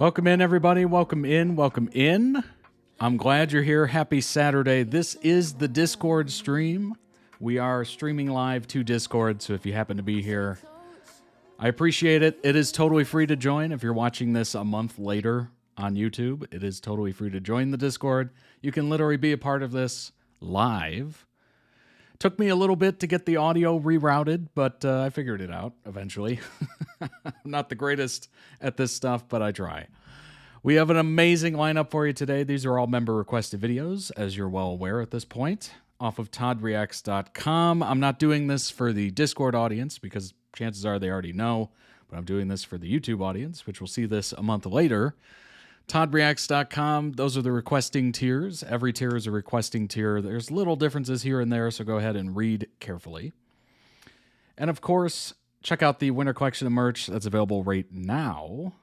Welcome in, everybody. Welcome in. Welcome in. I'm glad you're here. Happy Saturday. This is the Discord stream. We are streaming live to Discord, so if you happen to be here, I appreciate it. It is totally free to join. If you're watching this a month later on YouTube, it is totally free to join the Discord. You can literally be a part of this live. Took me a little bit to get the audio rerouted, but I figured it out eventually. I'm not the greatest at this stuff, but I try. We have an amazing lineup for you today. These are all member-requested videos, as you're well aware at this point, off of toddreacts.com. I'm not doing this for the Discord audience because chances are they already know, but I'm doing this for the YouTube audience, which will see this a month later. toddreacts.com, those are the requesting tiers. Every tier is a requesting tier. There's little differences here and there, so go ahead and read carefully. And of course, check out the winter collection of merch that's available right now.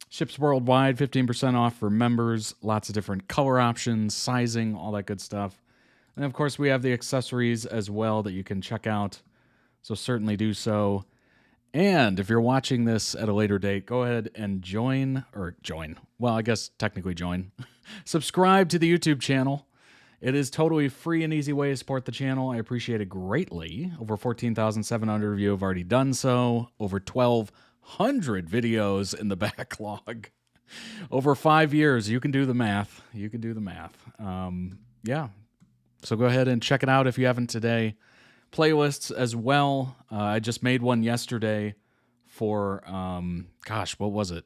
Ships worldwide, 15% off for members, lots of different color options, sizing, all that good stuff. And of course, we have the accessories as well that you can check out, so certainly do so. And if you're watching this at a later date, go ahead and join. Well, I guess technically join. Subscribe to the YouTube channel. It is totally free and easy way to support the channel. I appreciate it greatly. Over 14,700 of you have already done so. Over 1,200 videos in the backlog. Over 5 years. You can do the math. You can do the math. Yeah. So go ahead and check it out if you haven't today. Playlists as well. I just made one yesterday for, what was it?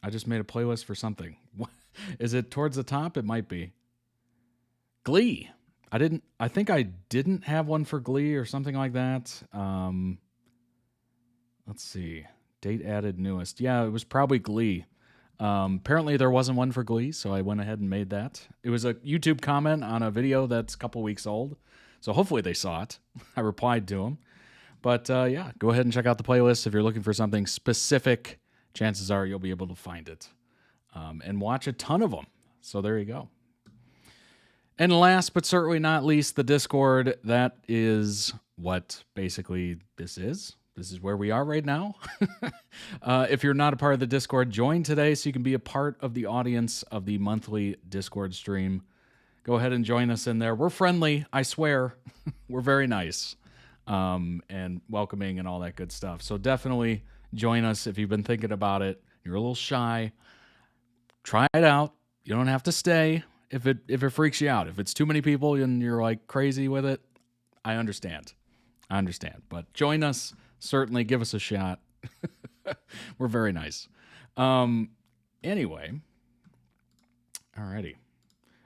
I just made a playlist for something. Is it towards the top? It might be. Glee. I think I didn't have one for Glee or something like that. Let's see. Date added newest. Yeah, it was probably Glee. Apparently there wasn't one for Glee, so I went ahead and made that. It was a YouTube comment on a video that's a couple weeks old. So hopefully they saw it. I replied to them. But yeah, go ahead and check out the playlist. If you're looking for something specific, chances are you'll be able to find it. And watch a ton of them. So there you go. And last but certainly not least, the Discord. That is what basically this is. This is where we are right now. If you're not a part of the Discord, join today so you can be a part of the audience of the monthly Discord stream. Go ahead and join us in there. We're friendly, I swear. We're very nice and welcoming and all that good stuff. So definitely join us if you've been thinking about it. You're a little shy. Try it out. You don't have to stay if it freaks you out. If it's too many people and you're like crazy with it, I understand. But join us. Certainly give us a shot. We're very nice. Anyway. Alrighty.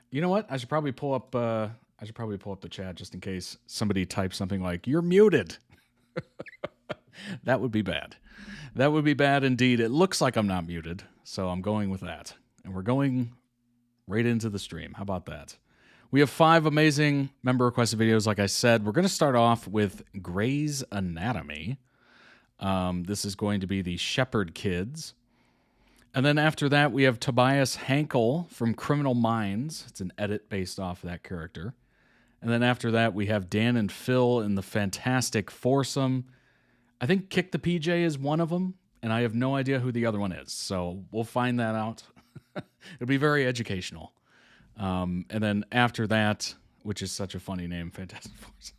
You know what? I should probably pull up the chat just in case somebody types something like, "You're muted." That would be bad. That would be bad indeed. It looks like I'm not muted, so I'm going with that. And we're going right into the stream. How about that? We have 5 amazing member-requested videos, like I said. We're going to start off with Grey's Anatomy. This is going to be the Shepherd Kids. And then after that, we have Tobias Hankel from Criminal Minds. It's an edit based off that character. And then after that, we have Dan and Phil in the Fantastic Foursome. I think Kick the PJ is one of them, and I have no idea who the other one is. So we'll find that out. It'll be very educational. And then after that, which is such a funny name, Fantastic Foursome.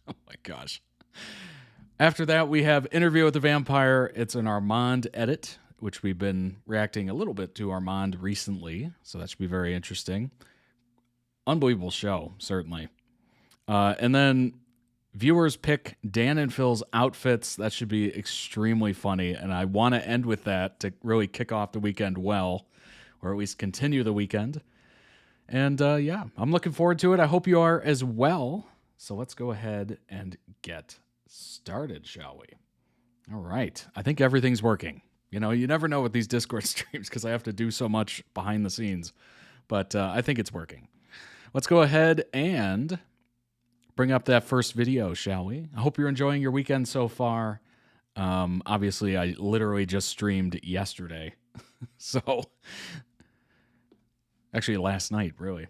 Oh my gosh. After that, we have Interview with the Vampire. It's an Armand edit, which we've been reacting a little bit to Armand recently, so that should be very interesting. Unbelievable show, certainly. And then viewers pick Dan and Phil's outfits. That should be extremely funny, and I want to end with that to really kick off the weekend well, or at least continue the weekend. And yeah, I'm looking forward to it. I hope you are as well. So let's go ahead and get started, shall we? All right. I think everything's working. You know, you never know with these Discord streams because I have to do so much behind the scenes. But I think it's working. Let's go ahead and bring up that first video, shall we? I hope you're enjoying your weekend so far. Obviously, I literally just streamed yesterday. So, actually last night, really.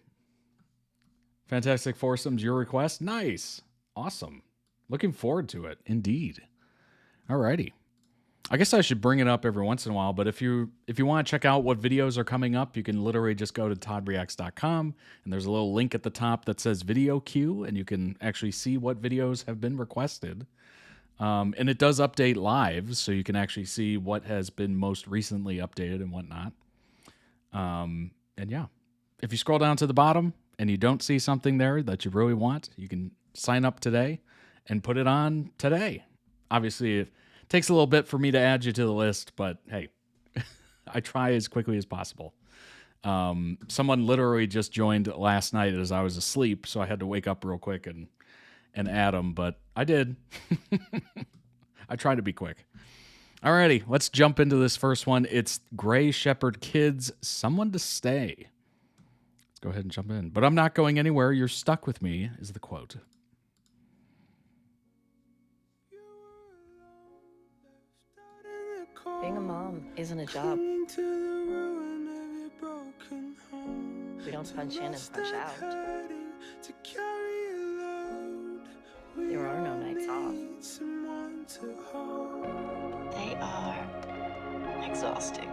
Fantastic Foursomes, your request? Nice. Awesome. Looking forward to it, indeed. Alrighty. I guess I should bring it up every once in a while, but if you want to check out what videos are coming up, you can literally just go to toddreacts.com, and there's a little link at the top that says video queue, and you can actually see what videos have been requested. And it does update live, so you can actually see what has been most recently updated and whatnot. And yeah, if you scroll down to the bottom and you don't see something there that you really want, you can sign up today and put it on today. Obviously, it takes a little bit for me to add you to the list, but hey, I try as quickly as possible. Someone literally just joined last night as I was asleep, so I had to wake up real quick and add them, but I did. I try to be quick. Alrighty, let's jump into this first one. It's Gray Shepherd Kids, Someone to Stay. Let's go ahead and jump in. But I'm not going anywhere. You're stuck with me, is the quote. Being a mom isn't a job. We don't punch in and punch out. There are no nights off. They are exhausting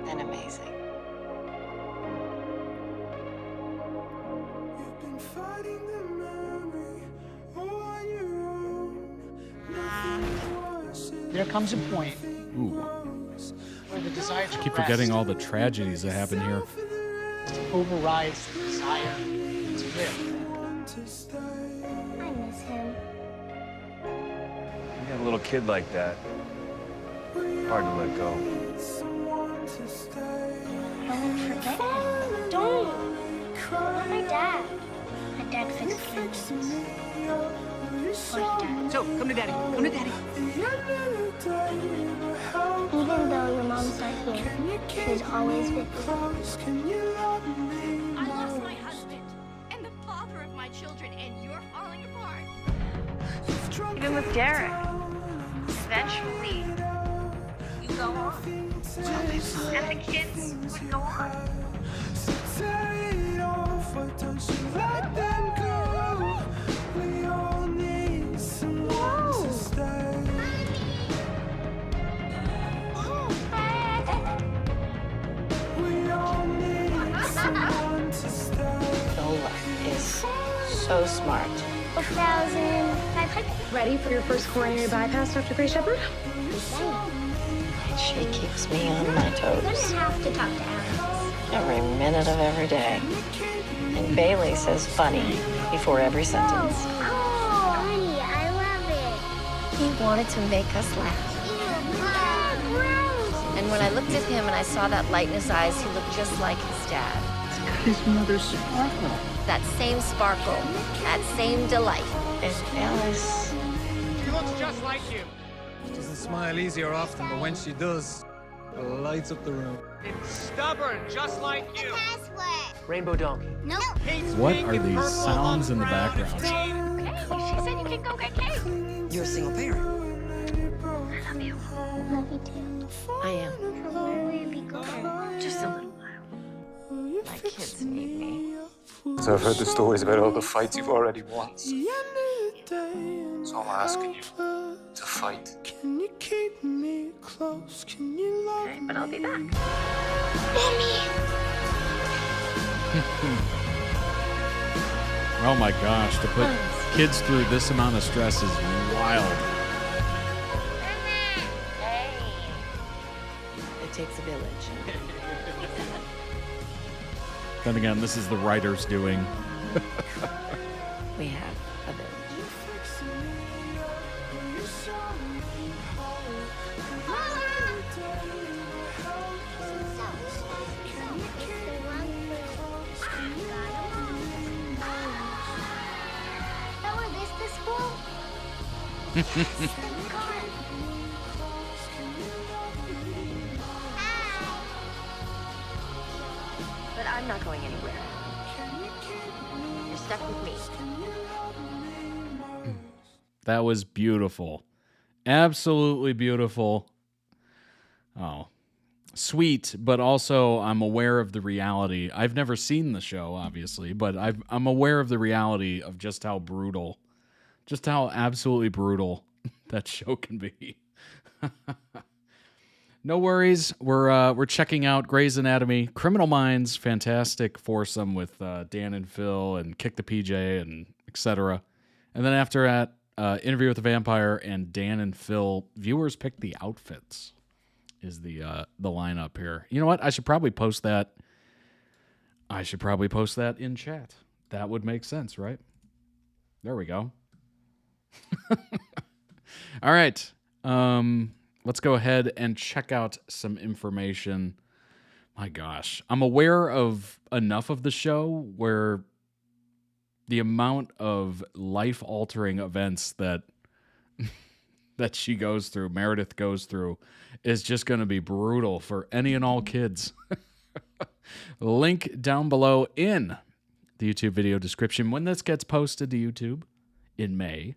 and amazing. You've been fighting the memory on your own. There comes a point Ooh. where the desire to Keep rest forgetting all the tragedies that happen here. overrides the desire to live. I miss him. You got a little kid like that. Hard to let go. I won't forget him. Don't! Not my dad. My dad fixed kids. Poor dad. So, come to daddy. Come to daddy. Even though your mom's not here, she's always with me. I lost my husband and the father of my children, and you're falling apart. Even with Derek, eventually, you go on. And the kids would go on. Nola is so smart. 1,500. Ready for your first coronary bypass, Dr. Gray Shepherd? And she keeps me on my I'm toes gonna have to talk to Alex. every minute of every day. And Bailey says funny before every sentence. Oh, honey, I love it. He wanted to make us laugh. Ew, gross. And when I looked at him and I saw that light in his eyes, he looked just like his dad. His mother's sparkle. That same sparkle, that same delight. And Alice, She looks just like you. She doesn't smile easy or often, but when she does, it lights up the room. It's stubborn, just like you. Password. Rainbow donkey. Nope. What are these sounds in the background? Okay, she said you can go get cake. you're a single parent. I love you. Love you too. I am. So where will you be going? Just a little while. My kids need me. So I've heard the stories about all the fights you've already won. So I'm asking you to fight. Okay, but I'll be back. Mommy. Oh my gosh, to put kids through this amount of stress is wild. It takes a village. Then again, this is the writers doing. We have a village. But I'm not going anywhere. You're stuck with me. That was beautiful. Absolutely beautiful. Oh, sweet, but also I'm aware of the reality. I've never seen the show, obviously, but I'm aware of the reality of just how brutal, just how absolutely brutal that show can be. No worries. We're checking out Grey's Anatomy, Criminal Minds, fantastic foursome with Dan and Phil and Kick the PJ and etc. And then after that, Interview with the Vampire and Dan and Phil. Viewers pick the outfits is the lineup here. You know what? I should probably post that. In chat. That would make sense, right? There we go. All right. Let's go ahead and check out some information. My gosh. I'm aware of enough of the show where the amount of life-altering events that she goes through, Meredith goes through, is just going to be brutal for any and all kids. Link down below in the YouTube video description when this gets posted to YouTube in May.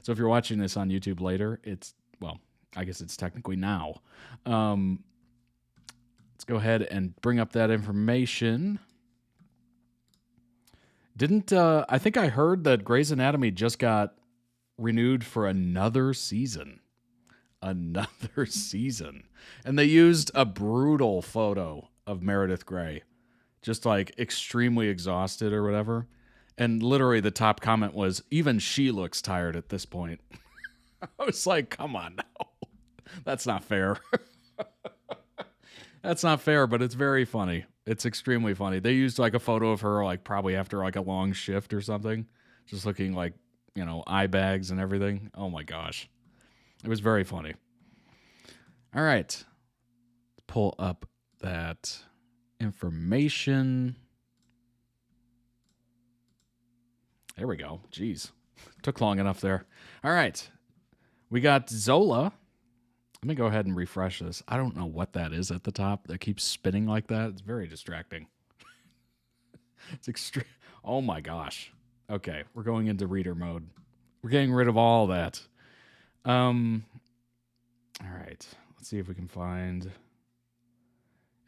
So if you're watching this on YouTube later, I guess it's technically now. Let's go ahead and bring up that information. I think I heard that Grey's Anatomy just got renewed for another season. Another season. And they used a brutal photo of Meredith Grey, just like extremely exhausted or whatever. And literally the top comment was, even she looks tired at this point. I was like, come on now. That's not fair. That's not fair, but it's very funny. It's extremely funny. They used like a photo of her, like probably after like a long shift or something, just looking like, eye bags and everything. Oh my gosh. It was very funny. All right. Pull up that information. There we go. Jeez. Took long enough there. All right. We got Zola. Let me go ahead and refresh this. I don't know what that is at the top that keeps spinning like that. It's very distracting. It's extreme. Oh my gosh. Okay, we're going into reader mode. We're getting rid of all that. All right. Let's see if we can find.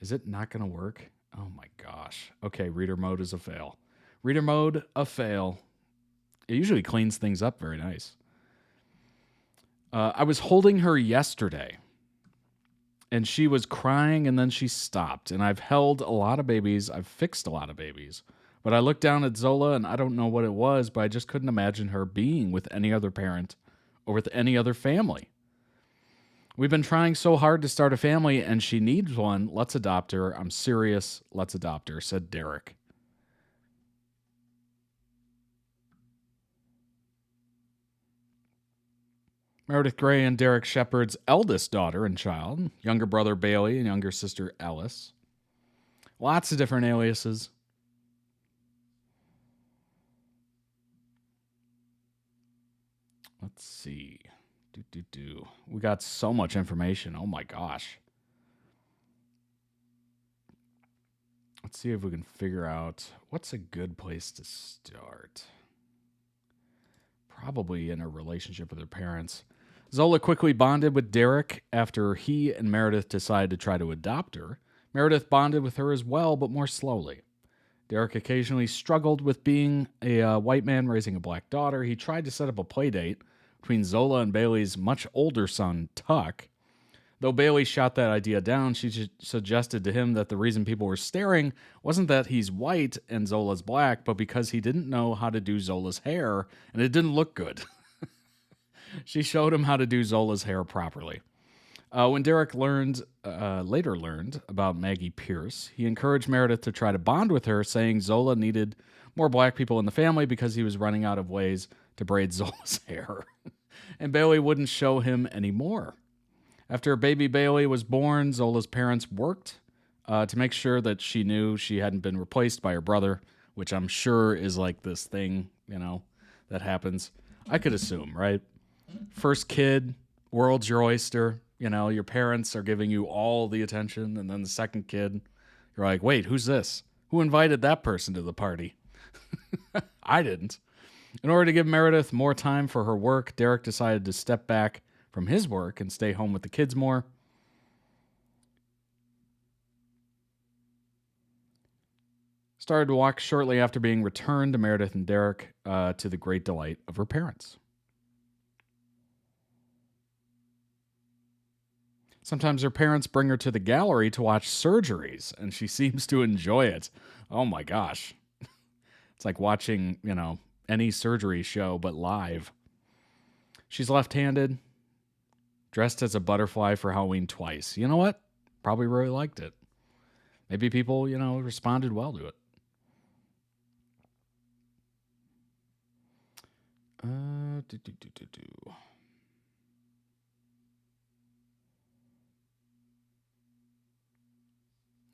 Is it not going to work? Oh my gosh. Okay, reader mode is a fail. Reader mode, a fail. It usually cleans things up very nice. I was holding her yesterday, and she was crying, and then she stopped. And I've held a lot of babies. I've fixed a lot of babies. But I looked down at Zola, and I don't know what it was, but I just couldn't imagine her being with any other parent or with any other family. We've been trying so hard to start a family, and she needs one. Let's adopt her. I'm serious. Let's adopt her, said Derek. Meredith Grey and Derek Shepard's eldest daughter and child, younger brother Bailey and younger sister Ellis. Lots of different aliases. Let's see. We got so much information. Oh my gosh. Let's see if we can figure out what's a good place to start. Probably in a relationship with her parents. Zola quickly bonded with Derek after he and Meredith decided to try to adopt her. Meredith bonded with her as well, but more slowly. Derek occasionally struggled with being a white man raising a black daughter. He tried to set up a play date between Zola and Bailey's much older son, Tuck. Though Bailey shot that idea down, she suggested to him that the reason people were staring wasn't that he's white and Zola's black, but because he didn't know how to do Zola's hair, and it didn't look good. She showed him how to do Zola's hair properly. When Derek later learned about Maggie Pierce, he encouraged Meredith to try to bond with her, saying Zola needed more black people in the family because he was running out of ways to braid Zola's hair. And Bailey wouldn't show him anymore. After baby Bailey was born, Zola's parents worked to make sure that she knew she hadn't been replaced by her brother, which I'm sure is like this thing, that happens. I could assume, right? First kid, world's your oyster. Your parents are giving you all the attention. And then the second kid, you're like, wait, who's this? Who invited that person to the party? I didn't. In order to give Meredith more time for her work, Derek decided to step back from his work and stay home with the kids more. Started to walk shortly after being returned to Meredith and Derek, to the great delight of her parents. Sometimes her parents bring her to the gallery to watch surgeries, and she seems to enjoy it. Oh my gosh. It's like watching, any surgery show, but live. She's left-handed, dressed as a butterfly for Halloween twice. You know what? Probably really liked it. Maybe people, responded well to it.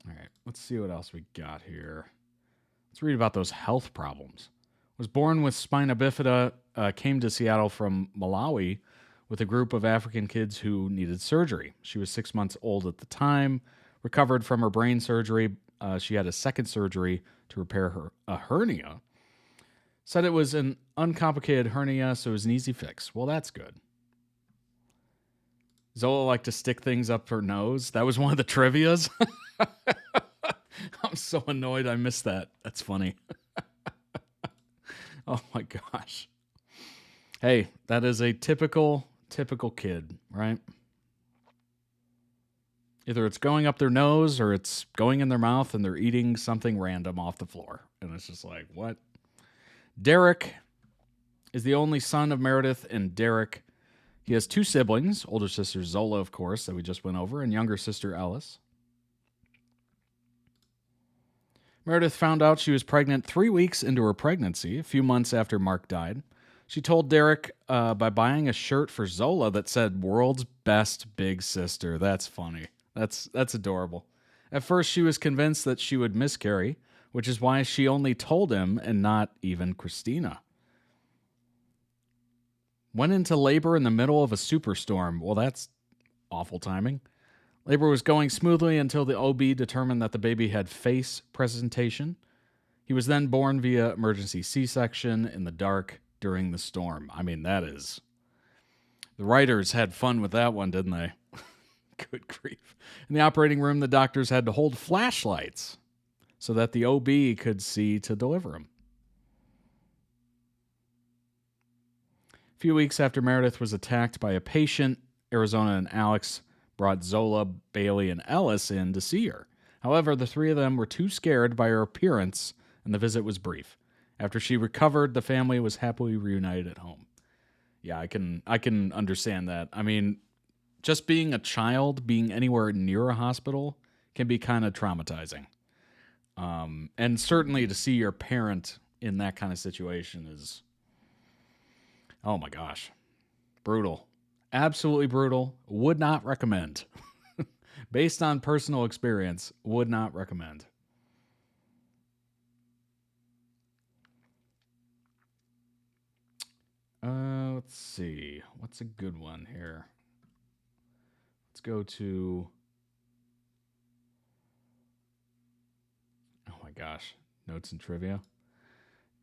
All right, let's see what else we got here. Let's read about those health problems. Was born with spina bifida, came to Seattle from Malawi with a group of African kids who needed surgery. She was 6 months old at the time, recovered from her brain surgery. She had a second surgery to repair a hernia. Said it was an uncomplicated hernia, so it was an easy fix. Well, that's good. Zola liked to stick things up her nose. That was one of the trivias. I'm so annoyed I missed that. That's funny. Oh my gosh. Hey, that is a typical kid, right? Either it's going up their nose or it's going in their mouth and they're eating something random off the floor. And it's just like, what? Derek is the only son of Meredith and Derek. He has two siblings, older sister Zola, of course, that we just went over, and younger sister Alice. Meredith found out she was pregnant 3 weeks into her pregnancy, a few months after Mark died. She told Derek by buying a shirt for Zola that said, "World's Best Big Sister." That's funny. That's adorable. At first, she was convinced that she would miscarry, which is why she only told him and not even Christina. Went into labor in the middle of a superstorm. Well, that's awful timing. Labor was going smoothly until the OB determined that the baby had face presentation. He was then born via emergency C-section in the dark during the storm. I mean, that is... The writers had fun with that one, didn't they? Good grief. In the operating room, the doctors had to hold flashlights so that the OB could see to deliver him. A few weeks after Meredith was attacked by a patient, Arizona and Alex brought Zola, Bailey, and Ellis in to see her. However, the three of them were too scared by her appearance, and the visit was brief. After she recovered, the family was happily reunited at home. Yeah, I can understand that. I mean, just being a child, being anywhere near a hospital can be kind of traumatizing. And certainly to see your parent in that kind of situation is, oh my gosh, brutal. Absolutely brutal. Would not recommend. Based on personal experience, would not recommend. Let's see. What's a good one here? Let's go to... Oh my gosh. Notes and trivia.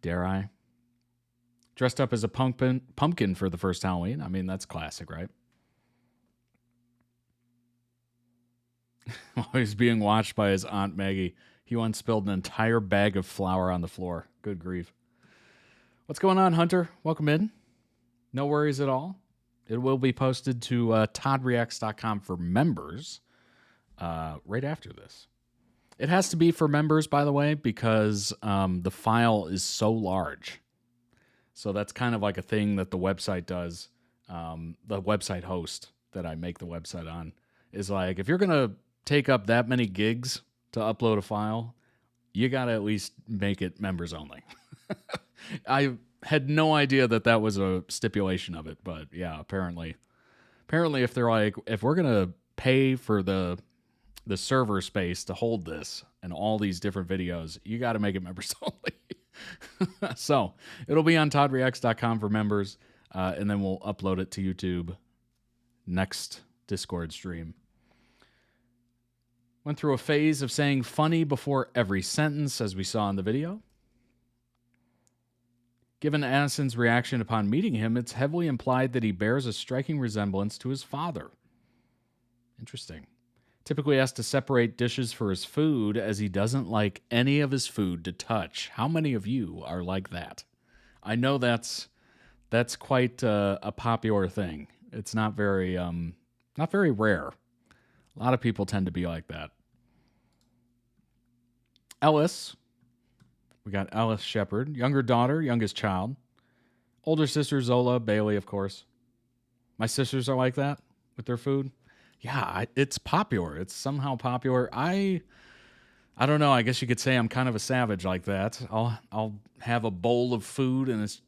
Dare I? Dressed up as a pumpkin for the first Halloween. I mean, that's classic, right? While he's being watched by his Aunt Maggie, he once spilled an entire bag of flour on the floor. Good grief. What's going on, Hunter? Welcome in. No worries at all. It will be posted to toddreacts.com for members right after this. It has to be for members, by the way, because the file is so large. So that's kind of like a thing that the website does. The website host that I make the website on is like, if you're going to take up that many gigs to upload a file, you got to at least make it members only. I had no idea that was a stipulation of it, but yeah, apparently if they're like, if we're going to pay for the server space to hold this and all these different videos, you got to make it members only. So it'll be on toddreacts.com for members, and then we'll upload it to YouTube next Discord stream. Went through a phase of saying funny before every sentence, as we saw in the video. Given Aniston's reaction upon meeting him, it's heavily implied that he bears a striking resemblance to his father. Interesting. Typically has to separate dishes for his food, as he doesn't like any of his food to touch. How many of you are like that? I know that's quite a popular thing. It's not very rare. A lot of people tend to be like that. Ellis. We got Ellis Shepard. Younger daughter, youngest child. Older sister Zola, Bailey, of course. My sisters are like that with their food. Yeah, it's popular. It's somehow popular. I don't know. I guess you could say I'm kind of a savage like that. I'll have a bowl of food, and it's,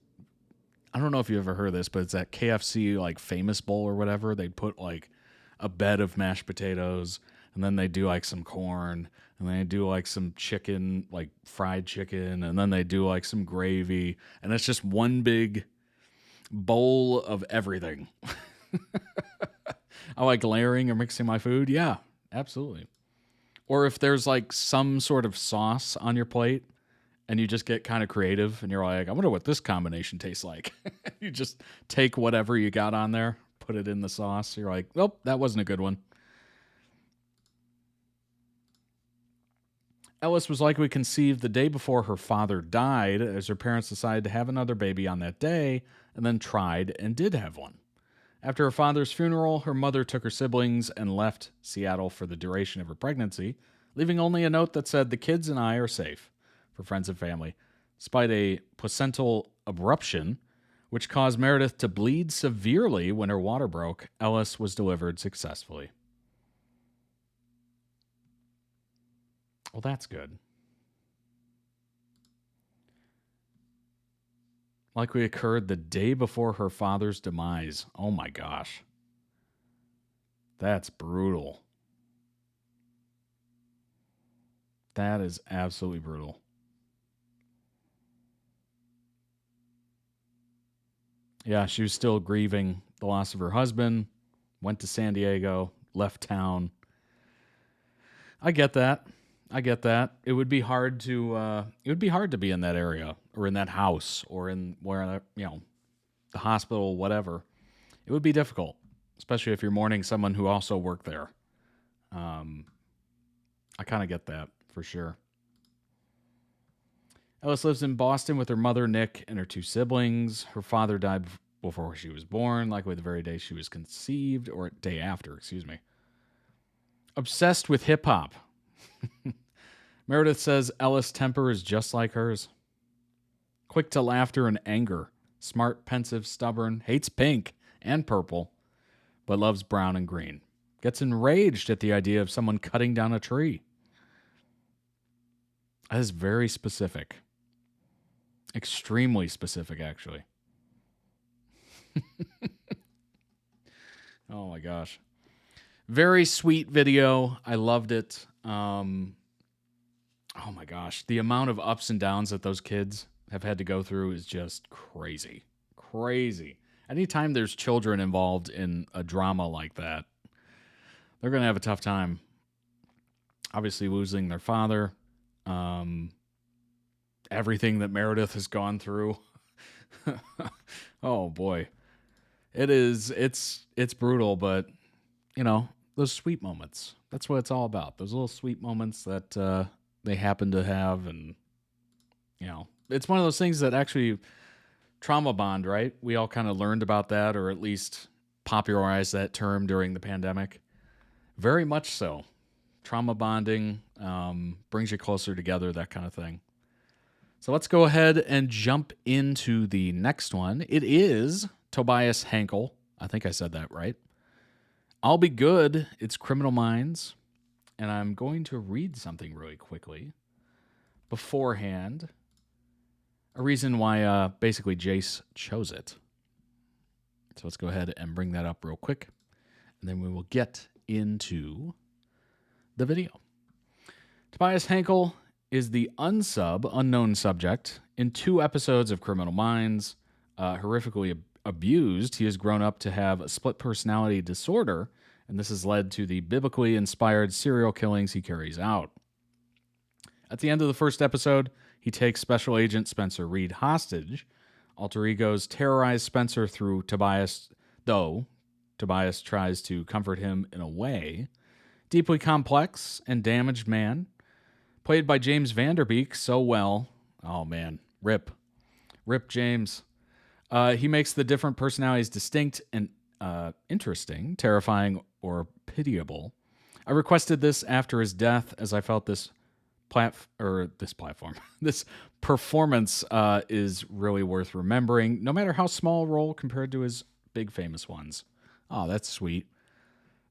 I don't know if you ever heard of this, but it's that KFC like famous bowl or whatever. They'd put like a bed of mashed potatoes, and then they do like some corn, and then they do like some chicken, like fried chicken, and then they do like some gravy, and it's just one big bowl of everything. I like layering or mixing my food. Yeah, absolutely. Or if there's like some sort of sauce on your plate and you just get kind of creative and you're like, I wonder what this combination tastes like. You just take whatever you got on there, put it in the sauce. You're like, nope, that wasn't a good one. Ellis was likely conceived the day before her father died, as her parents decided to have another baby on that day and then tried and did have one. After her father's funeral, her mother took her siblings and left Seattle for the duration of her pregnancy, leaving only a note that said, "The kids and I are safe," for friends and family. Despite a placental abruption, which caused Meredith to bleed severely when her water broke, Ellis was delivered successfully. Well, that's good. Likely occurred the day before her father's demise. Oh my gosh. That's brutal. That is absolutely brutal. Yeah, she was still grieving the loss of her husband, went to San Diego, left town. I get that. It would be hard to be in that area or in that house or in where, the hospital, whatever. It would be difficult, especially if you're mourning someone who also worked there. I kind of get that for sure. Ellis lives in Boston with her mother, Nick, and her two siblings. Her father died before she was born, likely the very day she was conceived, or day after, excuse me. Obsessed with hip-hop. Meredith says Ellis' temper is just like hers. Quick to laughter and anger. Smart, pensive, stubborn. Hates pink and purple, but loves brown and green. Gets enraged at the idea of someone cutting down a tree. That is very specific. Extremely specific, actually. Oh my gosh. Very sweet video. I loved it. Oh my gosh. The amount of ups and downs that those kids have had to go through is just crazy. Crazy. Anytime there's children involved in a drama like that, they're going to have a tough time. Obviously losing their father. Everything that Meredith has gone through. Oh boy. It's brutal, but those sweet moments. That's what it's all about. Those little sweet moments that they happen to have, and it's one of those things that actually trauma bond, right? We all kind of learned about that, or at least popularized that term during the pandemic. Very much so. Trauma bonding brings you closer together, that kind of thing. So let's go ahead and jump into the next one. It is Tobias Henkel. I think I said that right. I'll Be Good. It's Criminal Minds. And I'm going to read something really quickly beforehand. A reason why basically Jace chose it. So let's go ahead and bring that up real quick. And then we will get into the video. Tobias Henkel is the unknown subject in 2 episodes of Criminal Minds. Horrifically abused, he has grown up to have a split personality disorder, and this has led to the biblically inspired serial killings he carries out. At the end of the first episode, he takes Special Agent Spencer Reed hostage. Alter egos terrorize Spencer through Tobias, though Tobias tries to comfort him in a way. Deeply complex and damaged man, played by James Vanderbeek so well. Oh man, rip James. He makes the different personalities distinct and interesting, terrifying, or pitiable. I requested this after his death, as I felt this this performance is really worth remembering, no matter how small a role compared to his big famous ones. Oh, that's sweet.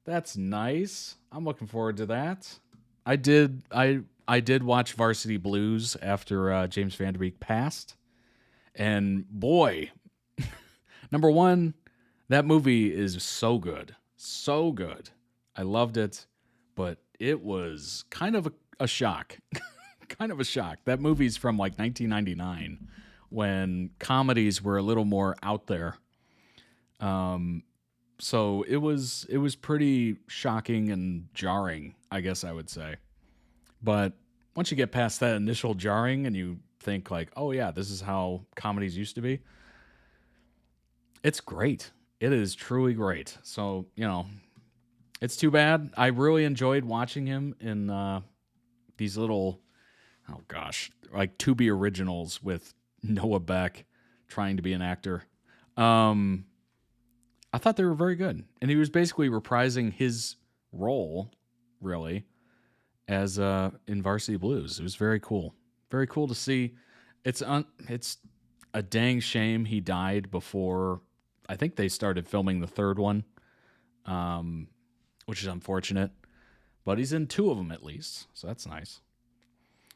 That's nice. I'm looking forward to that. I did watch Varsity Blues after James Van Der Beek passed, and boy, number one, that movie is so good, so good. I loved it, but it was kind of a shock. Kind of a shock. That movie's from like 1999 when comedies were a little more out there. So it was pretty shocking and jarring, I guess I would say. But once you get past that initial jarring and you think like, oh yeah, this is how comedies used to be, it's great. It is truly great. So, it's too bad. I really enjoyed watching him in these little, oh gosh, like Tubi originals with Noah Beck trying to be an actor. I thought they were very good. And he was basically reprising his role, really, as in Varsity Blues. It was very cool. Very cool to see. It's a dang shame he died before, I think they started filming the third one, which is unfortunate. But he's in two of them at least, so that's nice.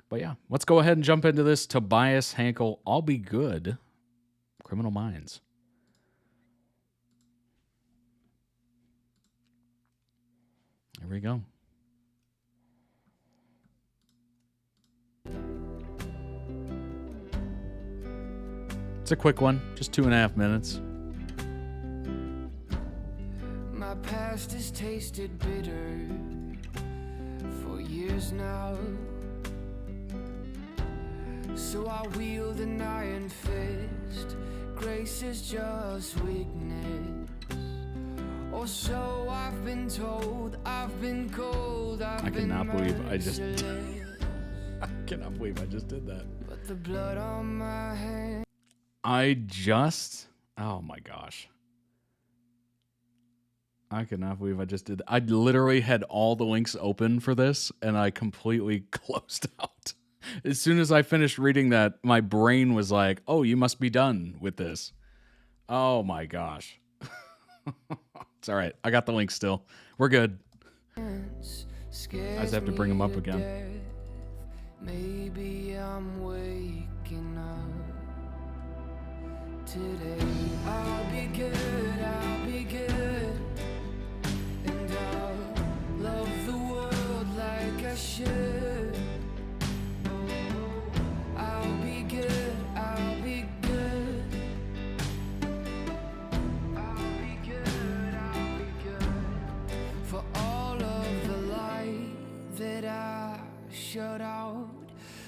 But yeah, let's go ahead and jump into this. Tobias Hankel, I'll Be Good, Criminal Minds. Here we go. It's a quick one, just 2.5 minutes. My past has tasted bitter for years now. So I wield an iron fist. Grace is just weakness. Or so I've been told. I've been cold. I cannot believe I just I cannot believe I just did that. But the blood on my hand. Oh my gosh. I cannot believe I just did that. I literally had all the links open for this and I completely closed out. As soon as I finished reading that, my brain was like, oh, you must be done with this. Oh my gosh. It's all right. I got the link still. We're good. I just have to bring them up again. Maybe I'm waking up today. I'll be good, I'll be good. And I'll love the world like I should. I'll be good, I'll be good. I'll be good, I'll be good. For all of the light that I shut out.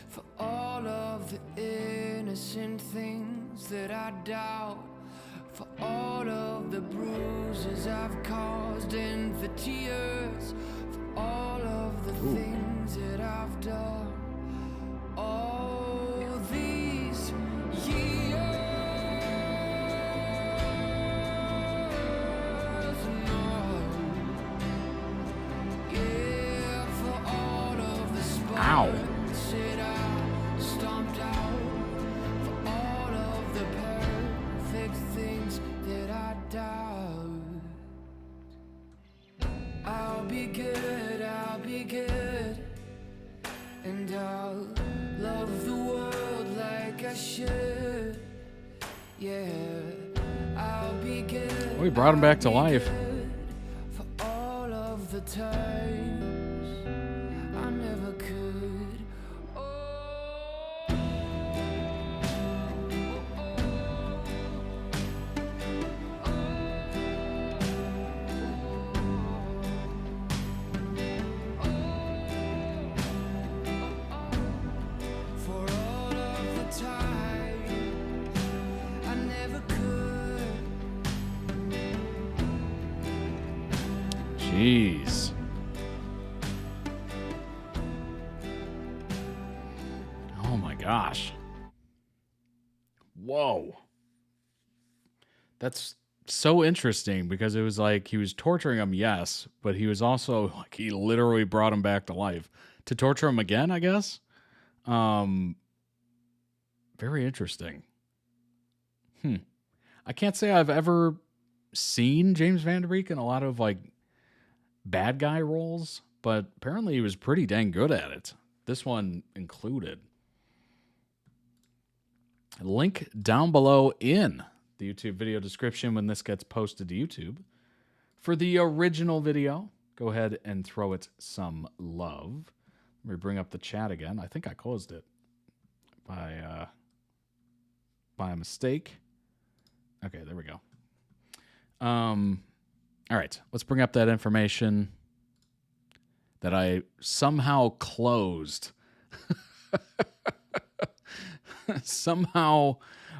For all of the innocent things that I doubt. For all of the bruises I've caused and the tears. For all of the things that I've done. All these years. No. Yeah, for all of the sparks that I stomped out. For all of the perfect things that I doubt. I'll be good, I'll be good. And I'll love the world like I should. Yeah, I'll be good. We brought him back to life. For all of the times I never could. For all of the times I never could. Jeez. Oh my gosh. Whoa. That's so interesting because it was like he was torturing him, yes, but he was also like he literally brought him back to life to torture him again, I guess. Um, Very interesting. I can't say I've ever seen James Van Der Beek in a lot of like bad guy roles, but apparently he was pretty dang good at it. This one included. Link down below in the YouTube video description when this gets posted to YouTube. For the original video, go ahead and throw it some love. Let me bring up the chat again. I think I closed it by a mistake. Okay, there we go. All right, let's bring up that information that I somehow closed. Somehow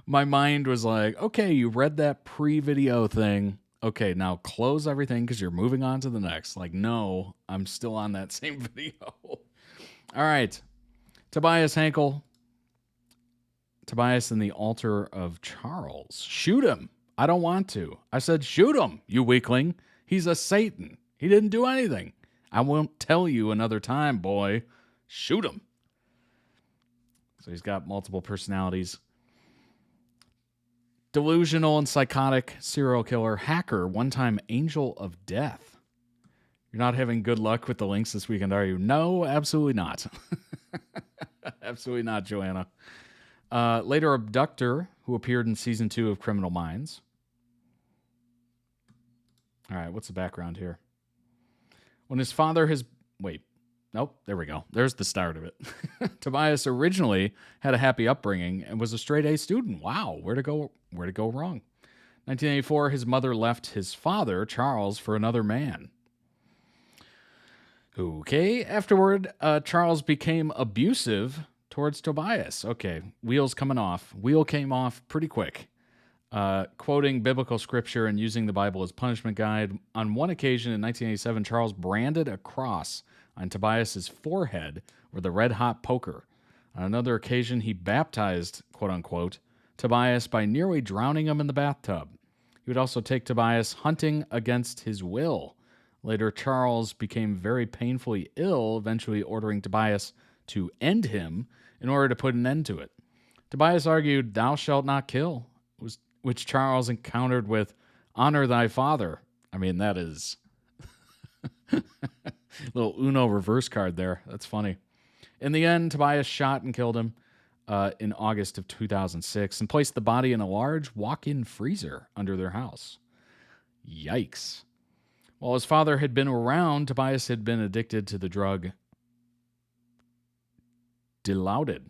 my mind was like, okay, you read that pre-video thing. Okay, now close everything because you're moving on to the next. Like, no, I'm still on that same video. All right. Tobias Hankel. Tobias and the altar of Charles. Shoot him. I don't want to. I said, shoot him, you weakling. He's a Satan. He didn't do anything. I won't tell you another time, boy. Shoot him. So he's got multiple personalities. Delusional and psychotic serial killer, hacker, one-time angel of death. You're not having good luck with the links this weekend, are you? No, absolutely not. Absolutely not, Joanna. Later abductor who appeared in season 2 of Criminal Minds. All right, what's the background here? When his father has... Wait. Nope, there we go. There's the start of it. Tobias originally had a happy upbringing and was a straight-A student. Wow, where to go wrong? 1984, his mother left his father, Charles, for another man. Okay, afterward, Charles became abusive towards Tobias. Okay, wheels coming off. Wheel came off pretty quick. Quoting biblical scripture and using the Bible as punishment guide. On one occasion in 1987, Charles branded a cross on Tobias's forehead with a red-hot poker. On another occasion, he baptized, quote-unquote, Tobias by nearly drowning him in the bathtub. He would also take Tobias hunting against his will. Later, Charles became very painfully ill, eventually ordering Tobias to end him in order to put an end to it. Tobias argued, "Thou shalt not kill," which Charles encountered with, "Honor thy father." I mean, that is... little Uno reverse card there. That's funny. In the end, Tobias shot and killed him in August of 2006 and placed the body in a large walk-in freezer under their house. Yikes. While his father had been around, Tobias had been addicted to the drug Dilaudid.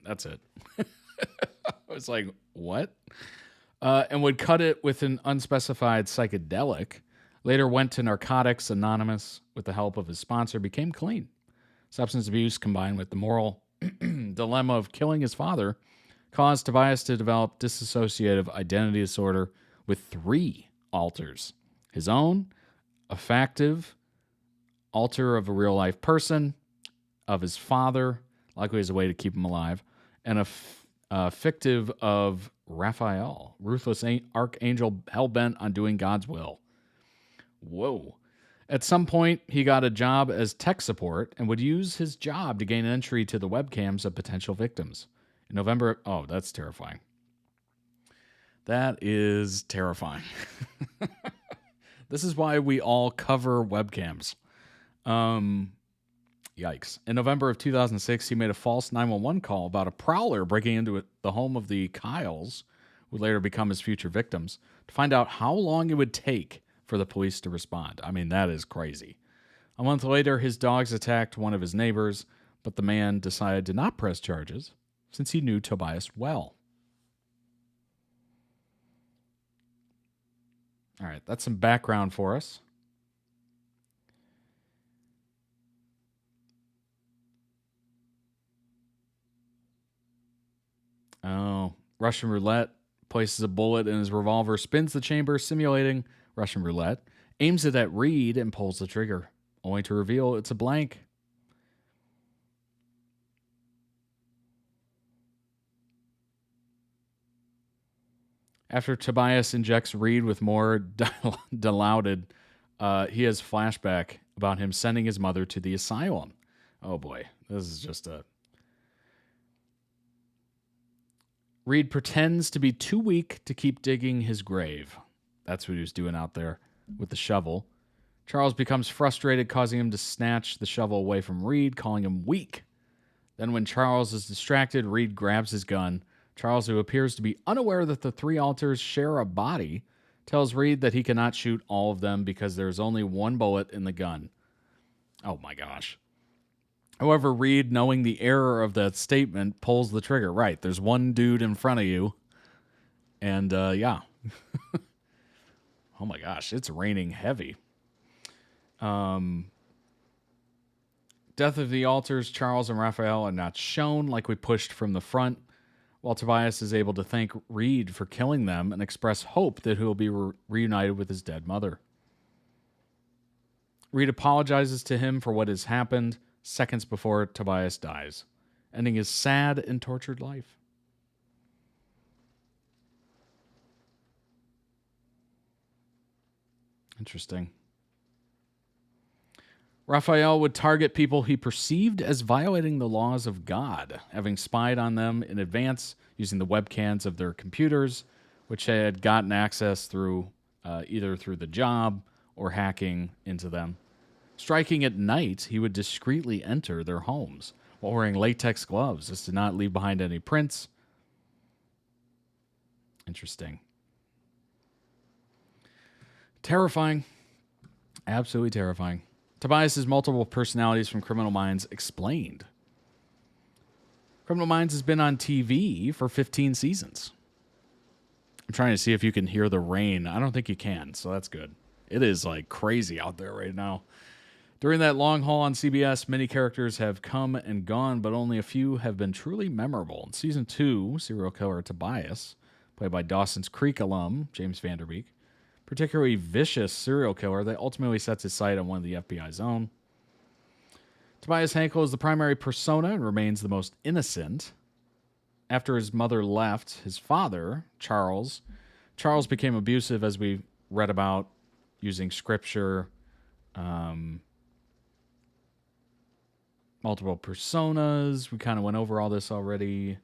That's it. I was like, what? And would cut it with an unspecified psychedelic. Later went to Narcotics Anonymous with the help of his sponsor, became clean. Substance abuse combined with the moral dilemma of killing his father caused Tobias to develop dissociative identity disorder with 3 alters. His own, a factive alter of a real-life person, of his father, likely as a way to keep him alive, and a fictive of Raphael, ruthless archangel hell-bent on doing God's will. Whoa. At some point, he got a job as tech support and would use his job to gain entry to the webcams of potential victims. In November... Oh, that's terrifying. That is terrifying. This is why we all cover webcams. Yikes. In November of 2006, he made a false 911 call about a prowler breaking into the home of the Kyles, who would later become his future victims, to find out how long it would take for the police to respond. I mean, that is crazy. A month later, his dogs attacked one of his neighbors, but the man decided to not press charges since he knew Tobias well. All right, that's some background for us. Oh, Russian roulette. Places a bullet in his revolver, spins the chamber, simulating Russian roulette, aims it at Reed, and pulls the trigger, only to reveal it's a blank. After Tobias injects Reed with more dilaudid, he has flashback about him sending his mother to the asylum. Oh boy, this is just a... Reed pretends to be too weak to keep digging his grave. That's what he was doing out there with the shovel. Charles becomes frustrated, causing him to snatch the shovel away from Reed, calling him weak. Then when Charles is distracted, Reed grabs his gun. Charles, who appears to be unaware that the three altars share a body, tells Reed that he cannot shoot all of them because there's only one bullet in the gun. Oh my gosh. However, Reed, knowing the error of that statement, pulls the trigger. Right, there's one dude in front of you. And, yeah. Oh my gosh, it's raining heavy. Death of the altars, Charles and Raphael are not shown like we pushed from the front, while Tobias is able to thank Reed for killing them and express hope that he will be reunited with his dead mother. Reed apologizes to him for what has happened seconds before Tobias dies, ending his sad and tortured life. Interesting. Raphael would target people he perceived as violating the laws of God, having spied on them in advance using the webcams of their computers, which had gotten access through either through the job or hacking into them. Striking at night, he would discreetly enter their homes while wearing latex gloves as to not leave behind any prints. Interesting. Terrifying. Absolutely terrifying. Tobias's multiple personalities from Criminal Minds explained. Criminal Minds has been on TV for 15 seasons. I'm trying to see if you can hear the rain. I don't think you can, so that's good. It is like crazy out there right now. During that long haul on CBS, many characters have come and gone, but only a few have been truly memorable. In Season 2, serial killer Tobias, played by Dawson's Creek alum James Vanderbeek, particularly vicious serial killer that ultimately sets his sight on one of the FBI's own. Tobias Hankel is the primary persona and remains the most innocent. After his mother left, his father, Charles became abusive, as we read about, using scripture, multiple personas. We kind of went over all this already.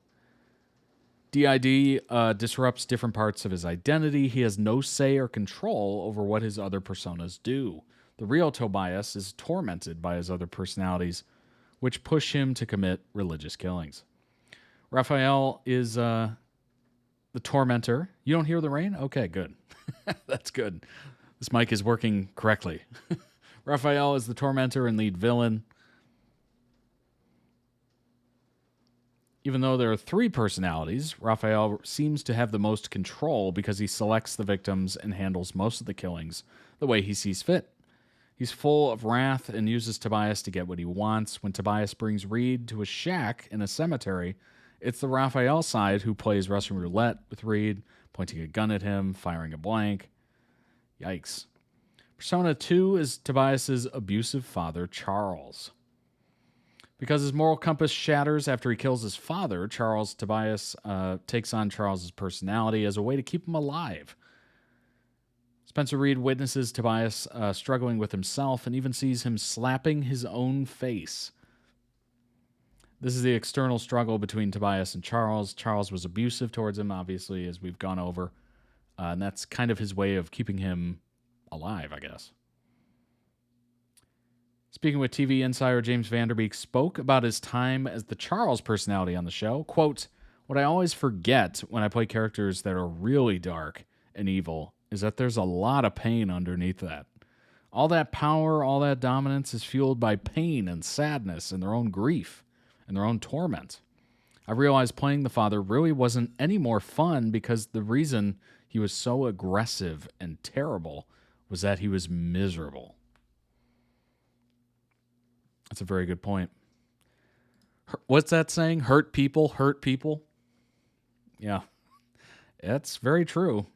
DID disrupts different parts of his identity. He has no say or control over what his other personas do. The real Tobias is tormented by his other personalities, which push him to commit religious killings. Raphael is the tormentor. You don't hear the rain? Okay, good. That's good. This mic is working correctly. Raphael is the tormentor and lead villain. Even though there are three personalities, Raphael seems to have the most control because he selects the victims and handles most of the killings the way he sees fit. He's full of wrath and uses Tobias to get what he wants. When Tobias brings Reed to a shack in a cemetery, it's the Raphael side who plays Russian roulette with Reed, pointing a gun at him, firing a blank. Yikes. Persona 2 is Tobias's abusive father, Charles. Because his moral compass shatters after he kills his father, Tobias takes on Charles's personality as a way to keep him alive. Spencer Reed witnesses Tobias struggling with himself and even sees him slapping his own face. This is the external struggle between Tobias and Charles. Charles was abusive towards him, obviously, as we've gone over. And that's kind of his way of keeping him alive, I guess. Speaking with TV insider James Vanderbeek, spoke about his time as the Charles personality on the show. Quote, "What I always forget when I play characters that are really dark and evil is that there's a lot of pain underneath that. All that power, all that dominance is fueled by pain and sadness and their own grief and their own torment. I realized playing the father really wasn't any more fun because the reason he was so aggressive and terrible was that he was miserable." That's a very good point. What's that saying? Hurt people, hurt people. Yeah, that's very true.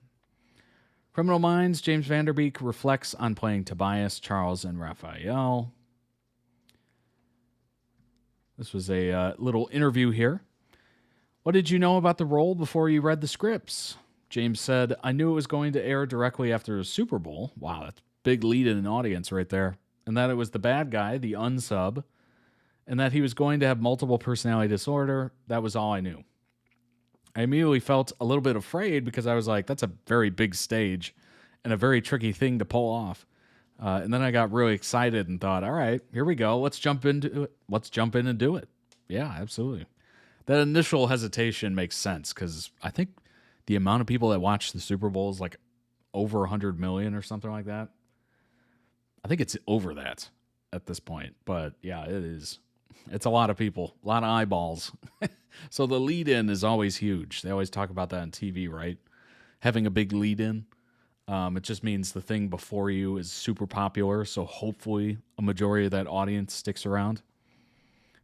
Criminal Minds, James Vanderbeek reflects on playing Tobias, Charles, and Raphael. This was a little interview here. What did you know about the role before you read the scripts? James said, I knew it was going to air directly after the Super Bowl. Wow, that's big lead in an audience right there. And that it was the bad guy, the unsub, and that he was going to have multiple personality disorder. That was all I knew. I immediately felt a little bit afraid because I was like, that's a very big stage and a very tricky thing to pull off. And then I got really excited and thought, all right, here we go. Let's jump into it. Let's jump in and do it. Yeah, absolutely. That initial hesitation makes sense because I think the amount of people that watch the Super Bowl is like over 100 million or something like that. I think it's over that at this point. But yeah, it is. It's a lot of people, a lot of eyeballs. So the lead-in is always huge. They always talk about that on TV, right? Having a big lead-in. It just means the thing before you is super popular. So hopefully a majority of that audience sticks around.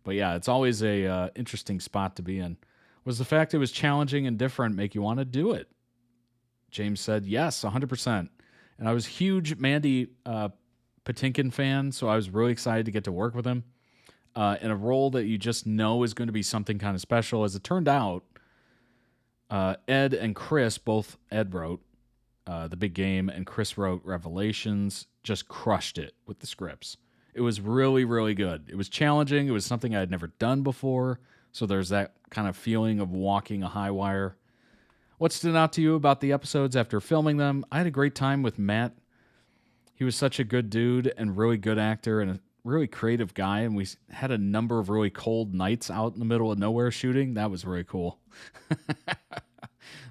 But yeah, it's always a interesting spot to be in. Was the fact it was challenging and different make you want to do it? James said, yes, 100%. And I was a huge Mandy Patinkin fan, so I was really excited to get to work with him in a role that you just know is going to be something kind of special. As it turned out, Ed and Chris, both Ed wrote The Big Game and Chris wrote Revelations, just crushed it with the scripts. It was really, really good. It was challenging. It was something I had never done before. So there's that kind of feeling of walking a high wire. What stood out to you about the episodes after filming them? I had a great time with Matt. He was such a good dude and really good actor and a really creative guy. And we had a number of really cold nights out in the middle of nowhere shooting. That was really cool.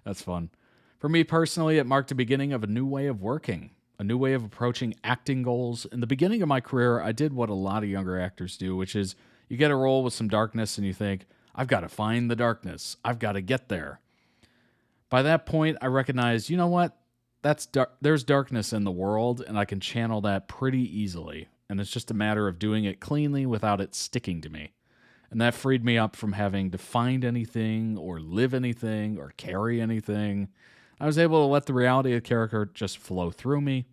That's fun. For me personally, it marked the beginning of a new way of working, a new way of approaching acting goals. In the beginning of my career, I did what a lot of younger actors do, which is you get a role with some darkness and you think, I've got to find the darkness. I've got to get there. By that point, I recognized, you know what? There's darkness in the world, and I can channel that pretty easily. And it's just a matter of doing it cleanly without it sticking to me. And that freed me up from having to find anything or live anything or carry anything. I was able to let the reality of the character just flow through me.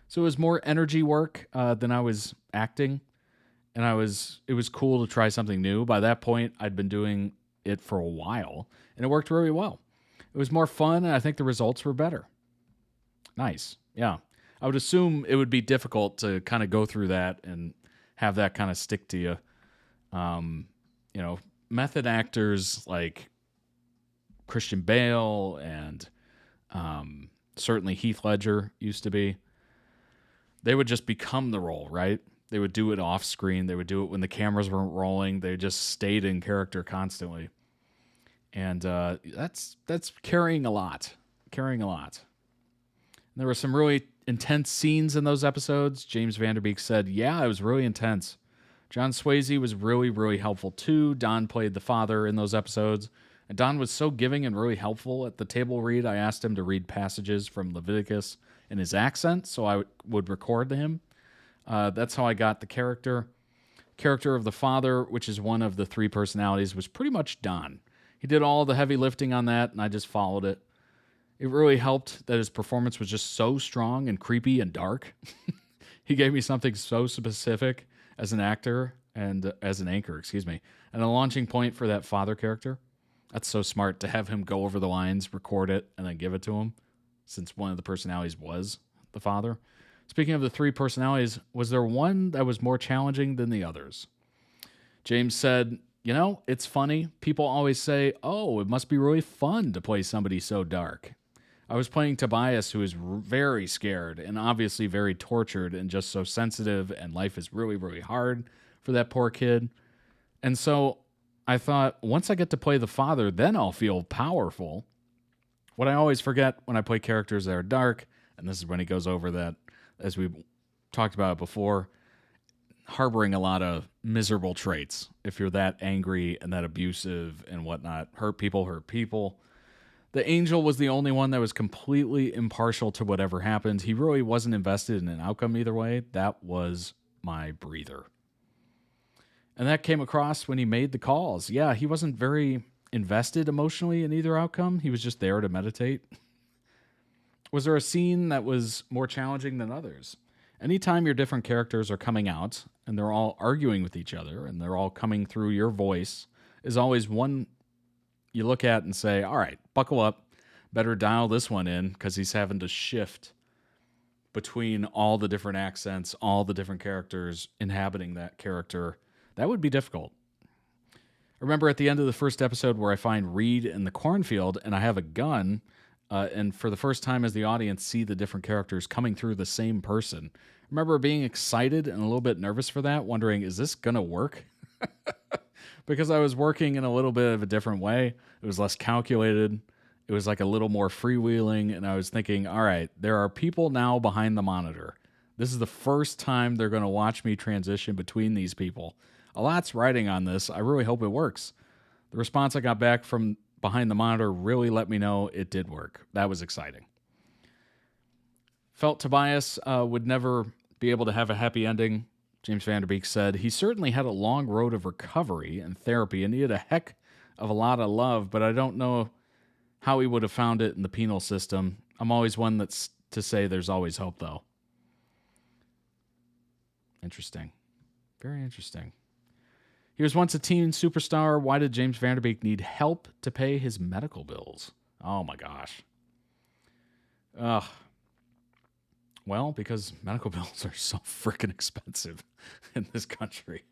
So it was more energy work than I was acting. And it was cool to try something new. By that point, I'd been doing it for a while, and it worked really well. It was more fun, and I think the results were better. Nice. Yeah. I would assume it would be difficult to kind of go through that and have that kind of stick to you. Method actors like Christian Bale and certainly Heath Ledger used to be, they would just become the role, right? They would do it off screen. They would do it when the cameras weren't rolling. They just stayed in character constantly. And that's carrying a lot. And there were some really intense scenes in those episodes. James Vanderbeek said, yeah, it was really intense. John Swayze was really, really helpful too. Don played the father in those episodes. And Don was so giving and really helpful. At the table read, I asked him to read passages from Leviticus in his accent, so I would record to him. That's how I got the character. Character of the father, which is one of the three personalities, was pretty much Don. He did all the heavy lifting on that, and I just followed it. It really helped that his performance was just so strong and creepy and dark. He gave me something so specific as an actor and as an anchor, and a launching point for that father character. That's so smart to have him go over the lines, record it, and then give it to him, since one of the personalities was the father. Speaking of the three personalities, was there one that was more challenging than the others? James said, it's funny. People always say, oh, it must be really fun to play somebody so dark. I was playing Tobias, who is very scared and obviously very tortured and just so sensitive, and life is really, really hard for that poor kid. And so I thought, once I get to play the father, then I'll feel powerful. What I always forget when I play characters that are dark, and this is when he goes over that, as we talked about it before, harboring a lot of miserable traits. If you're that angry and that abusive and whatnot, hurt people. The angel was the only one that was completely impartial to whatever happened. He really wasn't invested in an outcome either way. That was my breather. And that came across when he made the calls. Yeah, he wasn't very invested emotionally in either outcome. He was just there to meditate. Was there a scene that was more challenging than others? Anytime your different characters are coming out and they're all arguing with each other and they're all coming through your voice, is always one you look at and say, all right, buckle up. better dial this one in because he's having to shift between all the different accents, all the different characters inhabiting that character. That would be difficult. I remember at the end of the first episode where I find Reed in the cornfield and I have a gun, and for the first time as the audience see the different characters coming through the same person. I remember being excited and a little bit nervous for that, wondering, is this going to work? Because I was working in a little bit of a different way. It was less calculated. It was like a little more freewheeling, and I was thinking, all right, there are people now behind the monitor. This is the first time they're going to watch me transition between these people. A lot's riding on this. I really hope it works. The response I got back from behind the monitor really let me know it did work. That was exciting. Felt Tobias would never be able to have a happy ending. James Van Der Beek said he certainly had a long road of recovery and therapy and needed a heck of a lot of love, but I don't know how he would have found it in the penal system. I'm always one that's to say there's always hope, though. Interesting. Very interesting. He was once a teen superstar. Why did James Van Der Beek need help to pay his medical bills? Oh, my gosh. Ugh. Well, because medical bills are so freaking expensive in this country.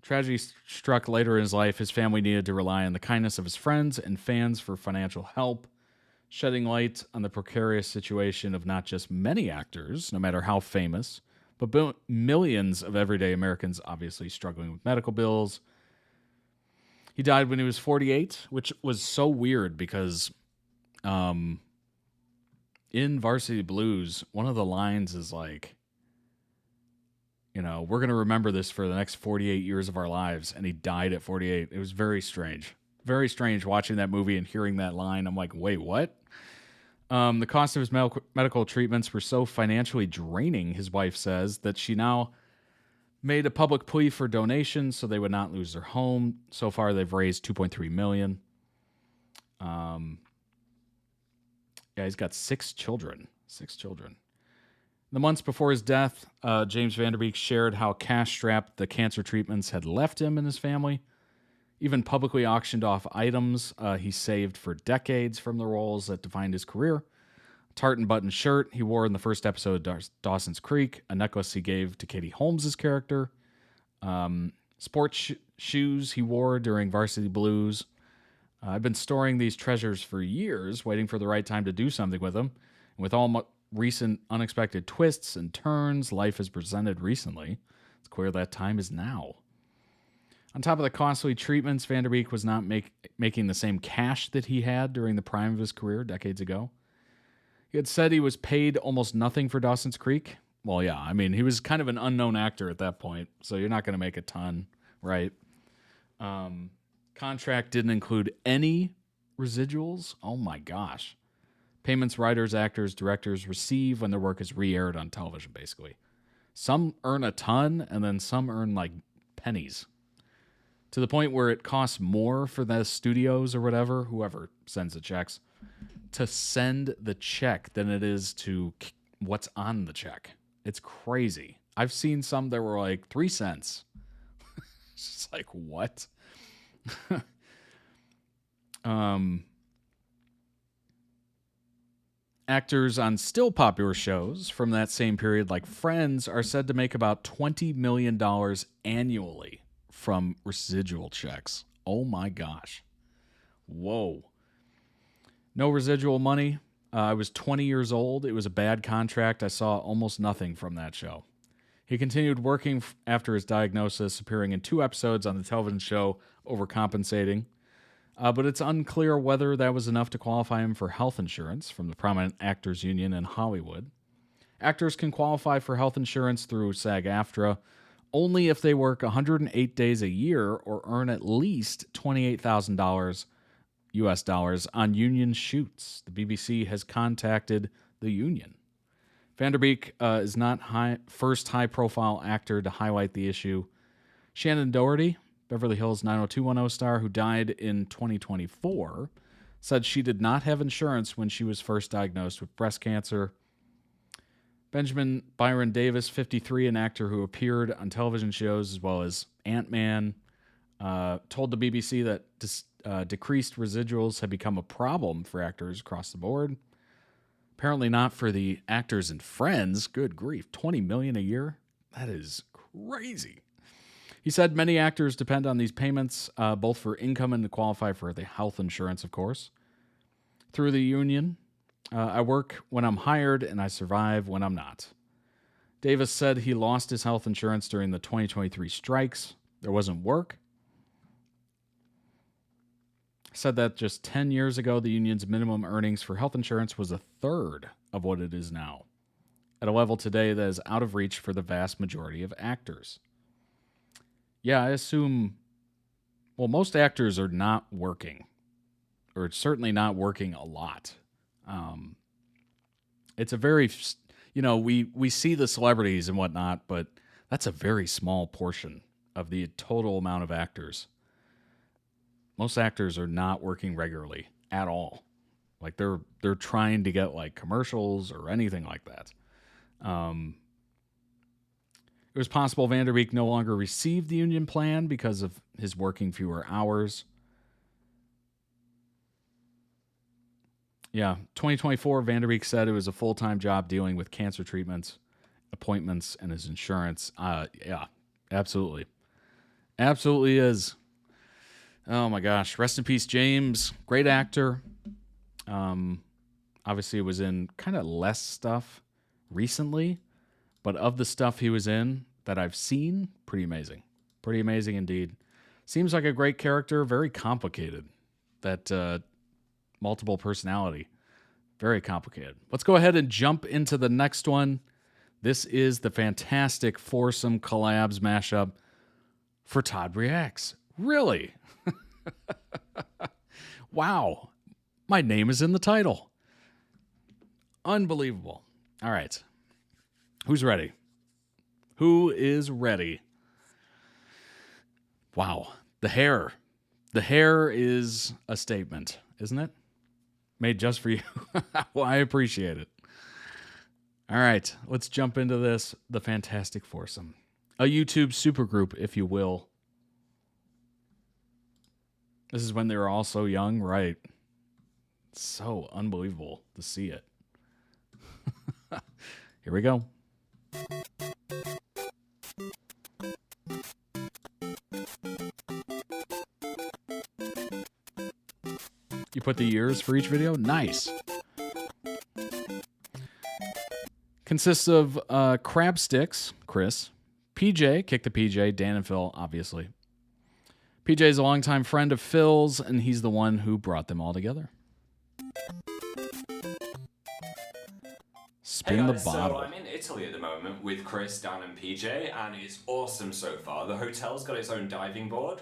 Tragedy struck later in his life. His family needed to rely on the kindness of his friends and fans for financial help, shedding light on the precarious situation of not just many actors, no matter how famous, but millions of everyday Americans obviously struggling with medical bills. He died when he was 48, which was so weird because in Varsity Blues, one of the lines is like, you know, we're going to remember this for the next 48 years of our lives, and he died at 48. It was very strange. Very strange watching that movie and hearing that line. I'm like, wait, what? The cost of his medical treatments were so financially draining, his wife says, that she now made a public plea for donations so they would not lose their home. So far, they've raised $2.3 million. Yeah, he's got 6 children. 6 children. The months before his death, James Van Der Beek shared how cash-strapped the cancer treatments had left him and his family. Even publicly auctioned off items he saved for decades from the roles that defined his career. A tartan button shirt he wore in the first episode of Dawson's Creek, a necklace he gave to Katie Holmes' character, sports shoes he wore during Varsity Blues. I've been storing these treasures for years, waiting for the right time to do something with them. And with all recent unexpected twists and turns life has presented recently, it's clear that time is now. On top of the costly treatments, Van Der Beek was not making the same cash that he had during the prime of his career decades ago. He had said he was paid almost nothing for Dawson's Creek. Well, yeah, I mean, he was kind of an unknown actor at that point, so you're not going to make a ton, right? Contract didn't include any residuals. Oh my gosh. Payments writers, actors, directors receive when their work is re-aired on television, basically. Some earn a ton, and then some earn like pennies. To the point where it costs more for the studios or whatever, whoever sends the checks, to send the check than it is to what's on the check. It's crazy. I've seen some that were like 3 cents. It's just like, what? Actors on still popular shows from that same period, like Friends, are said to make about $20 million annually from residual checks. Oh my gosh. Whoa. No residual money. I was 20 years old. It was a bad contract. I saw almost nothing from that show. He continued working after his diagnosis, appearing in 2 episodes on the television show Overcompensating. But it's unclear whether that was enough to qualify him for health insurance from the Prominent Actors Union in Hollywood. Actors can qualify for health insurance through SAG-AFTRA only if they work 108 days a year or earn at least $28,000 US dollars on union shoots. The BBC has contacted the union. Van Der Beek is not first high-profile actor to highlight the issue. Shannon Doherty, Beverly Hills 90210 star who died in 2024, said she did not have insurance when she was first diagnosed with breast cancer. Benjamin Byron Davis, 53, an actor who appeared on television shows as well as Ant-Man, told the BBC that decreased residuals had become a problem for actors across the board. Apparently not for the actors and Friends. Good grief, $20 million a year? That is crazy. He said many actors depend on these payments, both for income and to qualify for the health insurance, of course. Through the union, I work when I'm hired and I survive when I'm not. Davis said he lost his health insurance during the 2023 strikes. There wasn't work. Said that just 10 years ago, the union's minimum earnings for health insurance was a third of what it is now, at a level today that is out of reach for the vast majority of actors. Yeah, I assume, well, most actors are not working, or certainly not working a lot. It's a very, we see the celebrities and whatnot, but that's a very small portion of the total amount of actors. Most actors are not working regularly at all. Like they're trying to get like commercials or anything like that. It was possible Van Der Beek no longer received the union plan because of his working fewer hours. Yeah, 2024, Van Der Beek said it was a full-time job dealing with cancer treatments, appointments, and his insurance. Yeah, absolutely. Absolutely is. Oh my gosh. Rest in peace, James. Great actor. Obviously, it was in kind of less stuff recently, but of the stuff he was in that I've seen, pretty amazing. Pretty amazing indeed. Seems like a great character, very complicated. That multiple personality. Very complicated. Let's go ahead and jump into the next one. This is the fantastic foursome collabs mashup for Todd Reacts. Really? Wow. My name is in the title. Unbelievable. All right. Who's ready? Who is ready? Wow. The hair. The hair is a statement, isn't it? Made just for you. Well, I appreciate it. All right. Let's jump into this. The Fantastic Foursome. A YouTube supergroup, if you will. This is when they were all so young, right? It's so unbelievable to see it. Here we go. You put the years for each video? Nice. Consists of Crab Sticks, Chris, PJ, Kick the PJ, Dan and Phil, obviously. PJ is a longtime friend of Phil's, and he's the one who brought them all together. Spin the bottle. So I'm in Italy at the moment with Chris, Dan, and PJ, and it's awesome so far. The hotel's got its own diving board.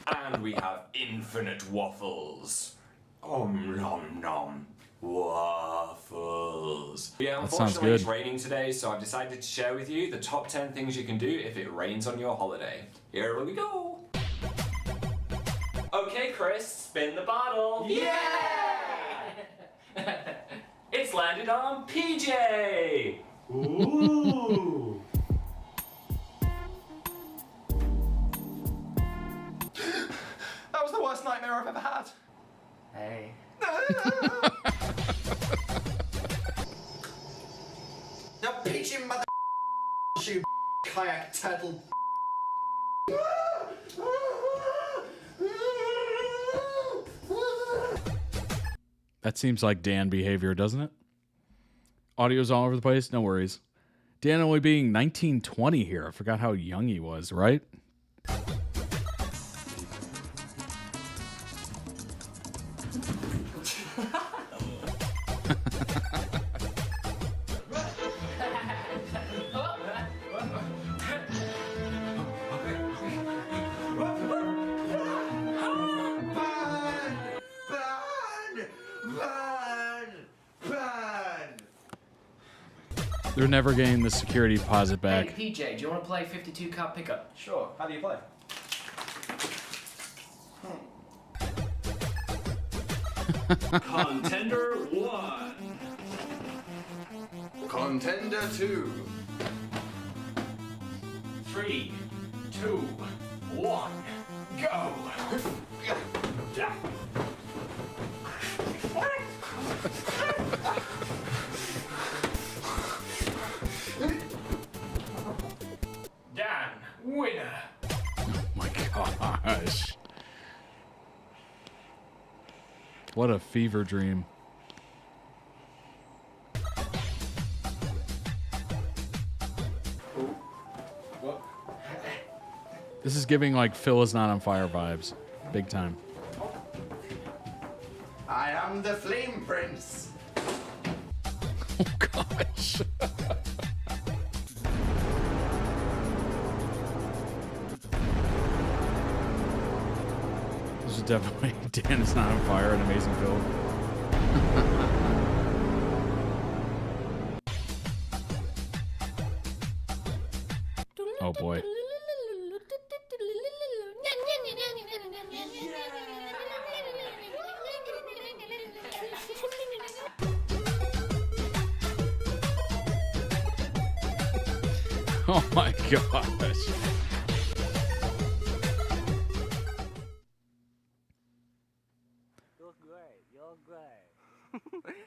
And we have infinite waffles. Nom nom. Waffles. Yeah, unfortunately it's raining today, so I've decided to share with you the top 10 things you can do if it rains on your holiday. Here we go. Okay, Chris, spin the bottle. Yeah! It's landed on PJ. Ooh. That was the worst nightmare I've ever had. Hey. Now peach him, mother you kayak turtle. That seems like Dan behavior, doesn't it? Audio's all over the place. No worries. Dan only being 1920 here. I forgot how young he was, right? They're never getting the security deposit back. Hey, PJ, do you want to play 52 cup pickup? Sure. How do you play? Contender 1. Contender 2. 3. 2, 1, go! Dan, winner! Oh my gosh. What a fever dream. This is giving like Phil is not on fire vibes. Big time. I am the Flame Prince. Oh gosh. This is definitely Dan is not on fire, an amazing Phil. Oh boy. Oh my gosh. You're great. You're great.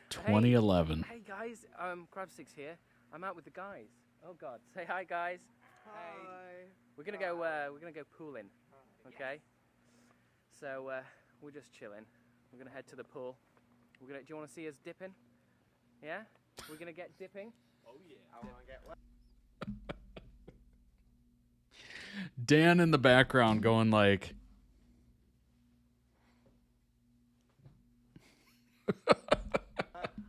2011. Hey guys, Crabsticks here. I'm out with the guys. Oh God, say hi guys. Hi. We're gonna go pooling. Okay. So we're just chilling. We're gonna head to the pool. Do you want to see us dipping? Yeah. We're gonna get dipping. Oh yeah. I want to get wet. Dan in the background going like.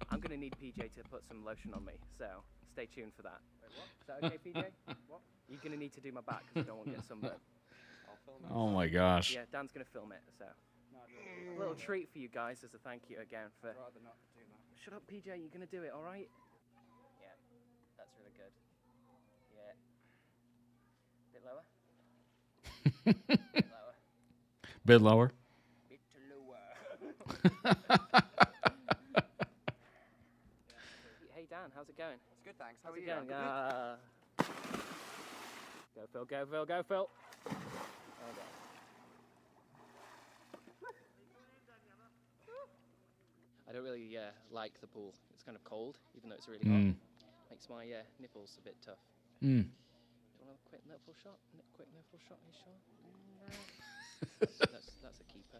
I'm gonna need PJ to put some lotion on me, so stay tuned for that. Wait, what? Is that okay, PJ? What? You're gonna need to do my back because I don't want to get sunburned. I'll film it. Oh my gosh. Yeah, Dan's gonna film it, so. A little treat for you guys as a thank you again for. I'd rather not do that. Shut up, PJ. You're gonna do it, all right? Yeah, that's really good. Yeah. Bit lower. Bit lower. Bit lower. Bit lower. Hey Dan, how's it going? It's good, thanks. How How's are it you? going? Go Phil, go Phil, go Phil. Okay. I don't really like the pool. It's kind of cold, even though it's really hot. Makes my nipples a bit tough. Do you want a quick nipple shot? Quick nipple shot, you sure? That's a keeper.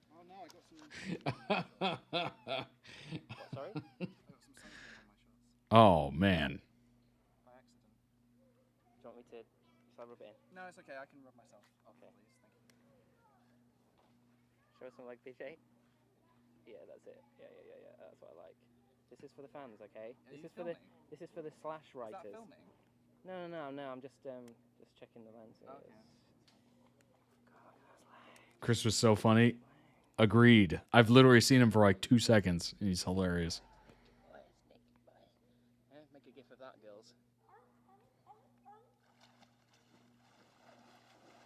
Oh no, I got some. What, sorry? I got some sunscreen on my shorts. Oh man. By accident. Do you want me to? Shall I rub it in? No, it's okay. I can rub myself. Okay. Please, thank you. Show us some like PJ. Yeah, that's it. Yeah. That's what I like. This is for the fans, okay? This is for the slash writers. Is that filming? No. I'm just checking the lenses. Okay. Chris was so funny. Agreed. I've literally seen him for like 2 seconds. And he's hilarious. Yeah, make a gif of that, girls.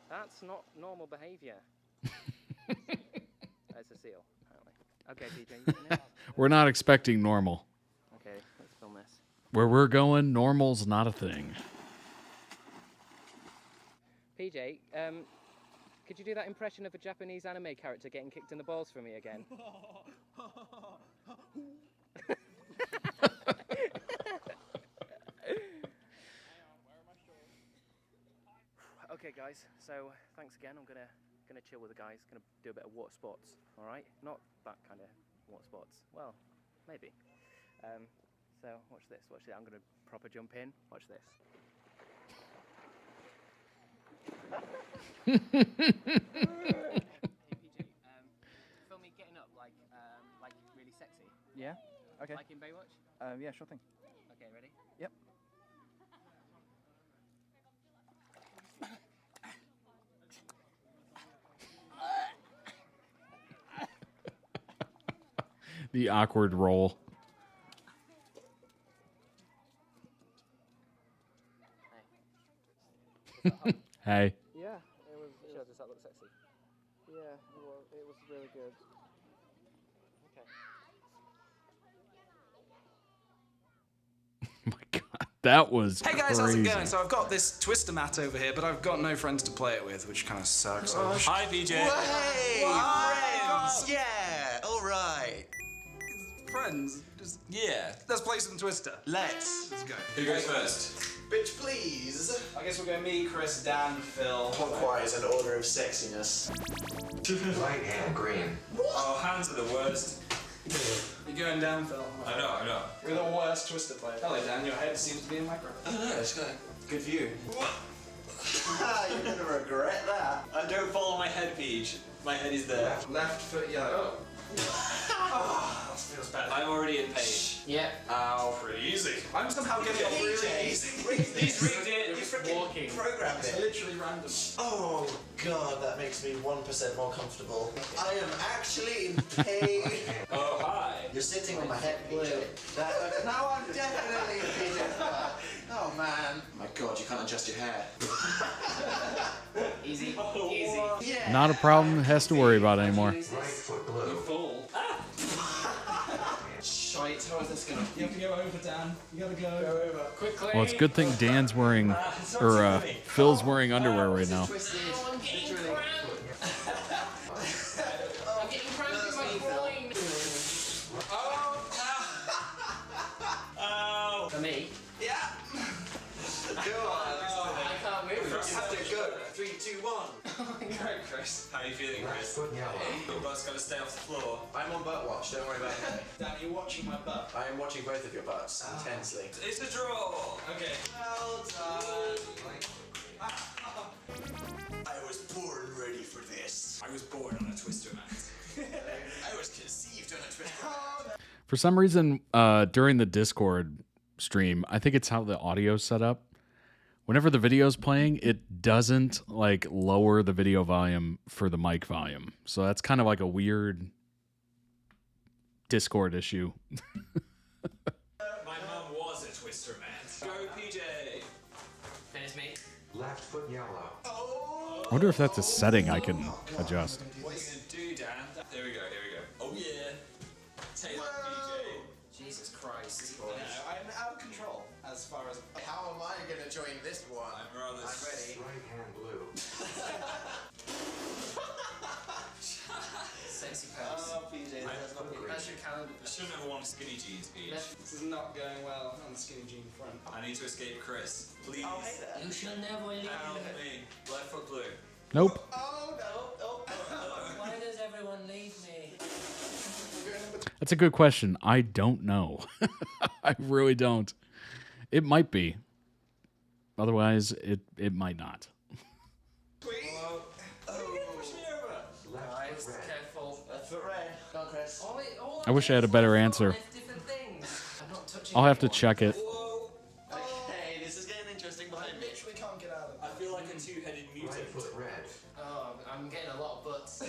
That's not normal behaviour. That's a seal, apparently. Okay, DJ. You can We're not expecting normal. Okay, let's film this. Where we're going, normal's not a thing. PJ, could you do that impression of a Japanese anime character getting kicked in the balls for me again? Okay, guys. So thanks again. I'm gonna chill with the guys. Gonna do a bit of water sports. All right, not that kind of water sports. Well, maybe. So watch this. Watch this. I'm gonna proper jump in. Watch this. Hey PJ, film me getting up like really sexy. Yeah. Okay. Like in Baywatch. Yeah, sure thing. Okay, ready? Yep. The awkward roll. Hey. Yeah, it was. Does that look sexy? Yeah, it was really good. Okay. Oh my God. That was Hey guys, crazy. how's it going? So I've got this twister mat over here, but I've got no friends to play it with, which kind of sucks. Hi, PJ. Hey, friends! Yeah, all right. Friends? Just, Yeah. let's play some twister. Let's go. Who goes first? Bitch, please. I guess we'll go me, Chris, Dan, Phil. Clockwise in order of sexiness. Right hand green. Oh, hands are the worst. You're going down, Phil. I know. We're the worst twister player. Hello, Dan. Your head seems to be in my grip. I don't know, it's got a good view. You're gonna regret that. I don't follow my head, Peach. My head is there. Left foot yellow. Oh, that feels better. I'm already in pain. Yeah. Ow, pretty easy. I'm somehow getting off really easy. He's rigged it. You freaking programmed It's it. literally random. Oh god, that makes me 1% more comfortable. I am actually in pain. Oh, hi. You're sitting on my head, PJ. Now I'm definitely in PJ. Oh man. My god, you can't adjust your hair. Easy. Oh, Easy. Yeah. Not a problem has to worry about anymore. Right foot blue. Fool. Shite, how is this gonna You have to go over, Dan. You gotta go over. Quickly. Well, it's a good thing Dan's wearing, or Phil's wearing underwear right now. twisted? I'm getting cramped. I'm getting cramped in my groin. Oh. For me. Yeah. Go on. I can't move. You have to go. 3, 2, 1. Go, Chris. How are you feeling, Chris? Foot yellow. Your butt's gotta stay off the floor. I'm on butt watch, don't worry about it. Dan, you're watching my butt. I am watching both of your butts intensely. It's a draw. Okay. Well done. I was born ready for this. I was born on a twister mat. I was conceived on a twister mat. For some reason, during the Discord stream, I think it's how the audio's set up. Whenever the video's playing, it doesn't like lower the video volume for the mic volume. So that's kind of like a weird Discord issue. My mum was a twister mat. Go, PJ. Finish me. Left foot yellow. I wonder if that's a setting I can adjust. What are you gonna do, Dan? There we go. Oh yeah. Take that, PJ. Jesus Christ. I'm out of control as far as. How am I gonna join this one? I'm rather. I'm ready. Right hand blue. Sexy pose. Oh, PJ, that's not great. That's your calendar. I shouldn't have worn skinny jeans, Peach. This is not going well on the skinny jean front. I need to escape Chris. Please. Oh, hey there. You shall never leave. Help me. Left foot blue. Nope. Oh, no. Oh, Why does everyone leave me? That's a good question. I don't know. I really don't. It might be. Otherwise, it might not. Sweet. Push me over. Guys, careful. Left foot red. Go on, Chris. I wish I had a better answer. Different things. I'm not touching. I'll have to check it. Okay, this is getting interesting behind me. Literally can't get out of it. I feel like a two-headed Right mutant. foot red. Oh, I'm getting a lot of butts.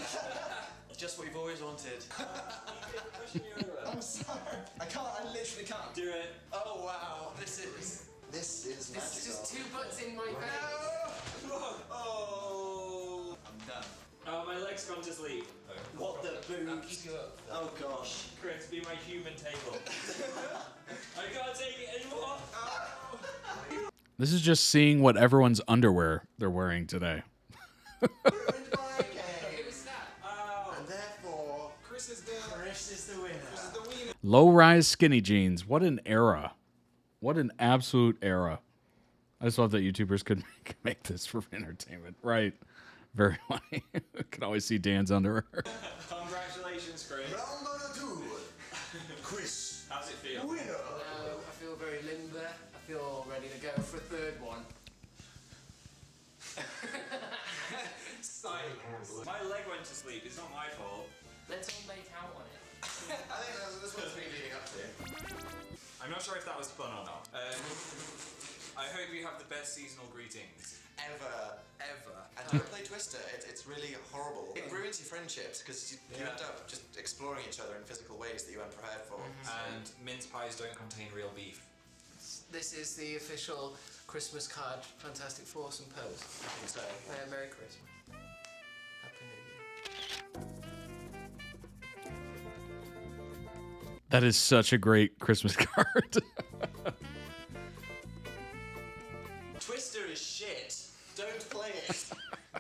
Just what we've always wanted. Push me over. I'm sorry. I can't. I literally can't. Do it. Oh, wow. This is magical. This is just 2 butts in my face. Oh. I'm done. Oh, my leg's gone to sleep. What the I'll boots? keep you up. Oh, gosh. Chris, be my human table. I can't take it anymore. This is just seeing what everyone's underwear they're wearing today. Ruined my game. Who's that? Ow. And therefore, Chris is the winner. wiener. Low-rise skinny jeans. What an era. What an absolute era. I just love that YouTubers could make this for entertainment. Right. Very funny. Can always see Dan's underwear. Congratulations, Chris. Round number 2. Chris. How's it feel? Winner. I feel very limber. I feel ready to go for a third one. Silence. My leg went to sleep. It's not my fault. Let's all make out on it. I think that's what it's been leading up to. I'm not sure if that was fun or not. I hope you have the best seasonal greetings. Ever. And don't play Twister. It's really horrible. It ruins your friendships because you end up just exploring each other in physical ways that you weren't prepared for. And mince pies don't contain real beef. This is the official Christmas card Fantastic Foursome pose. I think so. Merry Christmas. Happy New Year. That is such a great Christmas card. Twister is shit. Don't play it.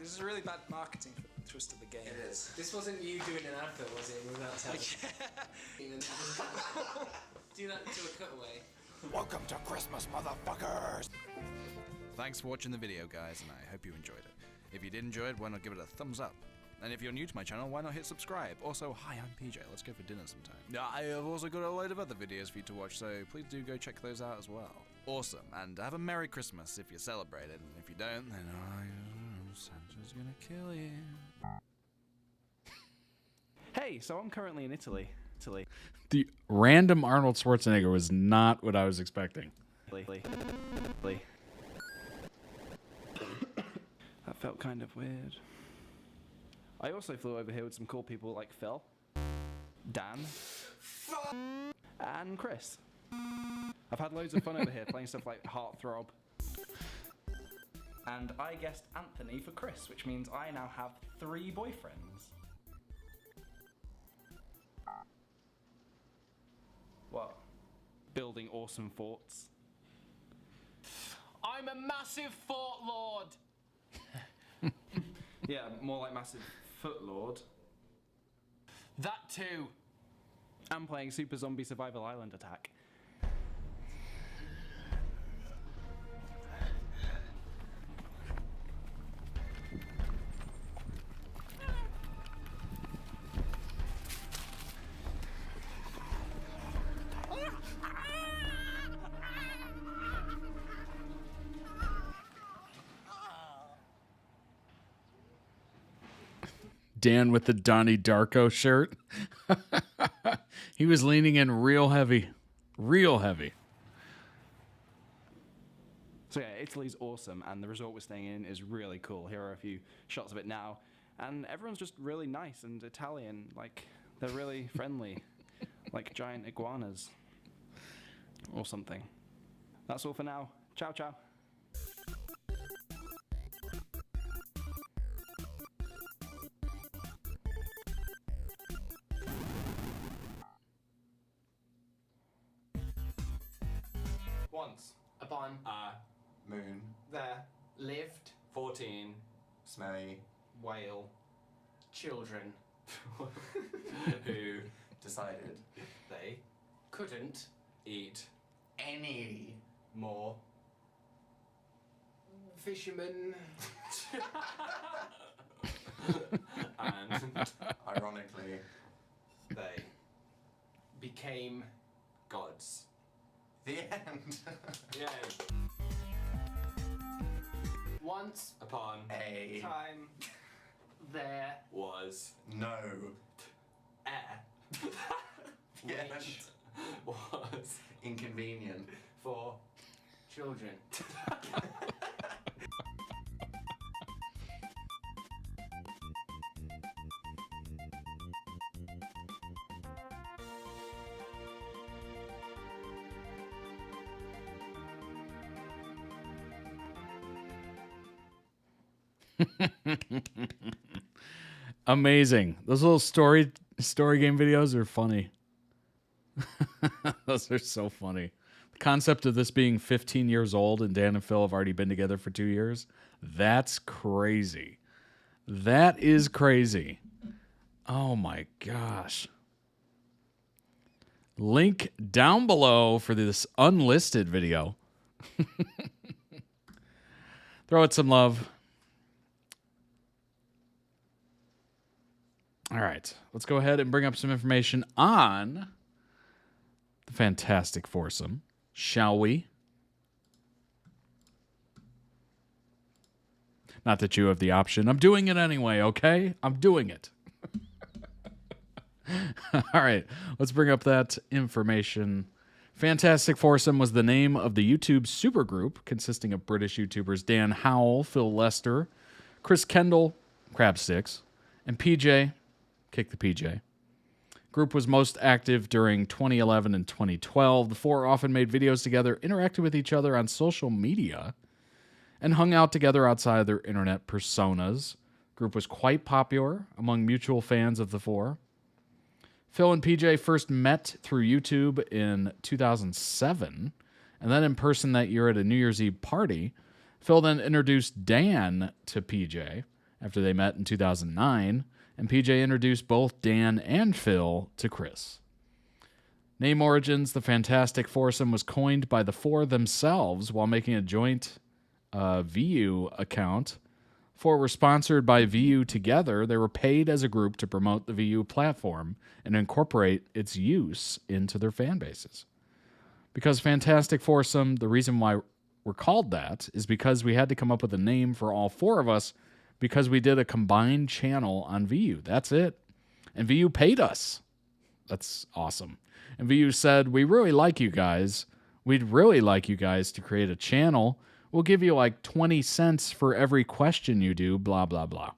This is really bad marketing for Twister the game. It is. This wasn't you doing an advert, was it? Without telling. Do that to a cutaway. Welcome to Christmas, motherfuckers! Thanks for watching the video, guys, and I hope you enjoyed it. If you did enjoy it, why not give it a thumbs up? And if you're new to my channel, why not hit subscribe? Also, hi, I'm PJ. Let's go for dinner sometime. I have also got a load of other videos for you to watch, so please do go check those out as well. Awesome, and have a Merry Christmas if you celebrate it, and if you don't, then Santa's gonna kill you. Hey, so I'm currently in Italy. The random Arnold Schwarzenegger was not what I was expecting. That felt kind of weird. I also flew over here with some cool people like Phil, Dan, and Chris. I've had loads of fun over here playing stuff like Heartthrob. And I guessed Anthony for Chris, which means I now have 3 boyfriends. What? Building awesome forts. I'm a massive fort lord. Yeah, more like massive foot lord. That too. I'm playing Super Zombie Survival Island Attack. Dan with the Donnie Darko shirt. He was leaning in real heavy. Real heavy. So yeah, Italy's awesome, and the resort we're staying in is really cool. Here are a few shots of it now. And everyone's just really nice and Italian. Like, they're really friendly. Like giant iguanas. Or something. That's all for now. Ciao, ciao. Once upon A Moon. there lived 14 Smelly. whale children who Decided. they couldn't eat Any. more fishermen and Ironically. they became gods. The end. Yay. once Upon A. time there was No. air The end. which was Inconvenient. for children. Amazing. Those little story game videos are funny. Those are so funny. The concept of this being 15 years old and Dan and Phil have already been together for 2 years. That's crazy. That is crazy. Oh my gosh. Link down below for this unlisted video. Throw it some love. All right, let's go ahead and bring up some information on the Fantastic Foursome, shall we? Not that you have the option. I'm doing it anyway, okay? I'm doing it. All right, let's bring up that information. Fantastic Foursome was the name of the YouTube supergroup consisting of British YouTubers Dan Howell, Phil Lester, Chris Kendall, Crabsticks, and PJ, Kick the PJ. Group was most active during 2011 and 2012. The four often made videos together, interacted with each other on social media, and hung out together outside their internet personas. Group was quite popular among mutual fans of the four. Phil and PJ first met through YouTube in 2007, and then in person that year at a New Year's Eve party. Phil then introduced Dan to PJ after they met in 2009, and PJ introduced both Dan and Phil to Chris. Name origins: the Fantastic Foursome was coined by the four themselves while making a joint VU account. Four were sponsored by VU together. They were paid as a group to promote the VU platform and incorporate its use into their fan bases. Because Fantastic Foursome, the reason why we're called that is because we had to come up with a name for all four of us because we did a combined channel on VU. That's it. And VU paid us. That's awesome. And VU said, we really like you guys. We'd really like you guys to create a channel. We'll give you like 20 cents for every question you do, blah, blah, blah.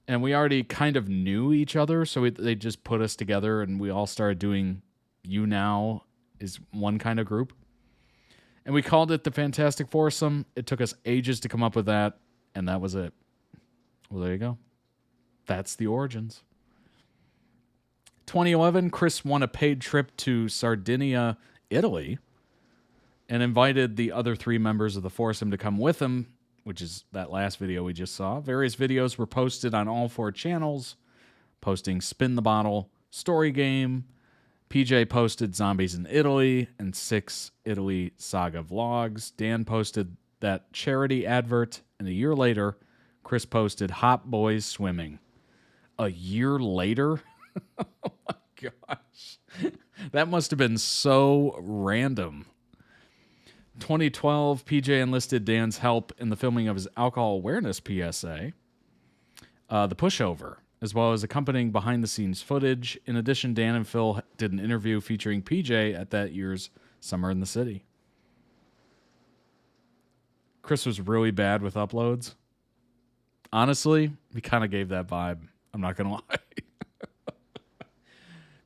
And we already kind of knew each other, so they just put us together and we all started doing You Now is one kind of group. And we called it the Fantastic Foursome. It took us ages to come up with that, and that was it. Well, there you go. That's the origins. 2011, Chris won a paid trip to Sardinia, Italy, and invited the other three members of the foursome to come with him, which is that last video we just saw. Various videos were posted on all four channels, posting Spin the Bottle, Story Game. PJ posted Zombies in Italy and 6 Italy Saga vlogs. Dan posted that charity advert, and a year later, Chris posted Hot Boys Swimming. A year later? Oh my gosh. That must have been so random. 2012, PJ enlisted Dan's help in the filming of his alcohol awareness PSA, The Pushover, as well as accompanying behind-the-scenes footage. In addition, Dan and Phil did an interview featuring PJ at that year's Summer in the City. Chris was really bad with uploads. Honestly, he kind of gave that vibe. I'm not going to lie.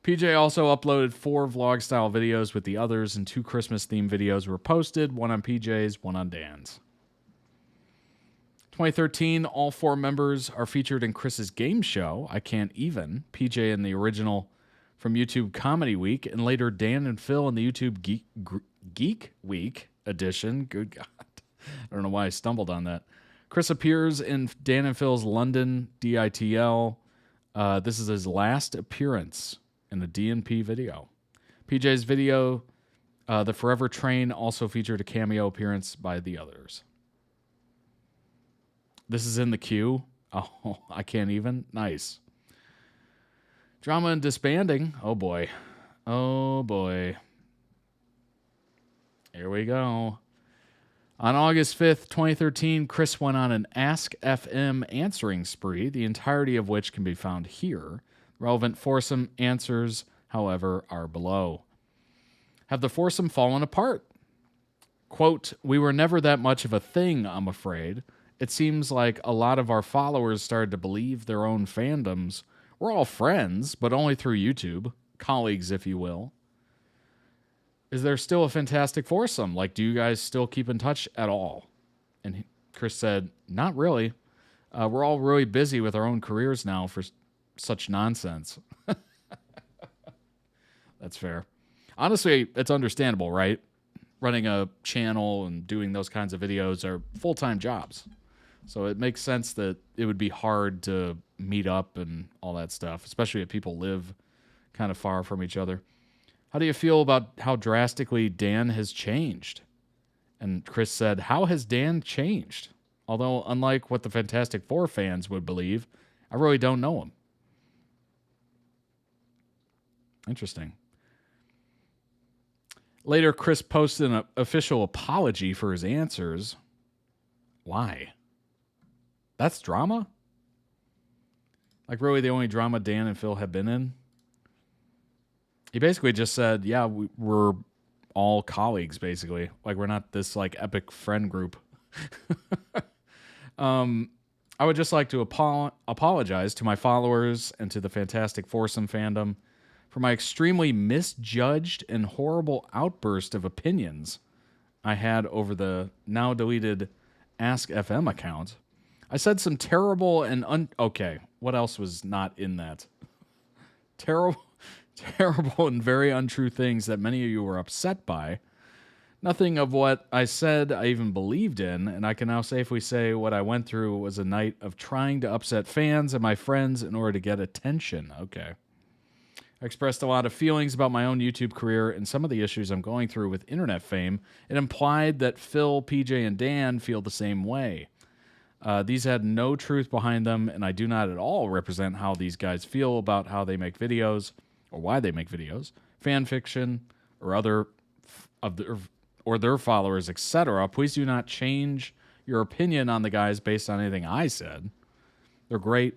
PJ also uploaded 4 vlog-style videos with the others, and 2 Christmas-themed videos were posted, one on PJ's, one on Dan's. 2013, all 4 members are featured in Chris's game show, I Can't Even, PJ in the original from YouTube Comedy Week, and later Dan and Phil in the YouTube Geek Week edition. Good God. I don't know why I stumbled on that. Chris appears in Dan and Phil's London DITL. This is his last appearance in a DNP video. PJ's video, The Forever Train, also featured a cameo appearance by the others. This is in the queue. Oh, I Can't Even. Nice. Drama and disbanding. Oh, boy. Oh, boy. Here we go. On August 5th, 2013, Chris went on an Ask FM answering spree, the entirety of which can be found here. Relevant foursome answers, however, are below. Have the foursome fallen apart? Quote, we were never that much of a thing, I'm afraid. It seems like a lot of our followers started to believe their own fandoms. We're all friends, but only through YouTube. Colleagues, if you will. Is there still a Fantastic Foursome? Like, do you guys still keep in touch at all? And Chris said, not really. We're all really busy with our own careers now for such nonsense. That's fair. Honestly, it's understandable, right? Running a channel and doing those kinds of videos are full-time jobs. So it makes sense that it would be hard to meet up and all that stuff, especially if people live kind of far from each other. How do you feel about how drastically Dan has changed? And Chris said, how has Dan changed? Although, unlike what the Fantastic Four fans would believe, I really don't know him. Interesting. Later, Chris posted an official apology for his answers. Why? That's drama? Like, really, the only drama Dan and Phil have been in? He basically just said, yeah, we're all colleagues, basically. Like, we're not this, like, epic friend group. I would just like to apologize to my followers and to the Fantastic Foursome fandom for my extremely misjudged and horrible outburst of opinions I had over the now-deleted Ask FM account. I said some terrible and okay, what else was not in that? Terrible and very untrue things that many of you were upset by. Nothing of what I said I even believed in, and I can now safely say what I went through was a night of trying to upset fans and my friends in order to get attention. Okay. I expressed a lot of feelings about my own YouTube career and some of the issues I'm going through with internet fame. It implied that Phil, PJ, and Dan feel the same way. These had no truth behind them, and I do not at all represent how these guys feel about how they make videos or why they make videos, fan fiction, or their followers, etc. Please do not change your opinion on the guys based on anything I said. They're great.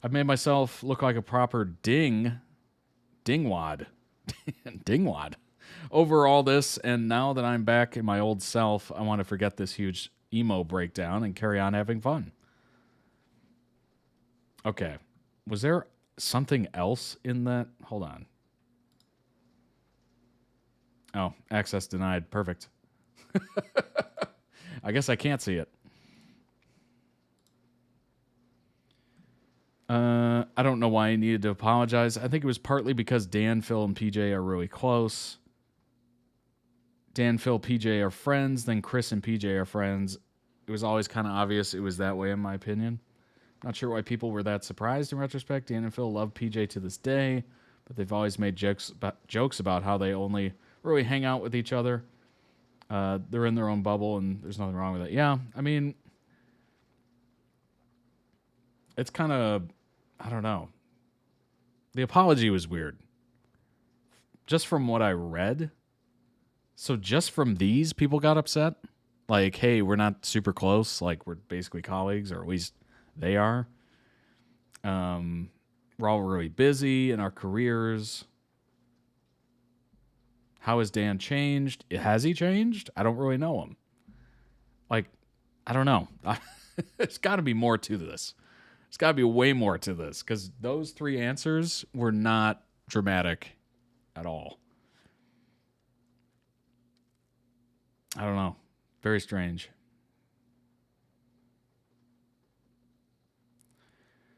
I've made myself look like a proper dingwad over all this, and now that I'm back in my old self, I want to forget this huge emo breakdown and carry on having fun. Okay. Was there something else in that? Hold on. Oh, access denied. Perfect. I guess I can't see it. I don't know why I needed to apologize. I think it was partly because Dan, Phil, and PJ are really close. Dan, Phil, PJ are friends. Then Chris and PJ are friends. It was always kind of obvious it was that way, in my opinion. Not sure why people were that surprised in retrospect. Dan and Phil love PJ to this day, but they've always made jokes about how they only really hang out with each other. They're in their own bubble, and there's nothing wrong with it. Yeah, I mean, it's kind of, I don't know. The apology was weird. Just from what I read. So just from these, people got upset. Like, hey, we're not super close. Like, we're basically colleagues, or at least they are. We're all really busy in our careers. How has Dan changed? Has he changed? I don't really know him. Like, I don't know. There's got to be more to this. There's got to be way more to this, because those three answers were not dramatic at all. I don't know. Very strange.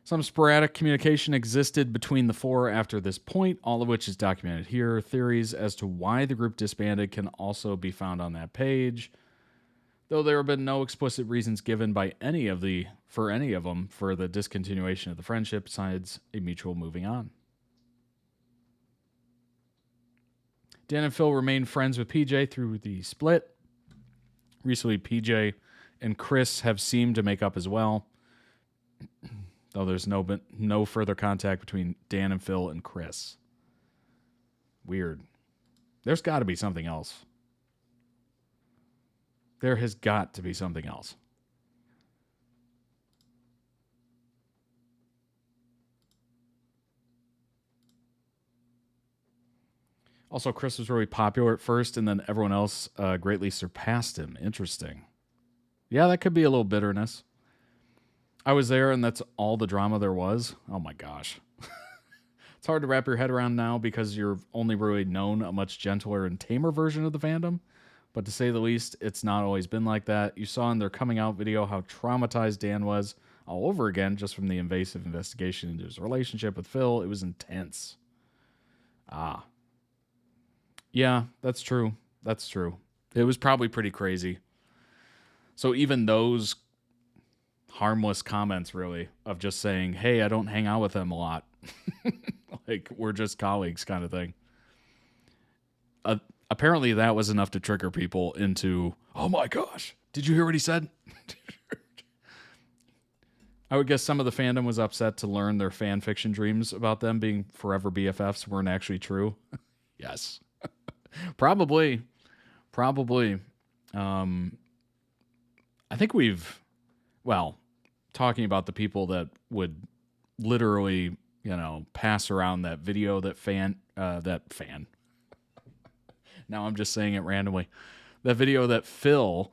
Some sporadic communication existed between the four after this point, all of which is documented here. Theories as to why the group disbanded can also be found on that page, though there have been no explicit reasons given by any of them for the discontinuation of the friendship besides a mutual moving on. Dan and Phil remained friends with PJ through the split. Recently, PJ and Chris have seemed to make up as well, though there's no further contact between Dan and Phil and Chris. Weird. There's got to be something else. There has got to be something else. Also, Chris was really popular at first, and then everyone else greatly surpassed him. Interesting. Yeah, that could be a little bitterness. I was there, and that's all the drama there was. Oh my gosh. It's hard to wrap your head around now because you're only really known a much gentler and tamer version of the fandom. But to say the least, it's not always been like that. You saw in their coming out video how traumatized Dan was all over again just from the invasive investigation into his relationship with Phil. It was intense. Ah. Yeah, that's true. That's true. It was probably pretty crazy. So even those harmless comments, really, of just saying, hey, I don't hang out with them a lot. Like, we're just colleagues kind of thing. Apparently that was enough to trigger people into, oh my gosh, did you hear what he said? I would guess some of the fandom was upset to learn their fan fiction dreams about them being forever BFFs weren't actually true. Yes. Probably. I think talking about the people that would literally, pass around that video now I'm just saying it randomly. That video that Phil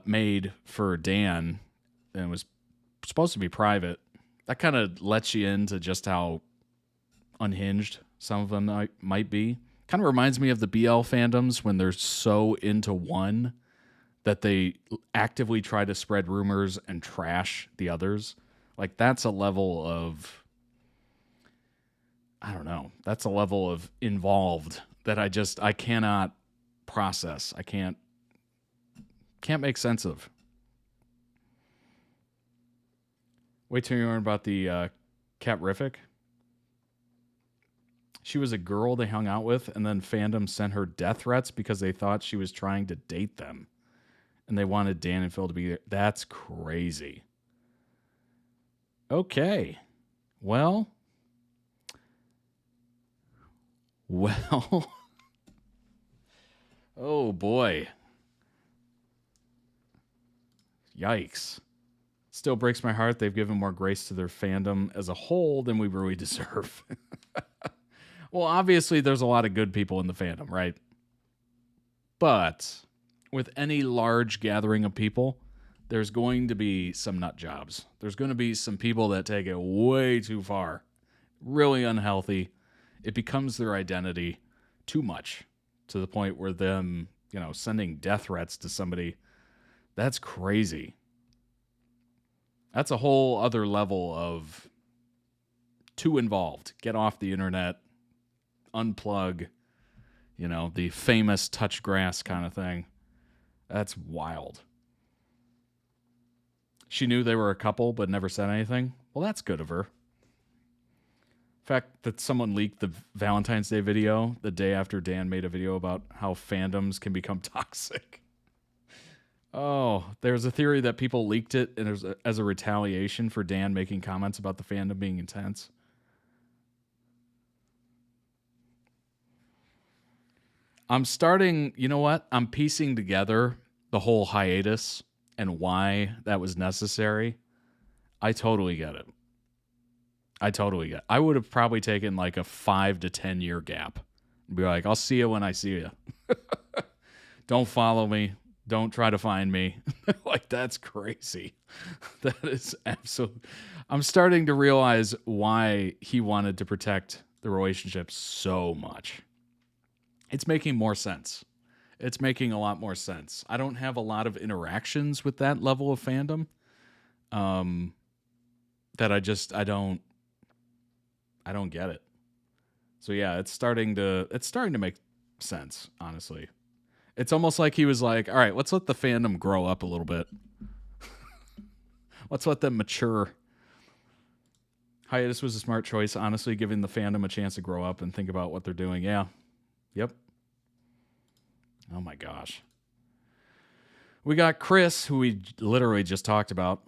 made for Dan and was supposed to be private, that kind of lets you into just how unhinged some of them might be. Kind of reminds me of the BL fandoms when they're so into one that they actively try to spread rumors and trash the others. Like, that's a level of, I don't know, that's a level of involved that I cannot process. I can't make sense of. Wait till you learn about the Catrific. She was a girl they hung out with, and then fandom sent her death threats because they thought she was trying to date them. And they wanted Dan and Phil to be there. That's crazy. Okay. Well. Oh, boy. Yikes. Still breaks my heart they've given more grace to their fandom as a whole than we really deserve. Well, obviously, there's a lot of good people in the fandom, right? But with any large gathering of people, there's going to be some nut jobs. There's going to be some people that take it way too far. Really unhealthy. It becomes their identity too much to the point where them, sending death threats to somebody, that's crazy. That's a whole other level of too involved. Get off the internet. Unplug, the famous touch grass kind of thing. That's wild. She knew they were a couple, but never said anything. Well, that's good of her. The fact that someone leaked the Valentine's Day video the day after Dan made a video about how fandoms can become toxic. Oh, there's a theory that people leaked it as a retaliation for Dan making comments about the fandom being intense. I'm starting, I'm piecing together the whole hiatus and why that was necessary. I totally get it. I would have probably taken like a 5 to 10 year gap. Be like, I'll see you when I see you. Don't follow me. Don't try to find me. Like, that's crazy. That is absolute. I'm starting to realize why he wanted to protect the relationship so much. It's making more sense. It's making a lot more sense. I don't have a lot of interactions with that level of fandom. That I don't get it. So yeah, it's starting to make sense, honestly. It's almost like he was like, all right, let's let the fandom grow up a little bit. Let's let them mature. Hiatus was a smart choice, honestly, giving the fandom a chance to grow up and think about what they're doing. Yeah. Yep. Oh my gosh. We got Chris, who we literally just talked about.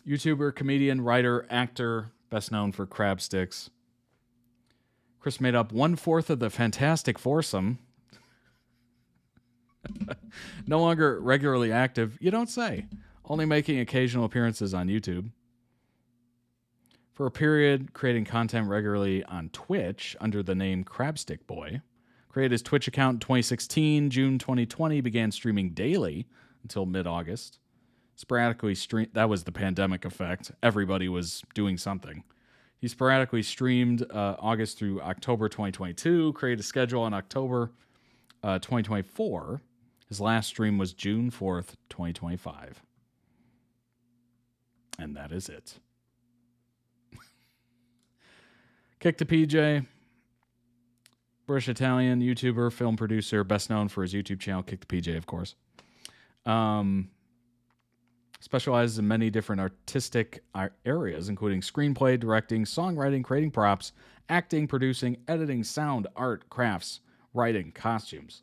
YouTuber, comedian, writer, actor, best known for crab sticks. Chris made up 1/4 of the Fantastic Foursome. No longer regularly active, you don't say. Only making occasional appearances on YouTube. For a period, creating content regularly on Twitch under the name Crabstick Boy. Created his Twitch account in 2016. June 2020, began streaming daily until mid-August. Sporadically streamed. That was the pandemic effect. Everybody was doing something. He sporadically streamed August through October 2022. Created a schedule in October 2024. His last stream was June 4th, 2025. And that is it. Kick to PJ. British Italian YouTuber, film producer, best known for his YouTube channel, Kick the PJ, of course. Specializes in many different artistic areas, including screenplay, directing, songwriting, creating props, acting, producing, editing, sound, art, crafts, writing, costumes.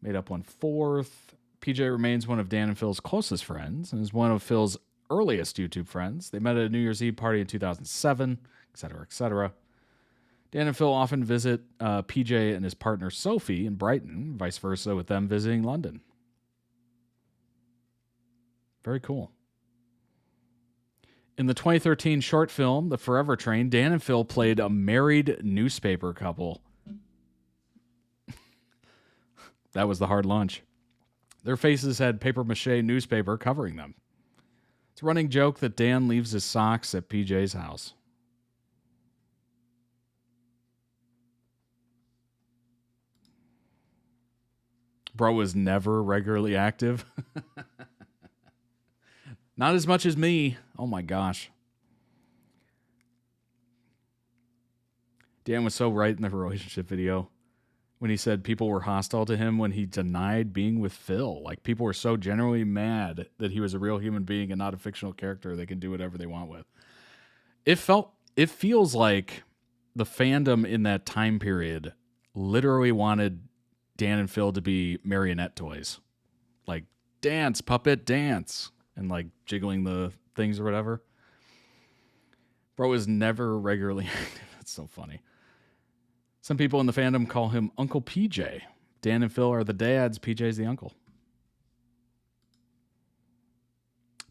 Made up 1/4. PJ remains one of Dan and Phil's closest friends and is one of Phil's earliest YouTube friends. They met at a New Year's Eve party in 2007, etc., etc. Dan and Phil often visit PJ and his partner Sophie in Brighton, vice versa with them visiting London. Very cool. In the 2013 short film, The Forever Train, Dan and Phil played a married newspaper couple. That was the hard lunch. Their faces had papier-mâché newspaper covering them. It's a running joke that Dan leaves his socks at PJ's house. Bro was never regularly active. Not as much as me. Oh my gosh. Dan was so right in the relationship video when he said people were hostile to him when he denied being with Phil. Like, people were so generally mad that he was a real human being and not a fictional character they can do whatever they want with. It feels like the fandom in that time period literally wanted Dan and Phil to be marionette toys. Like, dance, puppet, dance. And, like, jiggling the things or whatever. Bro was never regularly active. That's so funny. Some people in the fandom call him Uncle PJ. Dan and Phil are the dads. PJ's the uncle.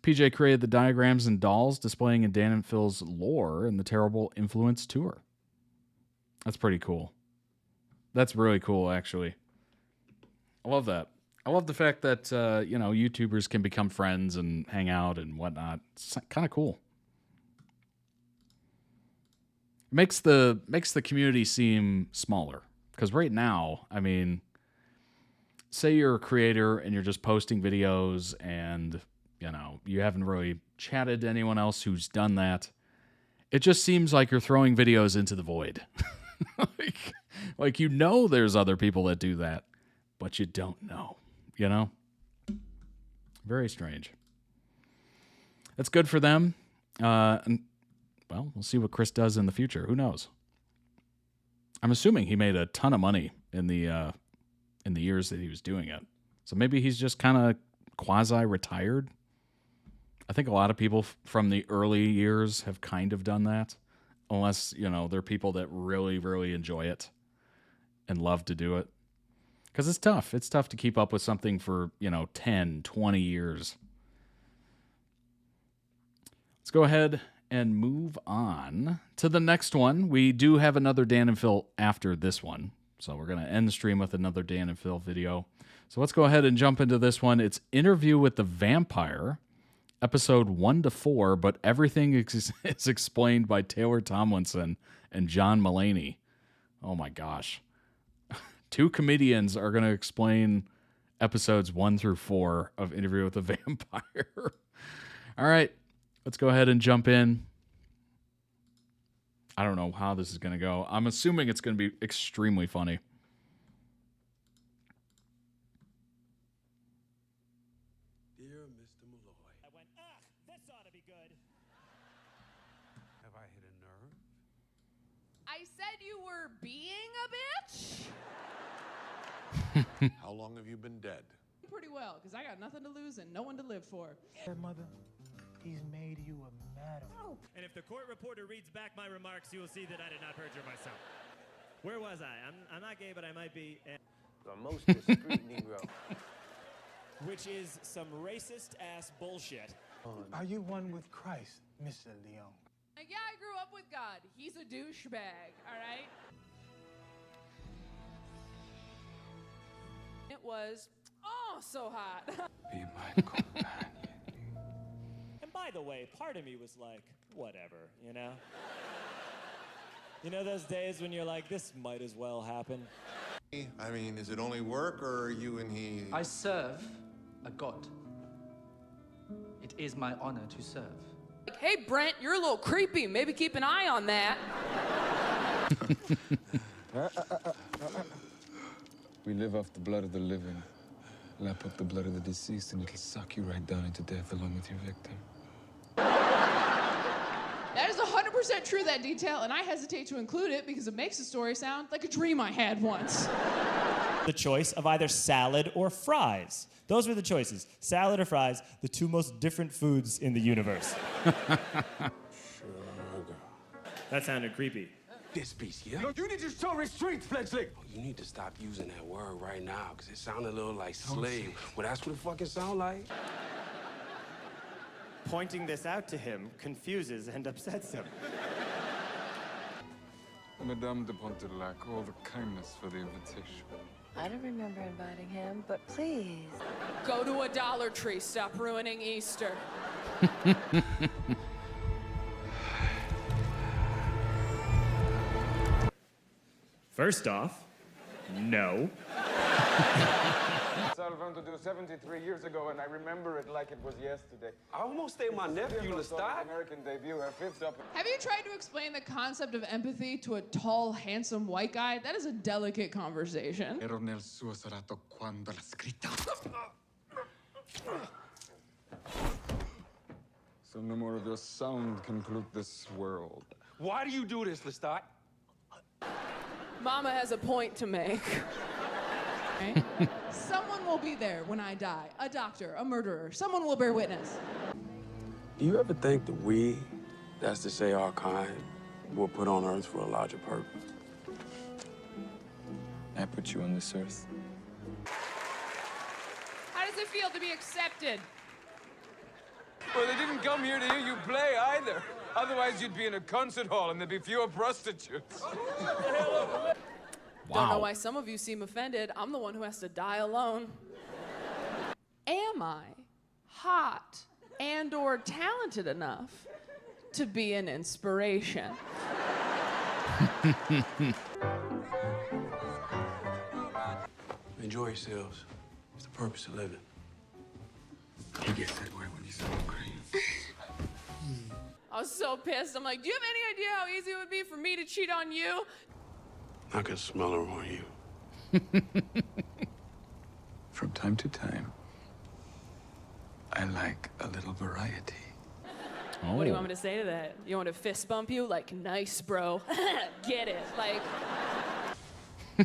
PJ created the diagrams and dolls displaying in Dan and Phil's lore in the Terrible Influence tour. That's pretty cool. That's really cool, actually. I love that. I love the fact that, YouTubers can become friends and hang out and whatnot. It's kind of cool. Makes the community seem smaller. Because right now, I mean, say you're a creator and you're just posting videos and, you haven't really chatted to anyone else who's done that. It just seems like you're throwing videos into the void. like there's other people that do that, but you don't know, Very strange. That's good for them. And well, we'll see what Chris does in the future. Who knows? I'm assuming he made a ton of money in the years that he was doing it. So maybe he's just kind of quasi-retired. I think a lot of people from the early years have kind of done that. Unless, they're people that really, really enjoy it and love to do it. Because it's tough. It's tough to keep up with something for, 10, 20 years. Let's go ahead and move on to the next one. We do have another Dan and Phil after this one. So we're going to end the stream with another Dan and Phil video. So let's go ahead and jump into this one. It's Interview with the Vampire, episode 1 to 4, but everything is explained by Taylor Tomlinson and John Mulaney. Oh my gosh. 2 comedians are going to explain episodes 1 through 4 of Interview with the Vampire. All right. Let's go ahead and jump in. I don't know how this is going to go. I'm assuming it's going to be extremely funny. Dear Mr. Malloy. I went, this ought to be good. Have I hit a nerve? I said you were being a bitch? How long have you been dead? Pretty well, because I got nothing to lose and no one to live for. Mother, he's made you a madam. And if the court reporter reads back my remarks, you will see that I did not perjure myself. Where was I? I'm not gay, but I might be. The most discreet Negro. Which is some racist-ass bullshit. Are you one with Christ, Mr. Leon? Yeah, I grew up with God. He's a douchebag, all right? It was, so hot. Be my companion. And by the way, part of me was like, whatever, You know those days when you're like, this might as well happen? I mean, is it only work or are you and he? I serve a god. It is my honor to serve. Like, hey, Brent, you're a little creepy. Maybe keep an eye on that. We live off the blood of the living. Lap up the blood of the deceased and it'll suck you right down into death along with your victim. That is 100% true, that detail, and I hesitate to include it because it makes the story sound like a dream I had once. The choice of either salad or fries. Those were the choices. Salad or fries, the 2 most different foods in the universe. That sounded creepy. This piece here. No, you need to show restraint, Fletchling. You need to stop using that word right now, because it sounded a little like slave. Well, that's what it fucking sound like. Pointing this out to him confuses and upsets him. Madame de Pontelac, all the kindness for the invitation. I don't remember inviting him, but please. Go to a Dollar Tree. Stop ruining Easter. First off, no. Salvan to do 73 years ago, and I remember it like it was yesterday. I almost stayed my nephew, Lestat. American debut, her fifth up. Have you tried to explain the concept of empathy to a tall, handsome white guy? That is a delicate conversation. Ero nel suo serato quando l'ha scritta. So no more of your sound can pollute this world. Why do you do this, Lestat? Mama has a point to make. Right? Someone will be there when I die. A doctor, a murderer. Someone will bear witness. Do you ever think that we, that's to say our kind, were put on Earth for a larger purpose? I put you on this earth. How does it feel to be accepted? Well, they didn't come here to hear you play either. Otherwise, you'd be in a concert hall and there'd be fewer prostitutes. Don't know why some of you seem offended. I'm the one who has to die alone. Am I hot and/or talented enough to be an inspiration? Enjoy yourselves. It's the purpose of living. He gets that way when he's hungry. I was so pissed. I'm like, do you have any idea how easy it would be for me to cheat on you? I can smell her on you. From time to time, I like a little variety. Oh. What do you want me to say to that? You want me to fist bump you? Like, nice, bro. Get it. Like.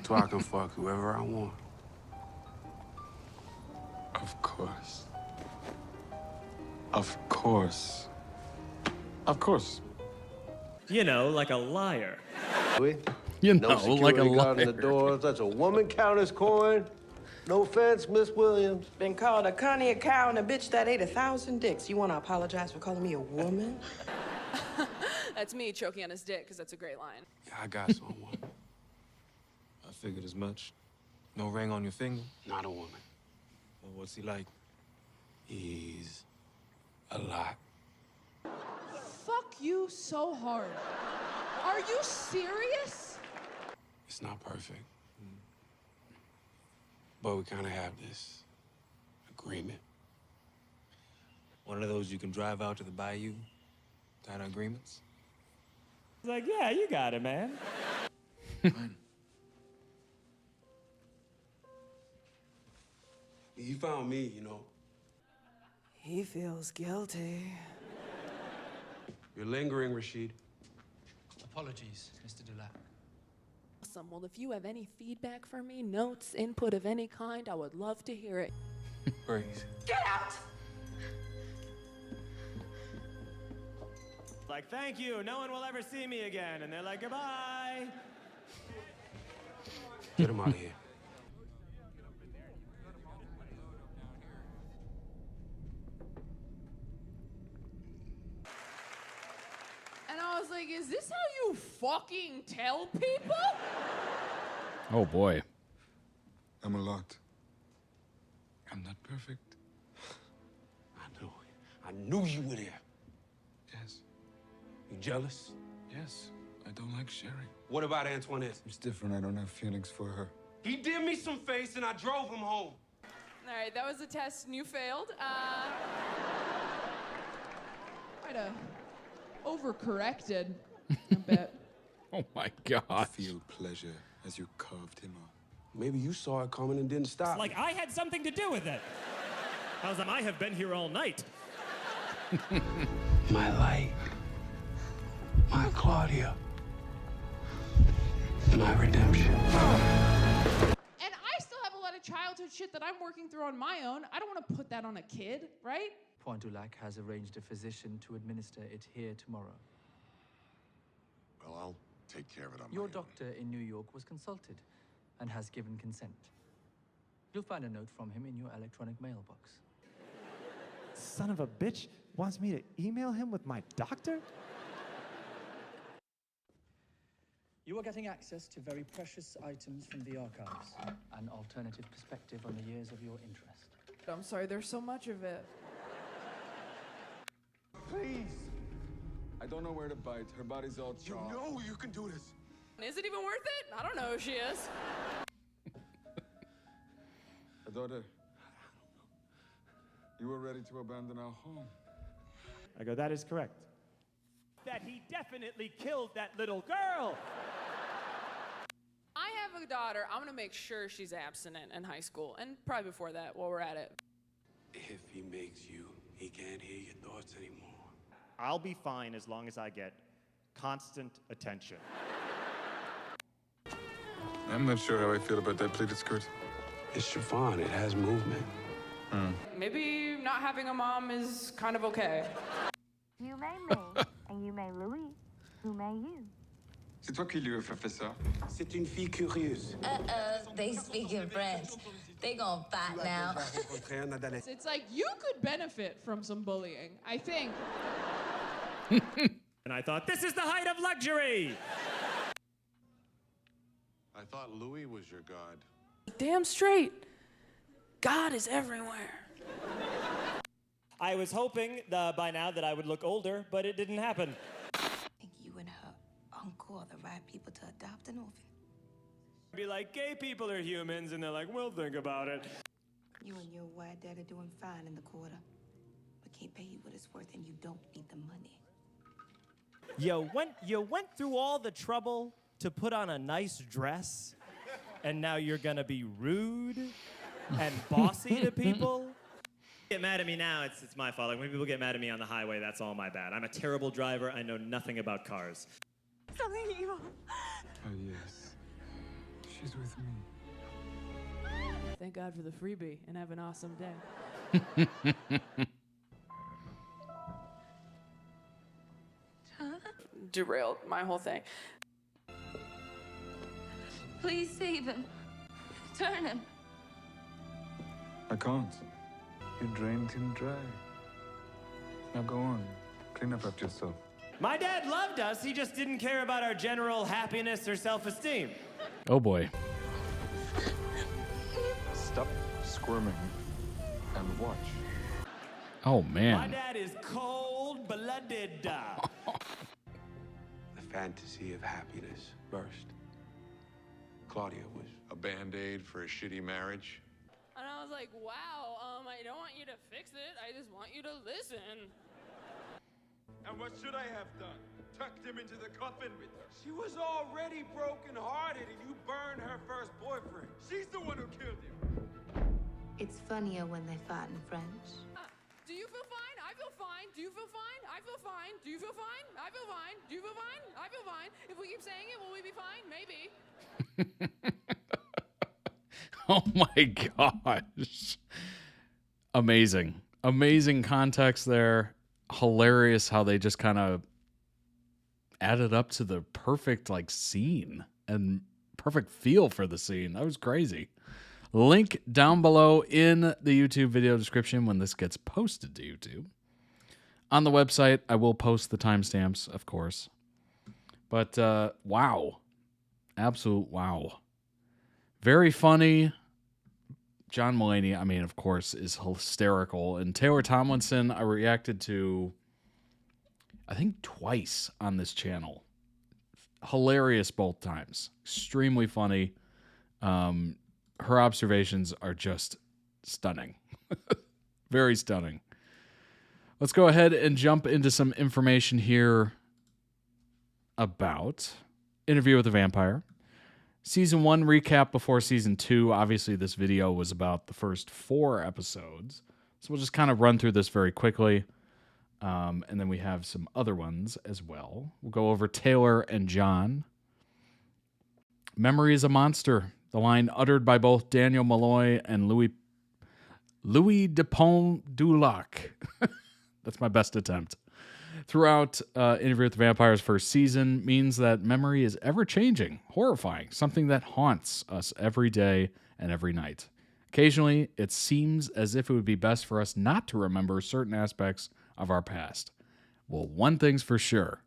So I can fuck whoever I want. Of course. Of course. Of course. You know, like a liar. You No know, security like a guard in liar. the doors. That's a woman counter's coin. No offense, Miss Williams. Been called a cunny, a cow, and a bitch that ate 1,000 dicks. You want to apologize for calling me a woman? That's me choking on his dick, because that's a great line. Yeah, I got someone. I figured as much. No ring on your finger? Not a woman. Well, what's he like? He's a lot. Fuck you so hard. Are you serious? It's not perfect. But we kind of have this agreement. One of those you can drive out to the bayou kind of agreements? He's like, yeah, you got it, man. Fine. He found me, you know. He feels guilty. You're lingering, Rashid. Apologies, Mr. Dulac. Awesome. Well, if you have any feedback for me, notes, input of any kind, I would love to hear it. Breeze. Get out! Like, thank you, no one will ever see me again. And they're like, goodbye. Get him out of here. And I was like, is this how you fucking tell people? Oh boy. I'm a lot. I'm not perfect. I knew you were there. Yes. You jealous? Yes. I don't like sharing. What about Antoinette? It's different. I don't have feelings for her. He did me some face and I drove him home. All right, that was a test and you failed. Might have overcorrected a bit. Oh my God. Feel pleasure as you carved him up. Maybe you saw it coming and didn't stop. It's like I had something to do with it. How's I have been here all night. My light. My Claudia. My redemption. And I still have a lot of childhood shit that I'm working through on my own. I don't want to put that on a kid, right? Point Dulac has arranged a physician to administer it here tomorrow. Well, I'll take care of it on Your my own. doctor in New York was consulted and has given consent. You'll find a note from him in your electronic mailbox. Son of a bitch wants me to email him with my doctor? You are getting access to very precious items from the archives. An alternative perspective on the years of your interest. I'm sorry, there's so much of it. Please. I don't know where to bite. Her body's all charred. You know you can do this. Is it even worth it? I don't know who she is. daughter, you were ready to abandon our home. I go, that is correct. That he definitely killed that little girl. I have a daughter. I'm going to make sure she's abstinent in high school, and probably before that while we're at it. If he makes you, he can't hear your thoughts anymore. I'll be fine as long as I get constant attention. I'm not sure how I feel about that pleated skirt. It's chiffon. It has movement. Maybe not having a mom is kind of okay. You may me, and you may Louis. Who may you? C'est toi qui lui as fait ça. C'est une fille curieuse. They speak in French. They gonna fight now. It's like you could benefit from some bullying, I think. And I thought, this is the height of luxury. I thought Louis was your god. Damn straight. God is everywhere. I was hoping by now that I would look older, but it didn't happen. Think you and her uncle are the right people to adopt an orphan? Be like, gay people are humans, and they're like, we'll think about it. You and your white dad are doing fine in the quarter. We can't pay you what it's worth, and you don't need the money. You went through all the trouble to put on a nice dress, and now you're gonna be rude and bossy to people? Get mad at me now, it's my fault. Like, when people get mad at me on the highway, that's all my bad. I'm a terrible driver. I know nothing about cars. Something evil. Oh, yes. She's with me. Thank God for the freebie, and have an awesome day. Derailed my whole thing. Please save him. Turn him. I can't. You drained him dry. Now go on. Clean up after yourself. My dad loved us. He just didn't care about our general happiness or self-esteem. Oh boy. Stop squirming and watch. Oh My man. dad is cold-blooded. The fantasy of happiness burst. Claudia was A band-aid for a shitty marriage. And I was like, wow, I don't want you to fix it. I just want you to listen. And what should I have done? Tucked him into the coffin with her. She was already broken-hearted, and you burned her first boyfriend. She's the one who killed him. It's funnier when they fight in French. Do you feel fine? I feel fine. Do you feel fine? I feel fine. Do you feel fine? I feel fine. Do you feel fine? I feel fine. If we keep saying it, will we be fine? Maybe. Oh my gosh. Amazing. Amazing context there. Hilarious how they just kind of added up to the perfect like scene and perfect feel for the scene. That was crazy. Link down below in the YouTube video description when this gets posted to YouTube. On the website, I will post the timestamps, of course. But wow. Absolute wow. Very funny. John Mulaney, I mean, of course, is hysterical. And Taylor Tomlinson, I reacted to, I think, twice on this channel. Hilarious both times. Extremely funny. Her observations are just stunning. Very stunning. Let's go ahead and jump into some information here about Interview with the Vampire. Season 1 recap before Season 2. Obviously, this video was about the first 4 episodes. So we'll just kind of run through this very quickly. And then we have some other ones as well. We'll go over Taylor and John. Memory is a monster. The line uttered by both Daniel Malloy and Louis Dupont-Dulac. That's my best attempt. Throughout Interview with the Vampire's first season means that memory is ever-changing, horrifying, something that haunts us every day and every night. Occasionally, it seems as if it would be best for us not to remember certain aspects of our past. Well, one thing's for sure.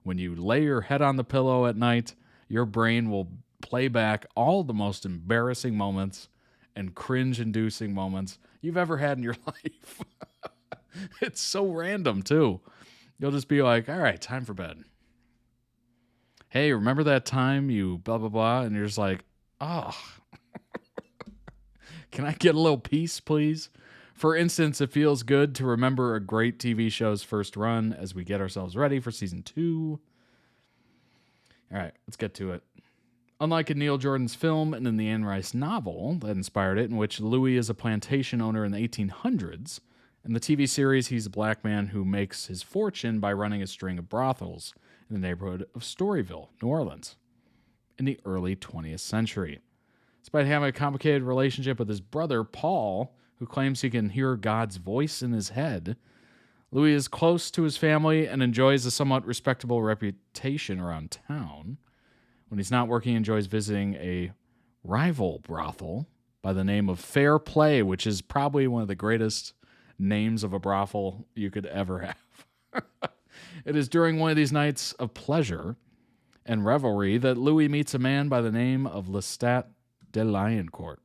When you lay your head on the pillow at night, your brain will play back all the most embarrassing moments and cringe-inducing moments you've ever had in your life. It's so random, too. You'll just be like, all right, time for bed. Hey, remember that time you blah, blah, blah? And you're just like, oh. Can I get a little peace, please? For instance, it feels good to remember a great TV show's first run as we get ourselves ready for season 2. All right, let's get to it. Unlike in Neil Jordan's film and in the Anne Rice novel that inspired it, in which Louis is a plantation owner in the 1800s, in the TV series, he's a black man who makes his fortune by running a string of brothels in the neighborhood of Storyville, New Orleans, in the early 20th century. Despite having a complicated relationship with his brother, Paul, who claims he can hear God's voice in his head, Louis is close to his family and enjoys a somewhat respectable reputation around town. When he's not working, he enjoys visiting a rival brothel by the name of Fair Play, which is probably one of the greatest names of a brothel you could ever have. It is during one of these nights of pleasure and revelry that Louis meets a man by the name of Lestat de Lioncourt.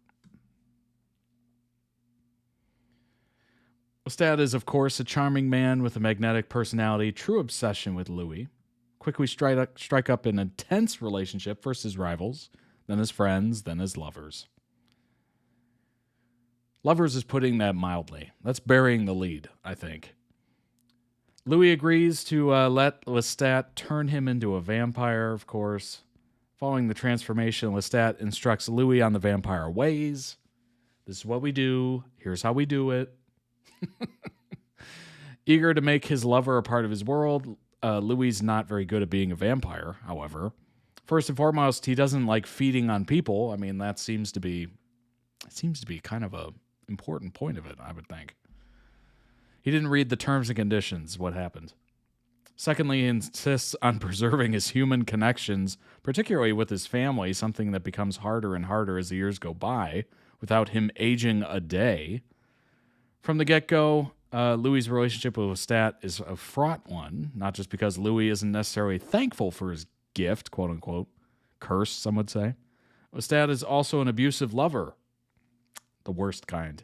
Lestat is, of course, a charming man with a magnetic personality, true obsession with Louis. Quickly strike up an intense relationship, first as rivals, then as friends, then as lovers. Lovers is putting that mildly. That's burying the lead, I think. Louis agrees to let Lestat turn him into a vampire, of course. Following the transformation, Lestat instructs Louis on the vampire ways. This is what we do. Here's how we do it. Eager to make his lover a part of his world, Louis is not very good at being a vampire, however. First and foremost, he doesn't like feeding on people. I mean, that seems to be kind of a important point of it, I would think. He didn't read the terms and conditions, what happened. Secondly, he insists on preserving his human connections, particularly with his family, something that becomes harder and harder as the years go by, without him aging a day. From the get-go, Louis' relationship with Lestat is a fraught one, not just because Louis isn't necessarily thankful for his gift, quote-unquote, curse, some would say. Lestat is also an abusive lover, the worst kind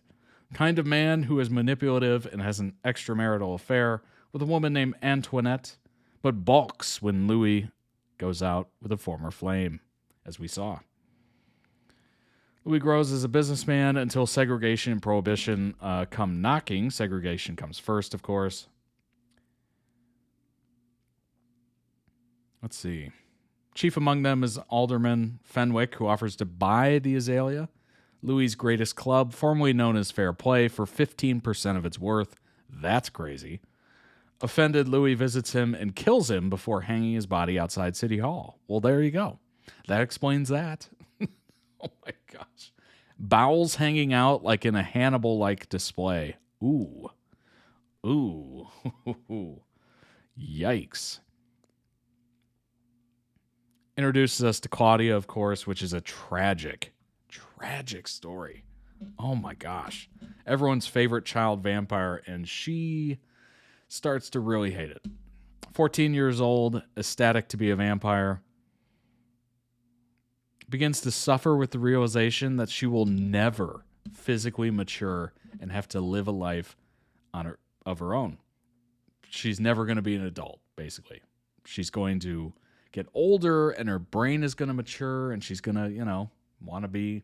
of man who is manipulative and has an extramarital affair with a woman named Antoinette, but balks when Louis goes out with a former flame, as we saw. Louis grows as a businessman until segregation and prohibition come knocking. Segregation comes first, of course. Let's see. Chief among them is Alderman Fenwick, who offers to buy the Azalea, Louis' greatest club, formerly known as Fair Play, for 15% of its worth. That's crazy. Offended, Louis visits him and kills him before hanging his body outside City Hall. Well, there you go. That explains that. Oh my gosh. Bowels hanging out like in a Hannibal-like display. Ooh. Ooh. Yikes. Introduces us to Claudia, of course, which is a tragic story. Oh my gosh. Everyone's favorite child vampire, and she starts to really hate it. 14 years old, ecstatic to be a vampire, begins to suffer with the realization that she will never physically mature and have to live a life of her own. She's never going to be an adult, basically. She's going to get older and her brain is going to mature and she's going to, want to be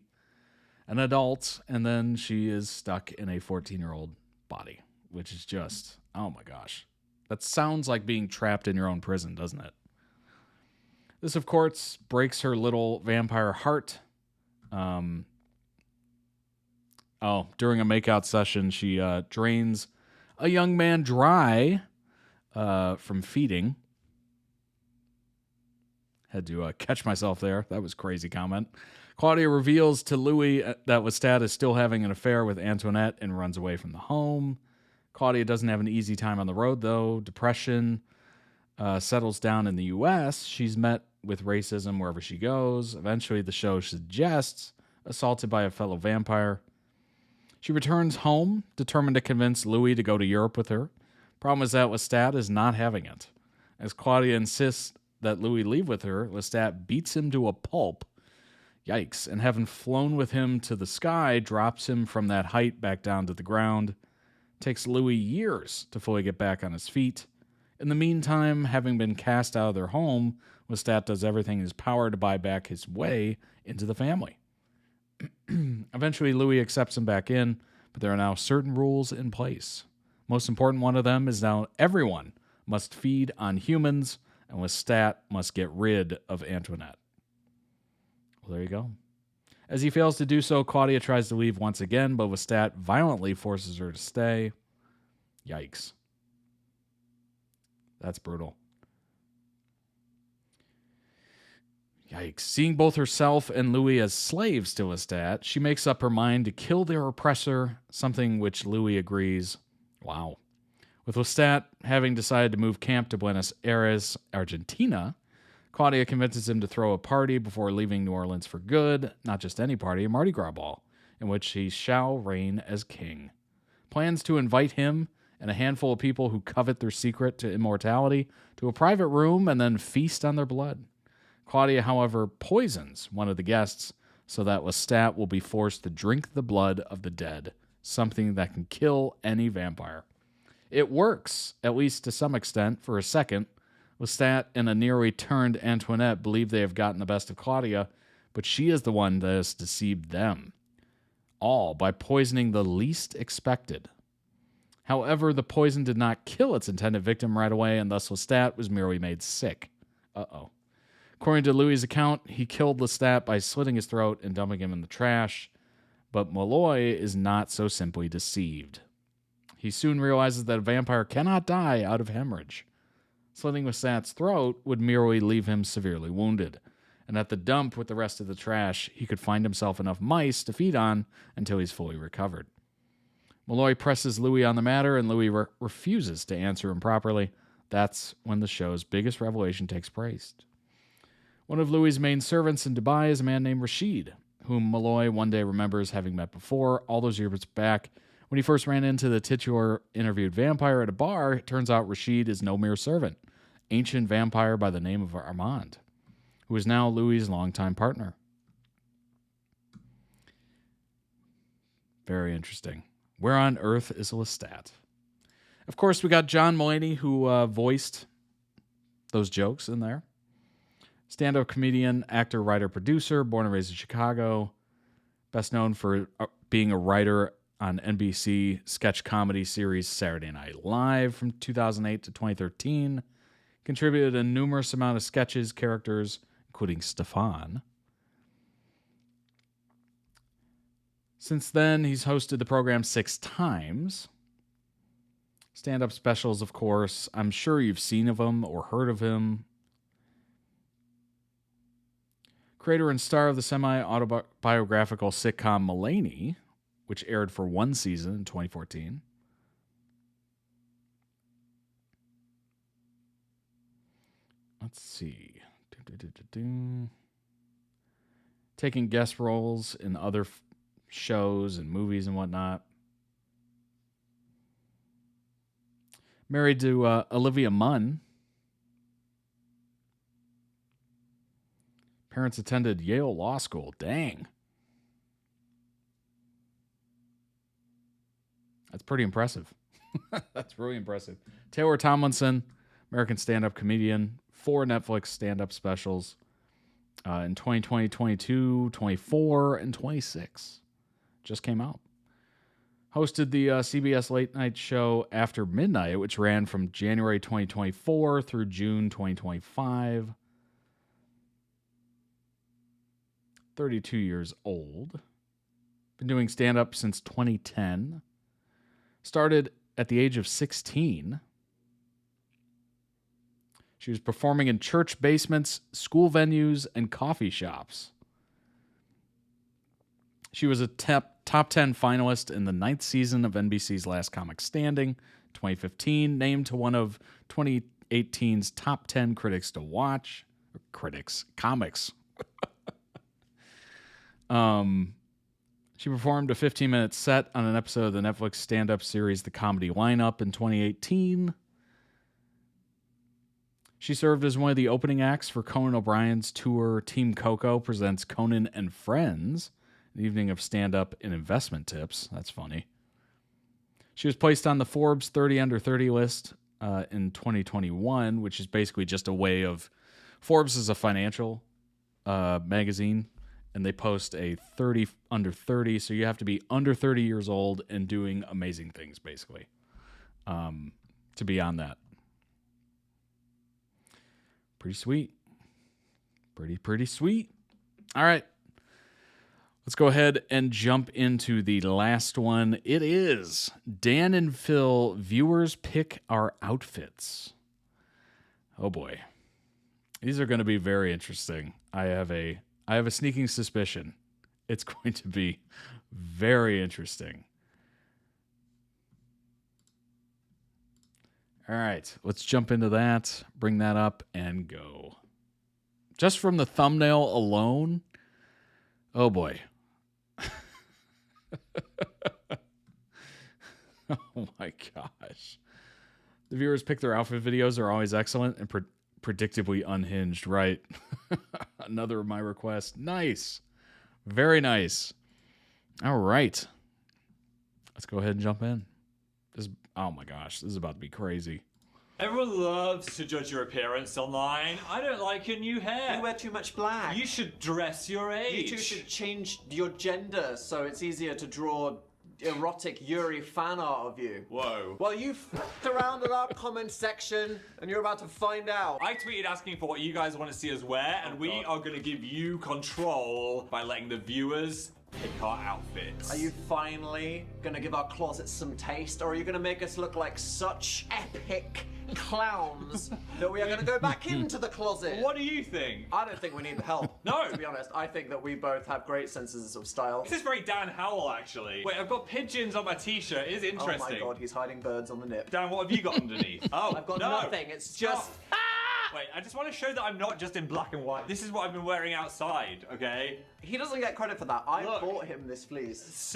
an adult, and then she is stuck in a 14-year-old body, which is just, oh my gosh. That sounds like being trapped in your own prison, doesn't it? This, of course, breaks her little vampire heart. During a makeout session, she drains a young man dry from feeding. Had to catch myself there. That was a crazy comment. Claudia reveals to Louis that Lestat is still having an affair with Antoinette and runs away from the home. Claudia doesn't have an easy time on the road, though. Depression settles down in the U.S. She's met with racism wherever she goes. Eventually, the show suggests assaulted by a fellow vampire. She returns home, determined to convince Louis to go to Europe with her. Problem is that Lestat is not having it. As Claudia insists that Louis leave with her, Lestat beats him to a pulp. Yikes. And having flown with him to the sky, drops him from that height back down to the ground. Takes Louis years to fully get back on his feet. In the meantime, having been cast out of their home, Lestat does everything in his power to buy back his way into the family. Eventually, Louis accepts him back in, but there are now certain rules in place. Most important one of them is now everyone must feed on humans, and Lestat must get rid of Antoinette. Well, there you go. As he fails to do so, Claudia tries to leave once again, but Lestat violently forces her to stay. Yikes. That's brutal. Yikes. Seeing both herself and Louis as slaves to Lestat, she makes up her mind to kill their oppressor, something which Louis agrees. Wow. With Lestat having decided to move camp to Buenos Aires, Argentina, Claudia convinces him to throw a party before leaving New Orleans for good, not just any party, a Mardi Gras ball, in which he shall reign as king. Plans to invite him and a handful of people who covet their secret to immortality to a private room and then feast on their blood. Claudia, however, poisons one of the guests so that Lestat will be forced to drink the blood of the dead, something that can kill any vampire. It works, at least to some extent, for a second. Lestat and a near-returned Antoinette believe they have gotten the best of Claudia, but she is the one that has deceived them, all by poisoning the least expected. However, the poison did not kill its intended victim right away, and thus Lestat was merely made sick. Uh-oh. According to Louis' account, he killed Lestat by slitting his throat and dumping him in the trash, but Malloy is not so simply deceived. He soon realizes that a vampire cannot die out of hemorrhage. Slitting Lestat's throat would merely leave him severely wounded, and at the dump with the rest of the trash, he could find himself enough mice to feed on until he's fully recovered. Malloy presses Louis on the matter, and Louis refuses to answer him properly. That's when the show's biggest revelation takes place. One of Louis' main servants in Dubai is a man named Rashid, whom Malloy one day remembers having met before, all those years back. When he first ran into the titular interviewed vampire at a bar, it turns out Rashid is no mere servant, ancient vampire by the name of Armand, who is now Louis' longtime partner. Very interesting. Where on earth is Lestat? Of course, we got John Mulaney, who voiced those jokes in there. Stand-up comedian, actor, writer, producer, born and raised in Chicago. Best known for being a writer on NBC sketch comedy series Saturday Night Live from 2008 to 2013. Contributed a numerous amount of sketches, characters, including Stefan. Since then, he's hosted the program 6 times. Stand-up specials, of course. I'm sure you've seen of him or heard of him. Creator and star of the semi-autobiographical sitcom Mulaney, which aired for 1 season in 2014. Let's see. Taking guest roles in other shows and movies and whatnot. Married to Olivia Munn. Parents attended Yale Law School. Dang. That's pretty impressive. That's really impressive. Taylor Tomlinson, American stand-up comedian, 4 Netflix stand-up specials in 2020, 22, 24, and 26. Just came out. Hosted the CBS late night show After Midnight, which ran from January 2024 through June 2025. 32 years old. Been doing stand-up since 2010. Started at the age of 16. She was performing in church basements, school venues, and coffee shops. She was a top 10 finalist in the 9th season of NBC's Last Comic Standing, 2015, named to one of 2018's top 10 critics to watch. Comics. She performed a 15-minute set on an episode of the Netflix stand-up series The Comedy Lineup in 2018. She served as one of the opening acts for Conan O'Brien's tour Team Coco presents Conan and Friends, an evening of stand-up and investment tips. That's funny. She was placed on the Forbes 30 Under 30 list in 2021, which is basically just a way of... Forbes is a financial magazine, and they post a 30 under 30, so you have to be under 30 years old and doing amazing things, basically, to be on that. Pretty sweet. Pretty sweet. All right. Let's go ahead and jump into the last one. It is Dan and Phil, viewers pick our outfits. Oh boy. These are going to be very interesting. I have a sneaking suspicion it's going to be very interesting. All right, let's jump into that, bring that up, and go. Just from the thumbnail alone, oh boy. Oh my gosh. The viewers pick their outfit videos are always excellent and predictably unhinged, right? Another of my requests. Nice. Very nice. All right. Let's go ahead and jump in. Oh my gosh, this is about to be crazy. Everyone loves to judge your appearance online. I don't like your new hair. You wear too much black. You should dress your age. You two should change your gender so it's easier to draw erotic Yuri fan art of you. Whoa. Well, you f***ed around in our comment section and you're about to find out. I tweeted asking for what you guys want to see us wear, and we are going to give you control by letting the viewers pick our outfits. Are you finally gonna give our closets some taste, or are you gonna make us look like such epic clowns that we are gonna go back into the closet? What do you think? I don't think we need the help. No. To be honest, I think that we both have great senses of style. This is very Dan Howell, actually. Wait, I've got pigeons on my t-shirt. It is interesting. Oh my god, he's hiding birds on the nip. Dan, what have you got underneath? Oh, I've got no. nothing. It's just... Wait, I just want to show that I'm not just in black and white. This is what I've been wearing outside, okay? He doesn't get credit for that. I bought him this fleece.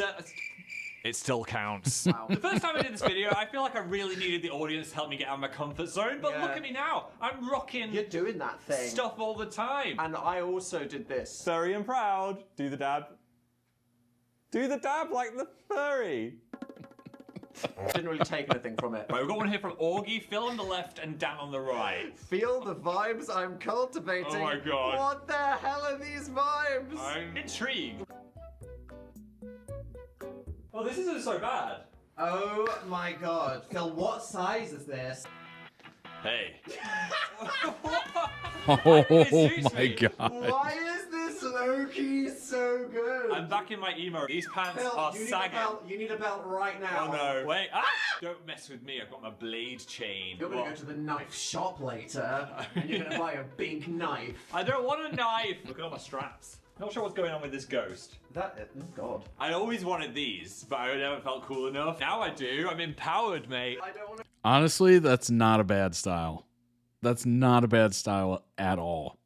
It still counts. Wow. The first time I did this video, I feel like I really needed the audience to help me get out of my comfort zone, but look at me now. I'm rocking You're doing that thing. stuff all the time. And I also did this. Furry and proud. Do the dab. Do the dab like the furry. Didn't really take anything from it. Right, we've got one here from Augie, Phil on the left and Dan on the right. Feel the vibes I'm cultivating. Oh my god. What the hell are these vibes? I'm intrigued. Oh, this isn't so bad. Oh my god. Phil, what size is this? Hey. Oh my god. Why is this low-key so good? I'm back in my emo. These pants Phil, are you sagging. You need a belt right now. Oh no. Wait. Ah! Don't mess with me. I've got my blade chain. You're gonna go to the knife shop later and you're gonna buy a big knife. I don't want a knife. Look at all my straps. Not sure what's going on with this ghost. Oh god. I always wanted these, but I never felt cool enough. Now I do. I'm empowered, mate. I don't want to... Honestly, that's not a bad style. That's not a bad style at all.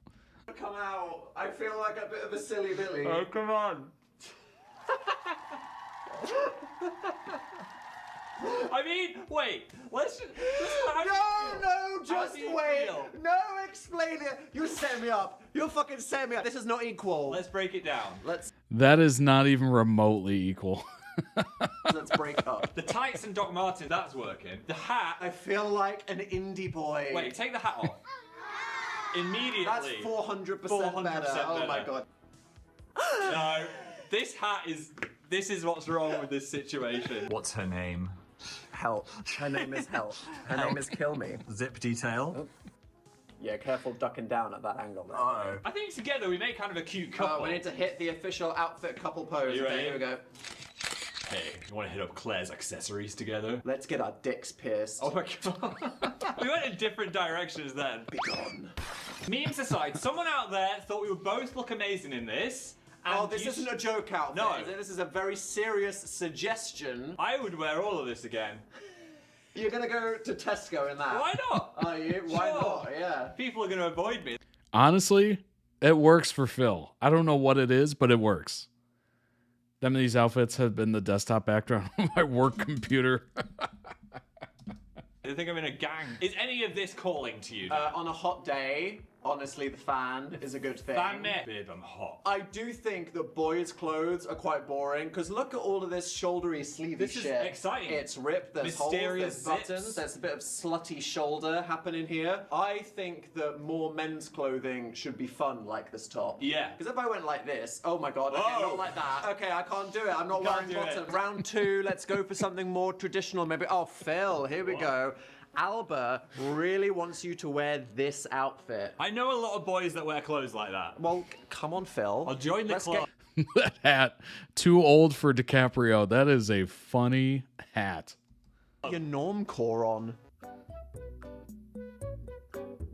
Come out. I feel like a bit of a silly Billy. Oh, come on. I mean, wait. Let's just just wait. No, explain it. You set me up. You fucking set me up. This is not equal. Let's break it down. That is not even remotely equal. Let's break up. The tights and Doc Martens, that's working. The hat. I feel like an indie boy. Wait, take the hat off. Immediately. That's 400% better. Oh my god. No, this hat is. This is what's wrong with this situation. What's her name? Help. Her name is Help. Her name is Kill Me. Zip detail? Oh. Yeah, careful ducking down at that angle. There. Uh-oh. I think together we make kind of a cute couple. We need to hit the official outfit couple pose. You ready? Okay, here we go. Hey, you want to hit up Claire's accessories together? Let's get our dicks pierced. Oh my god. We went in different directions then. Be gone. Memes aside, someone out there thought we would both look amazing in this. And this isn't a joke outfit. No. This is a very serious suggestion. I would wear all of this again. You're gonna go to Tesco in that? Why not? Are you? Why Sure. not? Yeah. People are going to avoid me. Honestly, it works for Phil. I don't know what it is, but it works. Them of these outfits have been the desktop background on my work computer. I think I'm in a gang. Is any of this calling to you? On a hot day, honestly, the fan is a good thing. Fan me. Babe, I'm hot. I do think the boys' clothes are quite boring, because look at all of this shouldery, sleevey This is shit. exciting. It's ripped, there's Mysterious holes, there's buttons, zips. there's a bit of slutty shoulder happening here. I think that more men's clothing should be fun like this top. Yeah. Because if I went like this, oh my god, okay, Whoa. not like that. Okay, I can't do it, I'm not You can't wearing do it. bottoms. Round 2, let's go for something more traditional, maybe. Oh, Phil, here we go. Alba really wants you to wear this outfit. I know a lot of boys that wear clothes like that. Well, come on, Phil. I'll join the Let's club. That hat, too old for DiCaprio. That is a funny hat. Get your normcore on.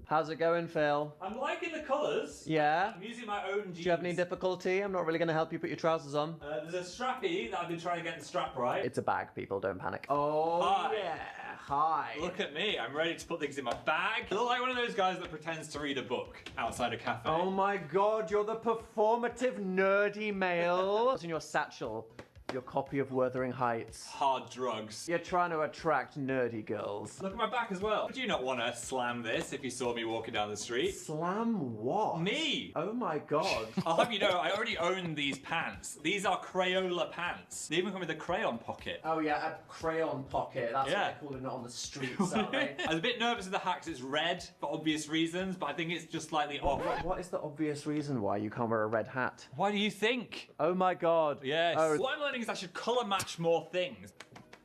How's it going, Phil? I'm liking the colours. Yeah? I'm using my own jeans. Do you have any difficulty? I'm not really going to help you put your trousers on. There's a strappy that I've been trying to get the strap right. It's a bag, people. Don't panic. Oh, Hi. yeah. Hi. Look at me. I'm ready to put things in my bag. I look like one of those guys that pretends to read a book outside a cafe. Oh my god, you're the performative nerdy male. What's in your satchel? Your copy of Wuthering Heights. Hard drugs. You're trying to attract nerdy girls. Look at my back as well. Would you not want to slam this if you saw me walking down the street? Slam what? Me! Oh my god. I'll have you know, I already own these pants. These are Crayola pants. They even come with a crayon pocket. Oh yeah, a crayon pocket. That's Yeah. what they're calling it on the streets, aren't they? I was a bit nervous with the hat 'cause it's red for obvious reasons, but I think it's just slightly off. What is the obvious reason why you can't wear a red hat? Why do you think? Oh my god. Yes. Oh. What I'm learning is I should colour match more things.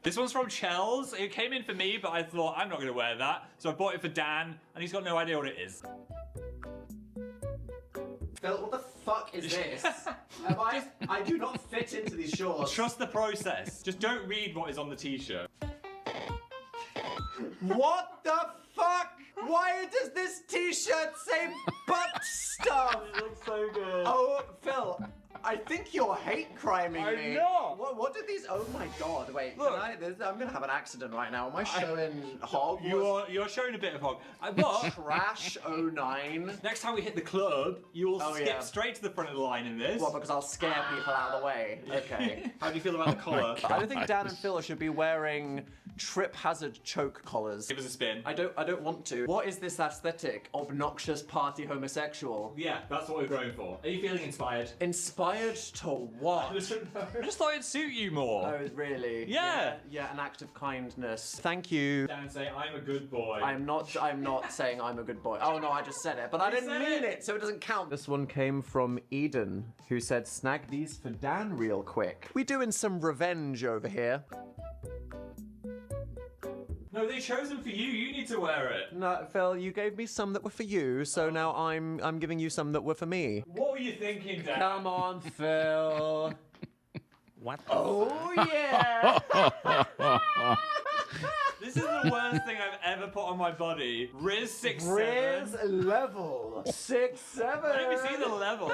This one's from Chels. It came in for me, but I thought I'm not going to wear that. So I bought it for Dan, and he's got no idea what it is. Phil, what the fuck is this? I do not fit into these shorts. Trust the process. Just don't read what is on the t-shirt. What the fuck? Why does this t-shirt say butt stuff? It looks so good. Oh, Phil, I think you're hate criming I'm me. not. What did these? Oh my god! Wait, Look. I'm gonna have an accident right now. Am I showing hog? You're showing a bit of hog. But Trash 09. next time we hit the club, you will Oh, skip yeah. straight to the front of the line in this. What? Because I'll scare people out of the way. Okay. How do you feel about the collar? I don't think Dan and Phil should be wearing trip hazard choke collars. Give us a spin. I don't want to. What is this aesthetic? Obnoxious party homosexual. Yeah, that's what we're going for. Are you feeling inspired? Inspired to what? I just thought it'd suit you more. Oh, really? Yeah. Yeah, an act of kindness. Thank you. Dan, say I'm a good boy. I'm not saying I'm a good boy. Oh no, I just said it, but I didn't mean it, so it doesn't count. This one came from Eden, who said, snag these for Dan real quick. We doing some revenge over here. No, they chose them for you. You need to wear it. No, Phil, you gave me some that were for you, so now I'm giving you some that were for me. What were you thinking, Dan? Come on, Phil. What? Oh yeah. This is the worst thing I've ever put on my body. Riz 6'7". Riz level 6'7". Let me see the level.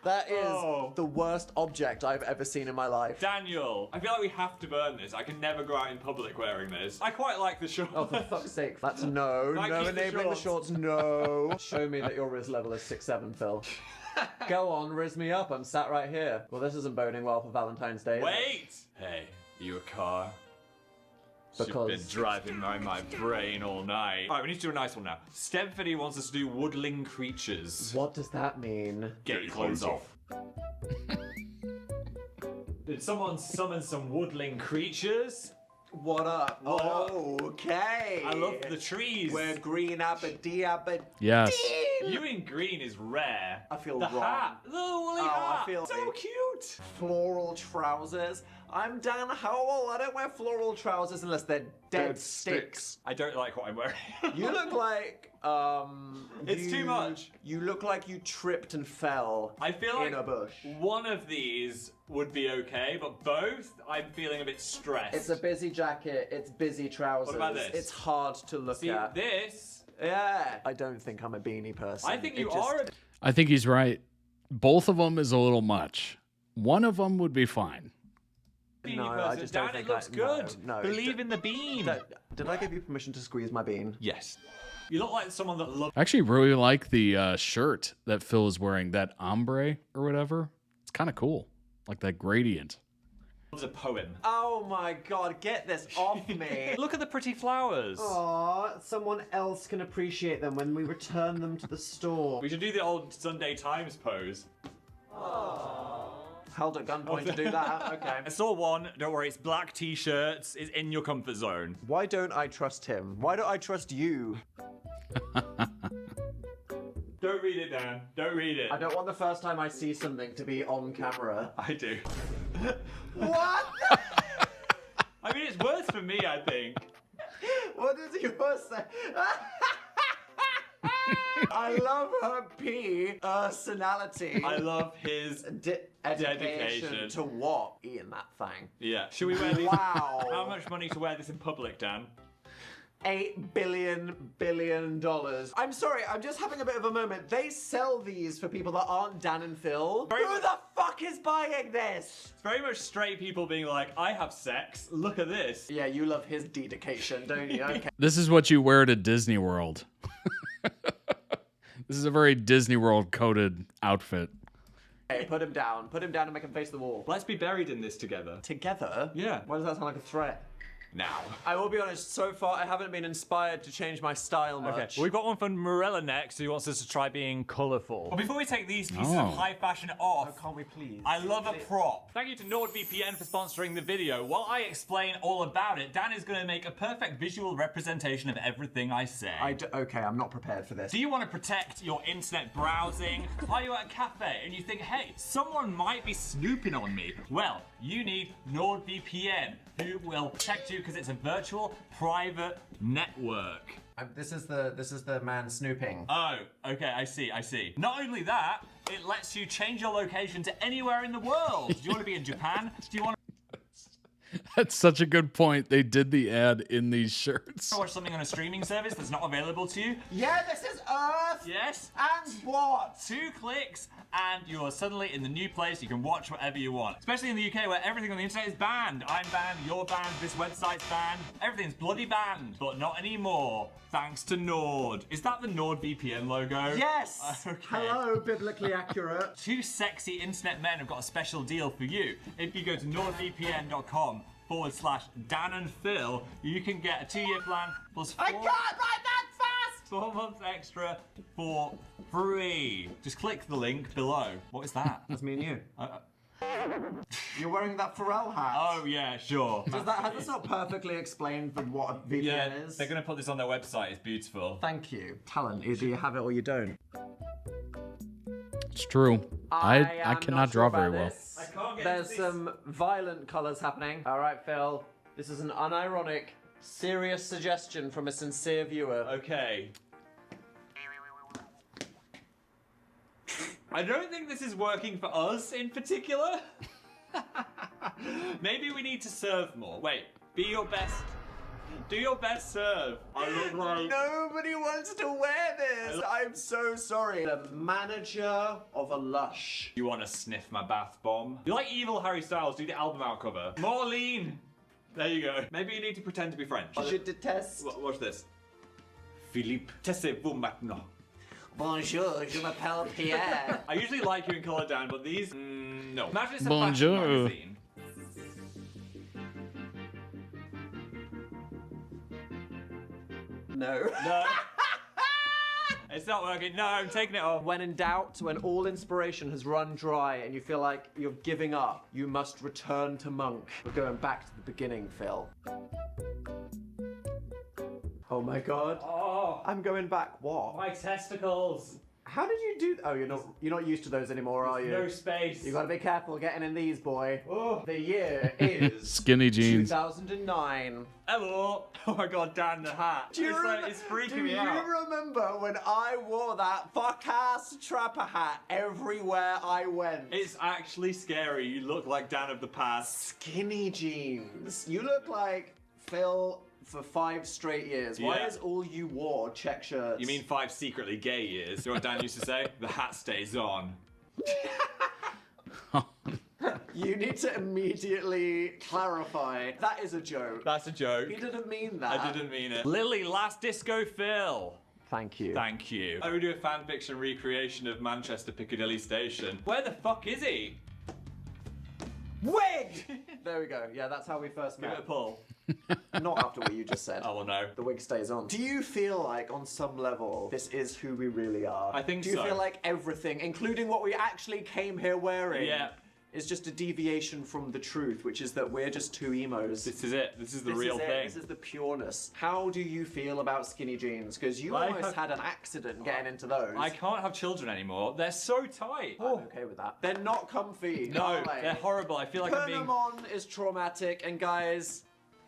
That is the worst object I've ever seen in my life. Daniel, I feel like we have to burn this. I can never go out in public wearing this. I quite like the shorts. Oh, for fuck's sake. That's no Might keep the enabling the shorts, no. Show me that your Riz level is 6'7", Phil. Go on, Riz me up. I'm sat right here. Well, this isn't boding well for Valentine's Day. is it? Wait! Hey, you a car? Because You've been driving my brain all night. Alright, we need to do a nice one now. Stepford wants us to do woodling creatures. What does that mean? Get your clothes off. Did someone summon some woodling creatures? What up? Okay. I love the trees. We're green abba. Yes. You in green is rare. I feel the wrong. hat. The woolly hat. I feel so cute. Floral trousers. I'm Dan Howell. I don't wear floral trousers unless they're dead sticks. I don't like what I'm wearing. You look like It's too much. You look like you tripped and fell. I feel like in a bush. one of these would be okay, but both I'm feeling a bit stressed. It's a busy jacket. It's busy trousers. What about this? It's hard to look See, at. this. Yeah. I don't think I'm a beanie person. I think It you just- are. I think he's right. Both of them is a little much. One of them would be fine. Beanie No, person. I just don't Dan, think it looks good. No. Believe in the bean. Did I give you permission to squeeze my bean? Yes. You look like someone that loves. I actually really like the shirt that Phil is wearing, that ombre or whatever. It's kind of cool. Like that gradient. a poem. Oh my god, get this off me. Look at the pretty flowers. Aww, someone else can appreciate them when we return them to the store. We should do the old Sunday Times pose. Held at gunpoint to do that, okay. I saw one, don't worry, it's black t-shirts, it's in your comfort zone. Why don't I trust him? Why don't I trust you? Don't read it, Dan. Don't read it. I don't want the first time I see something to be on camera. I do. What? I mean, it's worse for me, I think. What is yours say? I love her personality. I love his dedication to what? Eating that thing. Yeah. Should we wear these? Wow. How much money to wear this in public, Dan? $8 billion. I'm sorry, I'm just having a bit of a moment. They sell these for people that aren't Dan and Phil. Who the fuck is buying this? It's very much straight people being like, I have sex, look at this. Yeah, you love his dedication, don't you? Okay. This is what you wear to Disney World. This is a very Disney World coded outfit. Hey, put him down and make him face the wall. Let's be buried in this together. Together? Yeah. Why does that sound like a threat? Now. I will be honest, so far I haven't been inspired to change my style much. Okay, well, we've got one from Morella next, who wants us to try being colourful. But before we take these pieces of high fashion off, can't we please? I love a prop. Thank you to NordVPN for sponsoring the video. While I explain all about it, Dan is going to make a perfect visual representation of everything I say. Okay, I'm not prepared for this. Do you want to protect your internet browsing? Are you at a cafe and you think, hey, someone might be snooping on me? Well, you need NordVPN, who will protect you because it's a virtual private network. This is the man snooping. Oh, okay, I see. Not only that, it lets you change your location to anywhere in the world. Do you want to be in Japan? Do you want That's such a good point. They did the ad in these shirts. to watch something on a streaming service that's not available to you? Yeah, this is Earth! Yes. And what? 2 clicks and you're suddenly in the new place. You can watch whatever you want. Especially in the UK where everything on the internet is banned. I'm banned, you're banned, this website's banned. Everything's bloody banned, but not anymore. Thanks to Nord. Is that the NordVPN logo? Yes! Okay. Hello, biblically accurate. 2 sexy internet men have got a special deal for you. If you go to nordvpn.com/Dan and Phil, you can get a 2-year plan plus 4... I can't write that fast! 4 months extra for free. Just click the link below. What is that? That's me and you. You're wearing that Pharrell hat. Oh yeah, sure. Has this not perfectly explained for what a VPN is? They're gonna put this on their website. It's beautiful. Thank you. Talent. Either you have it or you don't. It's true. I cannot draw very well. I can't get There's some violent colours happening. All right, Phil. This is an unironic, serious suggestion from a sincere viewer. Okay. I don't think this is working for us in particular. Maybe we need to serve more. Wait, be your best. Do your best serve. I look like... Nobody wants to wear this. I'm so sorry. The manager of a Lush. You want to sniff my bath bomb? You're like evil Harry Styles. Do the album out cover. More lean. There you go. Maybe you need to pretend to be French. Je déteste. Watch this. Philippe, taisez-vous maintenant. Bonjour, je m'appelle Pierre. I usually like you in colour, Dan, but these, no. Imagine it's a Bonjour. fashion magazine. No. No. It's not working. No, I'm taking it off. When in doubt, when all inspiration has run dry and you feel like you're giving up, you must return to Monk. We're going back to the beginning, Phil. Oh my god. Oh, I'm going back. What? my testicles. How did you do? Oh, you're not used to those anymore, are you? No space. You gotta be careful getting in these, boy. Oh. The year is Skinny jeans. 2009. Hello. Oh my god, Dan, the hat. It's freaking me out. Do you remember when I wore that fuck-ass trapper hat everywhere I went? It's actually scary. You look like Dan of the past. Skinny jeans. You look like Phil for 5 straight years. Why Yeah. is all you wore check shirts? You mean 5 secretly gay years? You know what Dan used to say? The hat stays on. You need to immediately clarify. That is a joke. That's a joke. He didn't mean that. I didn't mean it. Lily, last disco Phil. Thank you. Thank you. I would do a fan fiction recreation of Manchester Piccadilly Station. Where the fuck is he? Wig! There we go. Yeah, that's how we first Give met. it a pull. Not after what you just said. Oh, well, no. The wig stays on. Do you feel like, on some level, this is who we really are? I think so. Do you so. feel like everything, including what we actually came here wearing, is just a deviation from the truth, which is that we're just two emos? This is it. This is the real thing. This is the pureness. How do you feel about skinny jeans? Because you almost had an accident getting into those. I can't have children anymore. They're so tight. I'm okay with that. They're not comfy. No, are they? they're horrible. I feel like I'm Putting being... them on is traumatic, and guys,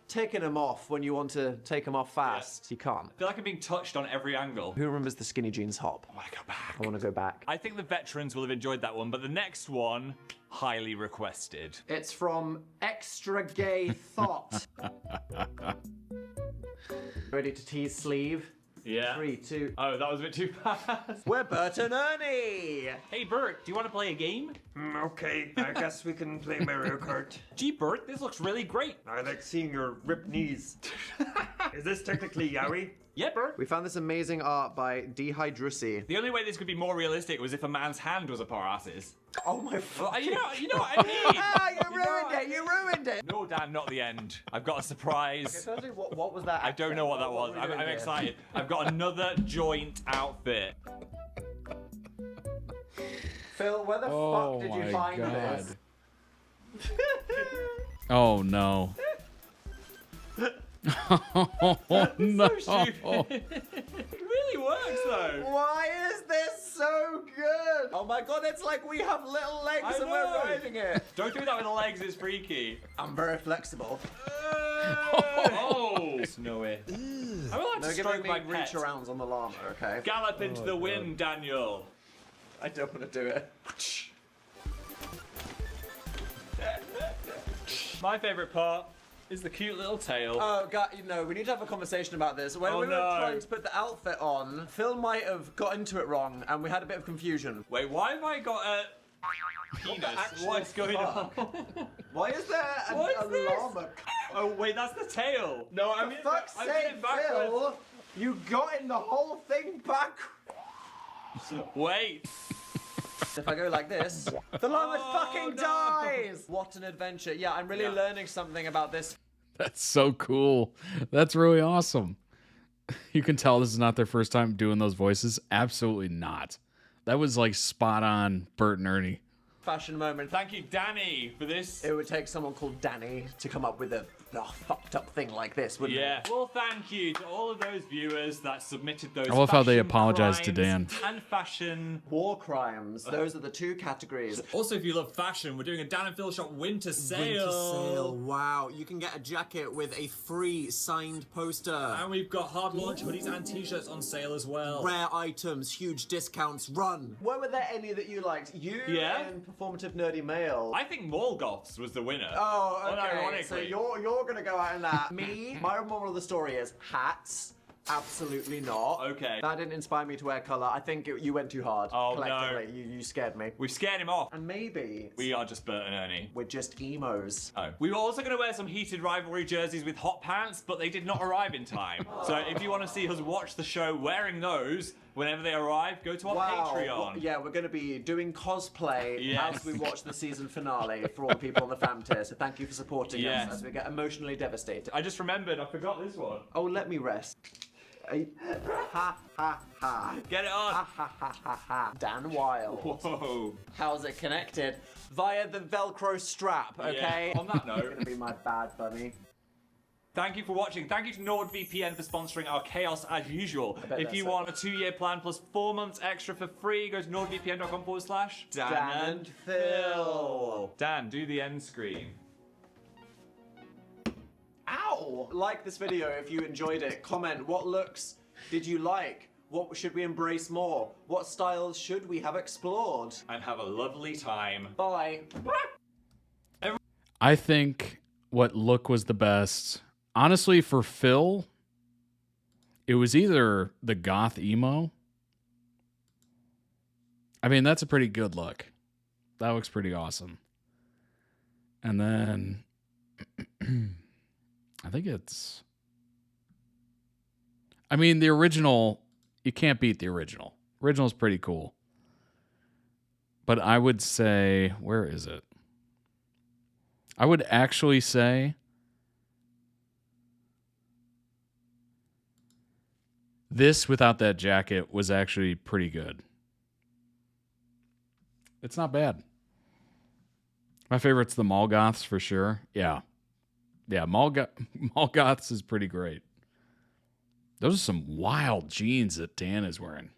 taking them off when you want to take them off fast, you can't. I feel like I'm being touched on every angle. Who remembers the skinny jeans hop? I want to go back. I want to go back. I think the veterans will have enjoyed that one, but the next one, highly requested. It's from Extra Gay Thought. Ready to tease sleeve? Yeah. 3, 2. Oh, that was a bit too fast. We're Bert and Ernie. Hey, Bert, do you want to play a game? Okay, I guess we can play Mario Kart. Gee, Bert, this looks really great. I like seeing your ripped knees. Is this technically Yowie? Yeah, Bert. We found this amazing art by Dehydrussy. The only way this could be more realistic was if a man's hand was a pair of asses. Oh my fucking... You know what I mean? You ruined it! No, Dan, not the end. I've got a surprise. Okay, firstly, what was that? I don't know what that was. I'm excited. I've got another joint outfit. Phil, where the fuck did you find this? Oh no. Oh no. So stupid. It really works though. Why is this so good? Oh my god, it's like we have little legs and we're riding it. Don't do that with the legs, it's freaky. I'm very flexible. Oh, snowy. I would like to stroke my reach arounds on the llama, okay? Gallop into the wind, Daniel. I don't want to do it. My favourite part is the cute little tail. Oh, God, we need to have a conversation about this. When we were trying to put the outfit on, Phil might have got into it wrong, and we had a bit of confusion. Wait, why have I got a penis? What's going on? Why is there a llama? Oh, wait, that's the tail. No, I mean, For fuck's sake, Phil, you got in the whole thing back. Wait. If I go like this, the llama fucking dies! What an adventure. Yeah, I'm really learning something about this. That's so cool. That's really awesome. You can tell this is not their first time doing those voices. Absolutely not. That was like spot on Bert and Ernie. Fashion moment. Thank you, Danny, for this. It would take someone called Danny to come up with a fucked up thing like this, wouldn't it? Well, thank you to all of those viewers that submitted those. I love how they fashion apologized to crimes Dan. And fashion. War crimes. Those are the two categories. Also, if you love fashion, we're doing a Dan and Phil Shop winter sale. Winter sale. Wow. You can get a jacket with a free signed poster. And we've got hard launch hoodies and t-shirts on sale as well. Rare items, huge discounts. Run. Were there any that you liked? You and Performative Nerdy Male. I think Mall Goths was the winner. Oh, okay. Unironically. So you're gonna go out in that. Me, my moral of the story is hats. Absolutely not. Okay. That didn't inspire me to wear colour. I think you went too hard. Oh, collectively. no. You scared me. We've scared him off. And maybe we are just Bert and Ernie. We're just emos. Oh. We were also going to wear some heated rivalry jerseys with hot pants, but they did not arrive in time. So if you want to see us watch the show wearing those whenever they arrive, go to our Patreon. Well, yeah, we're going to be doing cosplay as we watch the season finale for all the people on the fam tier. So thank you for supporting us as we get emotionally devastated. I just remembered, I forgot this one. Oh, let me rest. Ha ha ha. Get it on. Ha ha ha ha ha. Dan Wild. Whoa. How's it connected? Via the Velcro strap, okay? Yeah. On that note. You're gonna be my bad bunny. Thank you for watching. Thank you to NordVPN for sponsoring our chaos as usual. If you want a 2-year plan plus 4 months extra for free, go to nordvpn.com/Dan and Phil. Dan, do the end screen. Ow! Like this video if you enjoyed it. Comment, what looks did you like? What should we embrace more? What styles should we have explored? And have a lovely time. Bye. I think what look was the best, honestly, for Phil, it was either the goth emo. I mean, that's a pretty good look. That looks pretty awesome. And then I think it's, I mean, the original, you can't beat the original. Original's pretty cool. But I would say, where is it? I would actually say this without that jacket was actually pretty good. It's not bad. My favorite's the Mall Goths for sure. Yeah. Yeah, Mall Goths is pretty great. Those are some wild jeans that Dan is wearing.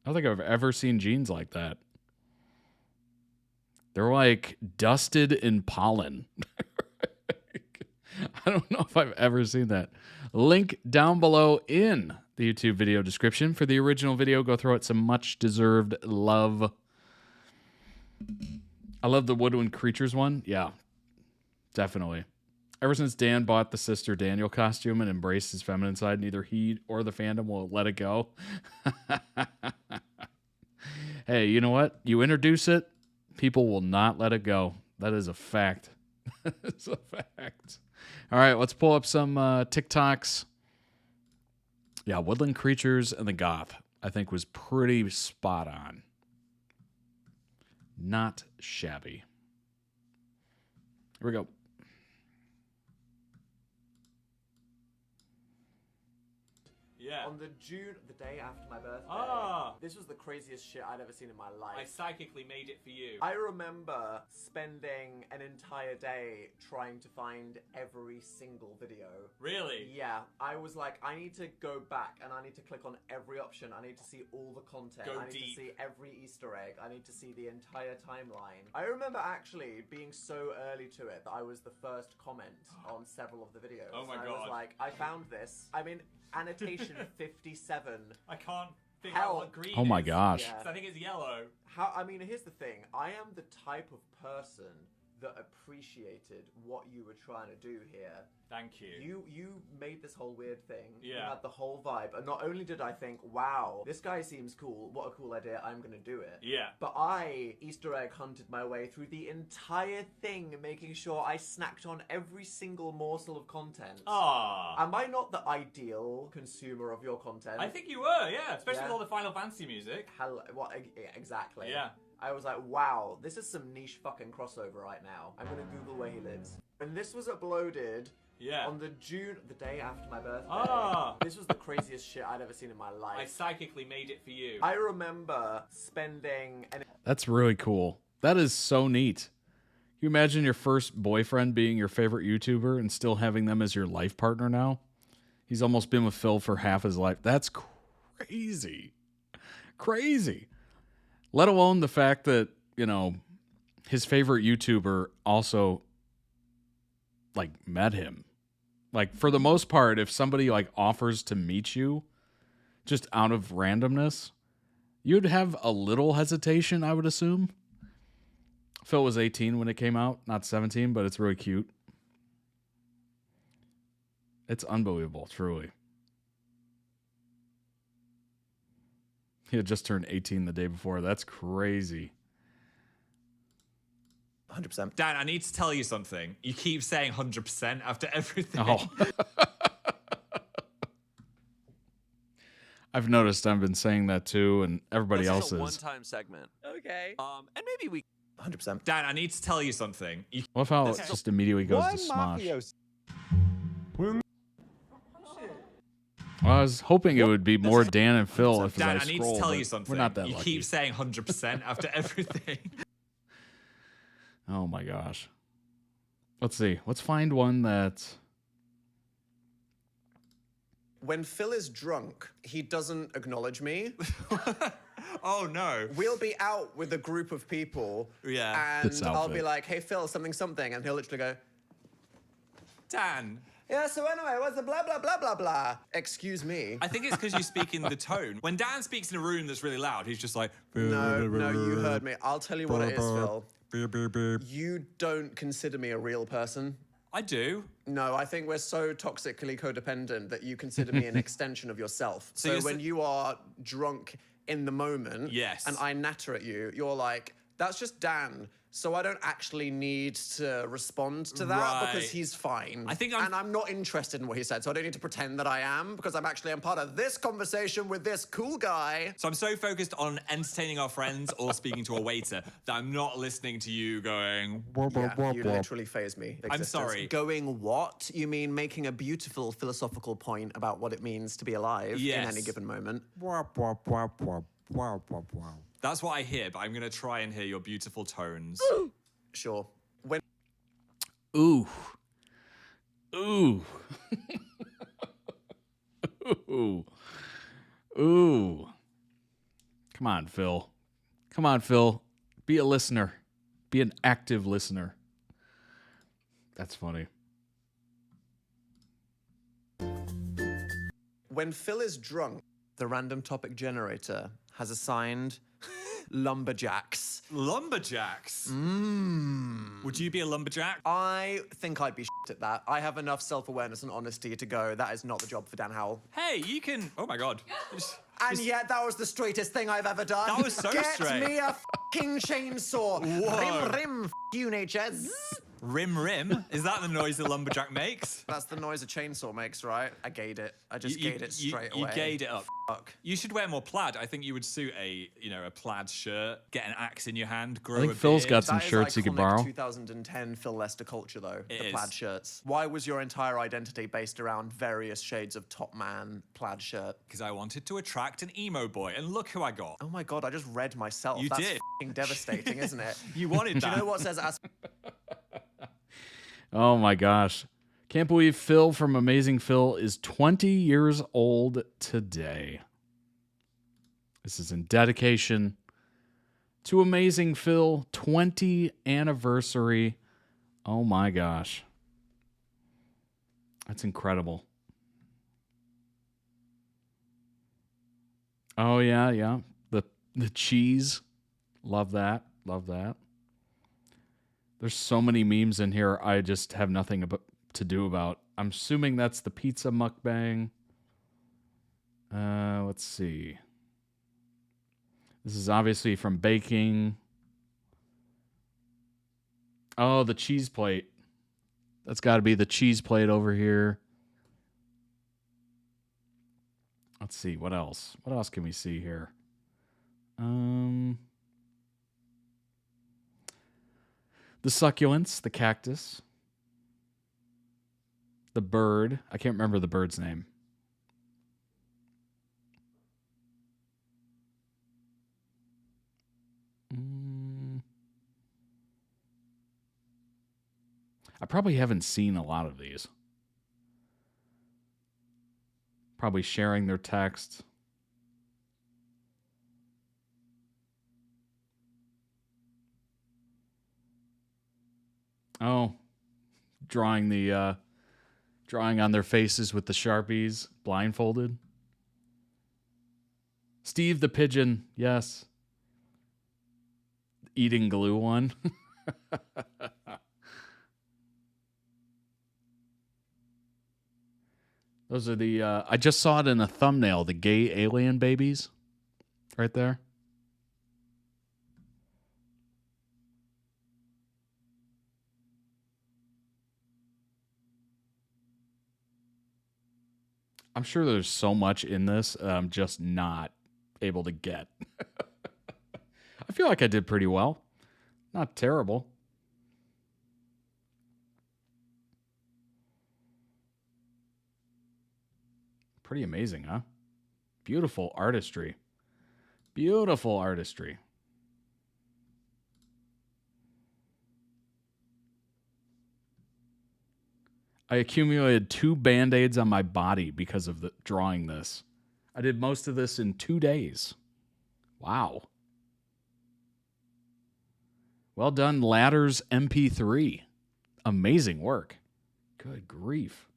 I don't think I've ever seen jeans like that. They're like dusted in pollen. I don't know if I've ever seen that. Link down below in the YouTube video description for the original video. Go throw it some much-deserved love. I love the Woodwind Creatures one. Yeah, definitely. Ever since Dan bought the Sister Daniel costume and embraced his feminine side, neither he or the fandom will let it go. Hey, you know what? You introduce it, people will not let it go. That is a fact. It's a fact. All right, let's pull up some TikToks. Yeah, Woodland Creatures and the Goth, I think, was pretty spot on. Not shabby. Here we go. Yeah. On the day after my birthday. Ah. This was the craziest shit I'd ever seen in my life. I psychically made it for you. I remember spending an entire day trying to find every single video. Really? Yeah. I was like, I need to go back and I need to click on every option. I need to see all the content. Go I need deep. to see every Easter egg. I need to see the entire timeline. I remember actually being so early to it that I was the first comment on several of the videos. Oh my and I God. was like, I found this. I mean, annotation 57. I can't figure out what green Oh my is. gosh. Yeah. 'Cause I think it's yellow. I mean, here's the thing. I am the type of person that appreciated what you were trying to do here. Thank you. You made this whole weird thing. You Yeah. had the whole vibe. And not only did I think, wow, this guy seems cool. What a cool idea. I'm going to do it. Yeah. But I Easter egg hunted my way through the entire thing, making sure I snacked on every single morsel of content. Ah. Am I not the ideal consumer of your content? I think you were, yeah. Especially Yeah. with all the Final Fantasy music. Exactly. Yeah. I was like, wow, this is some niche fucking crossover right now. I'm gonna Google where he lives. And this was uploaded on the day after my birthday. Ah. This was the craziest shit I'd ever seen in my life. I psychically made it for you. I remember spending That's really cool. That is so neat. You imagine your first boyfriend being your favorite YouTuber and still having them as your life partner now? He's almost been with Phil for half his life. That's crazy. Crazy. Let alone the fact that, you know, his favorite YouTuber also, like, met him. Like, for the most part, if somebody, like, offers to meet you just out of randomness, you'd have a little hesitation, I would assume. Phil was 18 when it came out, not 17, but it's really cute. It's unbelievable, truly. He had just turned 18 the day before. That's crazy. 100%. Dan, I need to tell you something. You keep saying 100% after everything. Oh. I've noticed I've been saying that too, and everybody else This is a is. one-time segment. Okay. And maybe we 100%. Dan, I need to tell you something. What if how it just immediately goes to Smosh? Well, I was hoping it would be more Dan and Phil if Dan, I I need scroll, to tell but you something. We're not that you lucky. keep saying 100% after everything. Oh my gosh. Let's see. Let's find one that's... When Phil is drunk, he doesn't acknowledge me. Oh no. We'll be out with a group of people. Yeah. And This I'll be outfit. like, hey Phil, something, and he'll literally go, Dan. yeah, so anyway, what's the blah blah blah blah blah? Excuse me. I think it's because you speak in the tone. When Dan speaks in a room that's really loud, he's just like... No, you heard me. I'll tell you what it is, Phil. You don't consider me a real person. I do. No, I think we're so toxically codependent that you consider me an extension of yourself. So So you're when you are drunk in the moment Yes. and I natter at you, you're like, that's just Dan so I don't actually need to respond to that because Right. he's fine. I think and I'm not interested in what he said, so I don't need to pretend that I am because I'm part of this conversation with this cool guy. So I'm so focused on entertaining our friends or speaking to a waiter that I'm not listening to you going. Yeah, you literally faze me. I'm existence. sorry. Going what? You mean making a beautiful philosophical point about what it means to be alive in any given moment? That's what I hear, but I'm going to try and hear your beautiful tones. Sure. When Ooh. Ooh. Ooh. Ooh. Come on, Phil. Come on, Phil. Be a listener. Be an active listener. That's funny. When Phil is drunk, the random topic generator has assigned lumberjacks. Lumberjacks? Would you be a lumberjack? I think I'd be shit at that. I have enough self-awareness and honesty to go, that is not the job for Dan Howell. Hey, you can... Oh my God. And yet that was the straightest thing I've ever done. That was so Get straight. me a fucking chainsaw. Whoa. Rim, you, nature. Zzz. Rim rim? Is that the noise the lumberjack makes? That's the noise a chainsaw makes, right? I gayed it. I just gayed it straight away. You gayed it up. Fuck. You should wear more plaid. I think you would suit a plaid shirt, get an axe in your hand, grow I think a Phil's beard. got some That is shirts he could iconic borrow. 2010 Phil Lester culture, though. It The is. plaid shirts. Why was your entire identity based around various shades of top man plaid shirt? Because I wanted to attract an emo boy, and look who I got. Oh my God, I just read myself. You That's did. F***ing devastating, isn't it? You wanted Do that. you know what says Oh my gosh. Can't believe Phil from Amazing Phil is 20 years old today. This is in dedication to Amazing Phil 20 anniversary. Oh my gosh. That's incredible. Oh yeah. The cheese. Love that. Love that. There's so many memes in here I just have nothing to do about. I'm assuming that's the pizza mukbang. Let's see. This is obviously from baking. Oh, the cheese plate. That's got to be the cheese plate over here. Let's see, what else? What else can we see here? The succulents, the cactus, the bird. I can't remember the bird's name. I probably haven't seen a lot of these. Probably sharing their text. Oh, drawing on their faces with the Sharpies, blindfolded. Steve the pigeon, yes. Eating glue one. Those are the, I just saw it in a thumbnail, the gay alien babies. Right there. I'm sure there's so much in this I'm just not able to get. I feel like I did pretty well. Not terrible. Pretty amazing, huh? Beautiful artistry. Beautiful artistry. I accumulated 2 Band-Aids on my body because of drawing this. I did most of this in 2 days. Wow. Well done, Ladders MP3. Amazing work. Good grief.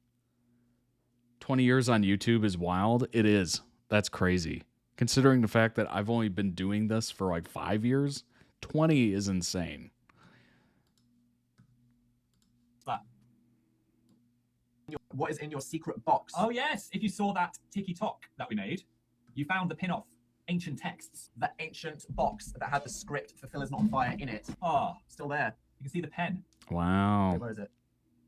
20 years on YouTube is wild. It is. That's crazy. Considering the fact that I've only been doing this for like 5 years, 20 is insane. What is in your secret box? Oh yes, if you saw that TikTok that we made, you found the pin-off ancient texts. The ancient box that had the script for Phil is Not on Fire in it. Oh, Still there. you can see the pen. Wow. Wait, where is it?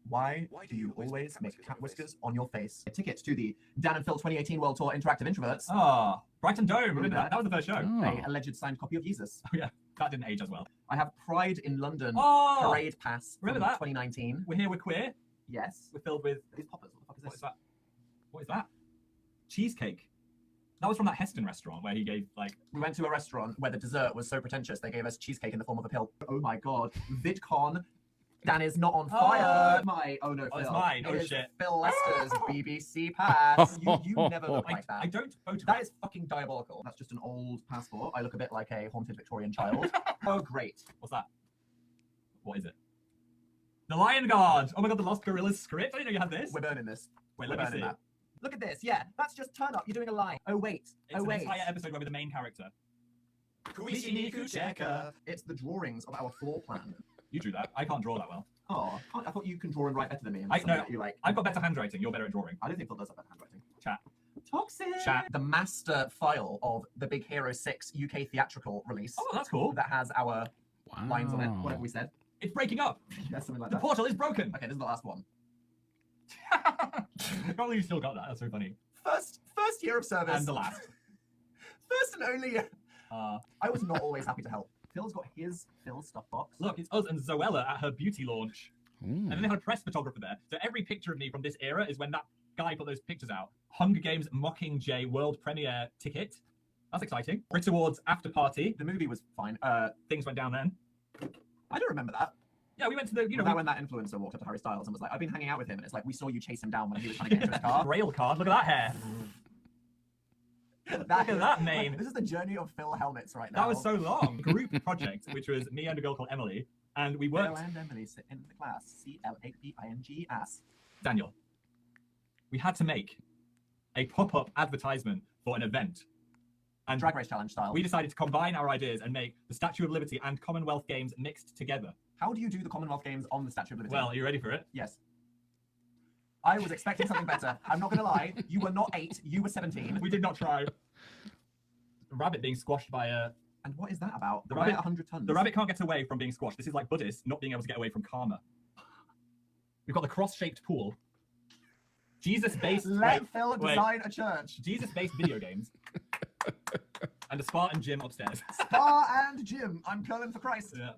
Why do you always make cat whiskers on your face? A ticket to the Dan and Phil 2018 World Tour Interactive Introverts. Ah, Brighton Dome. Remember that? That was the first show. Oh. A alleged signed copy of Jesus. Oh, yeah, that didn't age as well. I have Pride in London Oh! Parade Pass from Remember that? 2019. We're here, we're queer. Yes. We're filled with... These poppers, what the fuck is What this? is that? What is that? Cheesecake. That was from that Heston restaurant where he gave, like... We went to a restaurant where the dessert was so pretentious they gave us cheesecake in the form of a pill. Oh my god. VidCon. Dan is not on fire. Oh no, Phil. it's mine. It Oh is shit. Phil Lester's BBC pass. You never look like that. I don't photograph. That is fucking diabolical. That's just an old passport. I look a bit like a haunted Victorian child. Oh great. What's that? What is it? The Lion Guard. Oh my god, the Lost Gorillas script. I didn't know you had this. We're burning this. Wait, We're let me burning see. that. Look at this. Yeah, that's just turn up. You're doing a lie. Oh wait. It's an entire episode where we're the main character. It's the drawings of our floor plan. You drew that. I can't draw that well. Oh, I thought you can draw and write better than me. And I something know. that you like. I've got better handwriting. You're better at drawing. I don't think Phil does have better handwriting. Chat. Toxic. Chat. The master file of the Big Hero 6 UK theatrical release. Oh, that's cool. That has our lines on it. Whatever we said. It's breaking up. Yeah, something like The that. portal is broken. Okay, this is the last one. I can't believe you still got that. That's so funny. First year of service. And the last. First and only. I was not always happy to help. Phil's got his Phil stuff box. Look, it's us and Zoella at her beauty launch. Mm. And then they had a press photographer there. So every picture of me from this era is when that guy put those pictures out. Hunger Games Mockingjay world premiere ticket. That's exciting. Brit Awards after party. The movie was fine. Things went down then. I don't remember that. Yeah, we went to the, Was that when that influencer walked up to Harry Styles and was like, I've been hanging out with him, and it's like, we saw you chase him down when he was trying to get into his car. Rail card, look at that hair. Look at that mane. This is the journey of Phil helmets right now. That was so long. Group project, which was me and a girl called Emily, and we worked. Phil and Emily sit in the class. CLAPING ass. Daniel, we had to make a pop-up advertisement for an event. And Drag Race Challenge style. We decided to combine our ideas and make the Statue of Liberty and Commonwealth Games mixed together. How do you do the Commonwealth Games on the Statue of Liberty? Well, are you ready for it? Yes. I was expecting something better. I'm not going to lie. You were not 8. You were 17. We did not try. A rabbit being squashed by a... And what is that about? The Why rabbit, 100 tons. The rabbit can't get away from being squashed. This is like Buddhists not being able to get away from karma. We've got the cross-shaped pool. Jesus-based... Let Phil design a church. Jesus-based video games. And a spa and gym upstairs. Spa and gym. I'm curling for Christ. Yeah.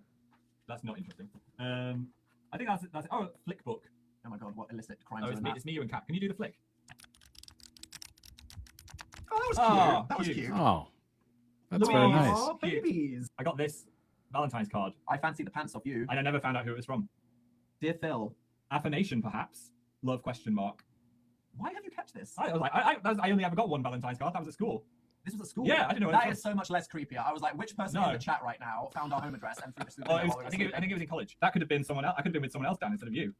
That's not interesting. I think that's oh, flick book. Oh my god, what illicit crimes Oh, are it's in me, that? it's me, you and Kat. Can you do the flick? Oh, that was Oh, cute. That was cute. Oh, that's very nice. Oh, babies. I got this Valentine's card. I fancy the pants off you. And I never found out who it was from. Dear Phil. Affirmation, perhaps. Love question mark. Why have you kept this? I was like, I only ever got one Valentine's card. That was at school. This was at school? Yeah, I didn't know. That is so much less creepier. I was like, which person in the chat right now found our home address and threw this through the Oh, window I while we think were it sleeping? was in college. That could have been someone else. I could have been with someone else, Dan, instead of you.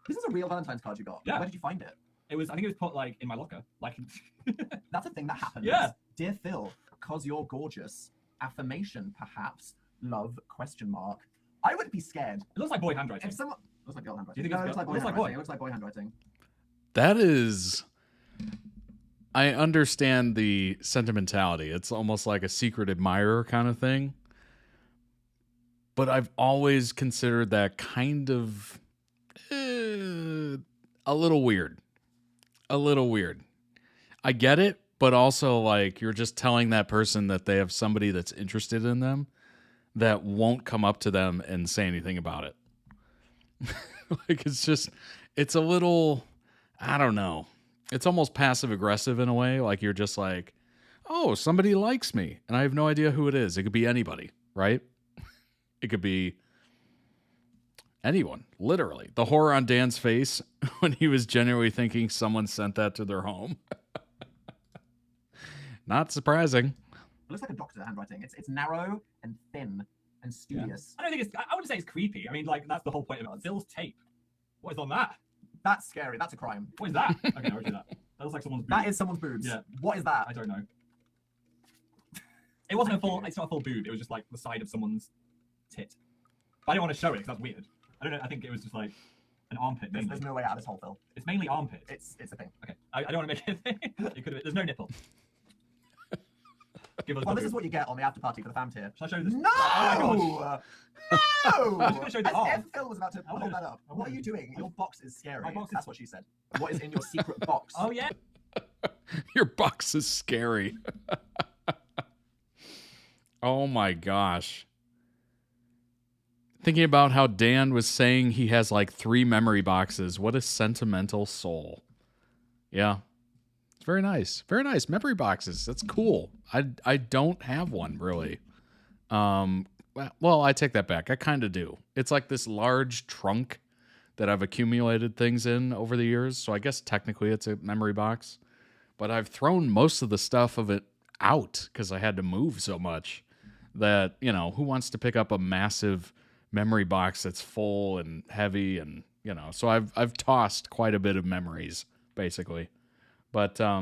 This is a real Valentine's card you got. Yeah. Where did you find it? It was. I think it was put like in my locker. Like. That's a thing that happens. Yeah. Dear Phil, because you're gorgeous. Affirmation, perhaps. Love, question mark. I would be scared. It looks like boy handwriting. If someone... It looks like girl handwriting. Do you think No, it's it looks like boy looks like handwriting. boy? It looks like boy handwriting. That is. I understand the sentimentality. It's almost like a secret admirer kind of thing. But I've always considered that kind of a little weird. A little weird. I get it, but also like you're just telling that person that they have somebody that's interested in them that won't come up to them and say anything about it. Like it's a little, I don't know. It's almost passive aggressive in a way. Like you're just like, oh, somebody likes me and I have no idea who it is. It could be anybody, right? It could be anyone, literally. The horror on Dan's face when he was genuinely thinking someone sent that to their home. Not surprising. It looks like a doctor handwriting. It's narrow and thin and studious. I don't think it's. I wouldn't say it's creepy. I mean, like that's the whole point of it. Phil's tape. What is on that? That's scary. That's a crime. What is that? Okay, I'll do that. That looks like someone's boob. That is someone's boobs. Yeah. What is that? I don't know. It wasn't a full. It's not a full boob. It was just like the side of someone's tit. But I didn't want to show it because that's weird. I don't know. I think it was just like an armpit. There's no way out of this whole film. It's mainly armpit. It's a thing. Okay. I don't want to make it a thing. It could have. There's no nipple. Give us Well, the this is boob. what you get on the after party for the fam tier. Shall I show you this? No! Oh my No! I was gonna show you the As arm. if Phil was about to hold that up. What are you doing? Your box is scary. My box is- That's what she said. What is in your secret box? Oh, yeah. Your box is scary. Oh my gosh. Thinking about how Dan was saying he has like 3 memory boxes. What a sentimental soul. Yeah. It's very nice. Very nice. Memory boxes. That's cool. I don't have one really. Well, I take that back. I kind of do. It's like this large trunk that I've accumulated things in over the years. So I guess technically it's a memory box. But I've thrown most of the stuff of it out because I had to move so much that, you know, who wants to pick up a massive memory box that's full and heavy and, you know, so I've tossed quite a bit of memories basically. But I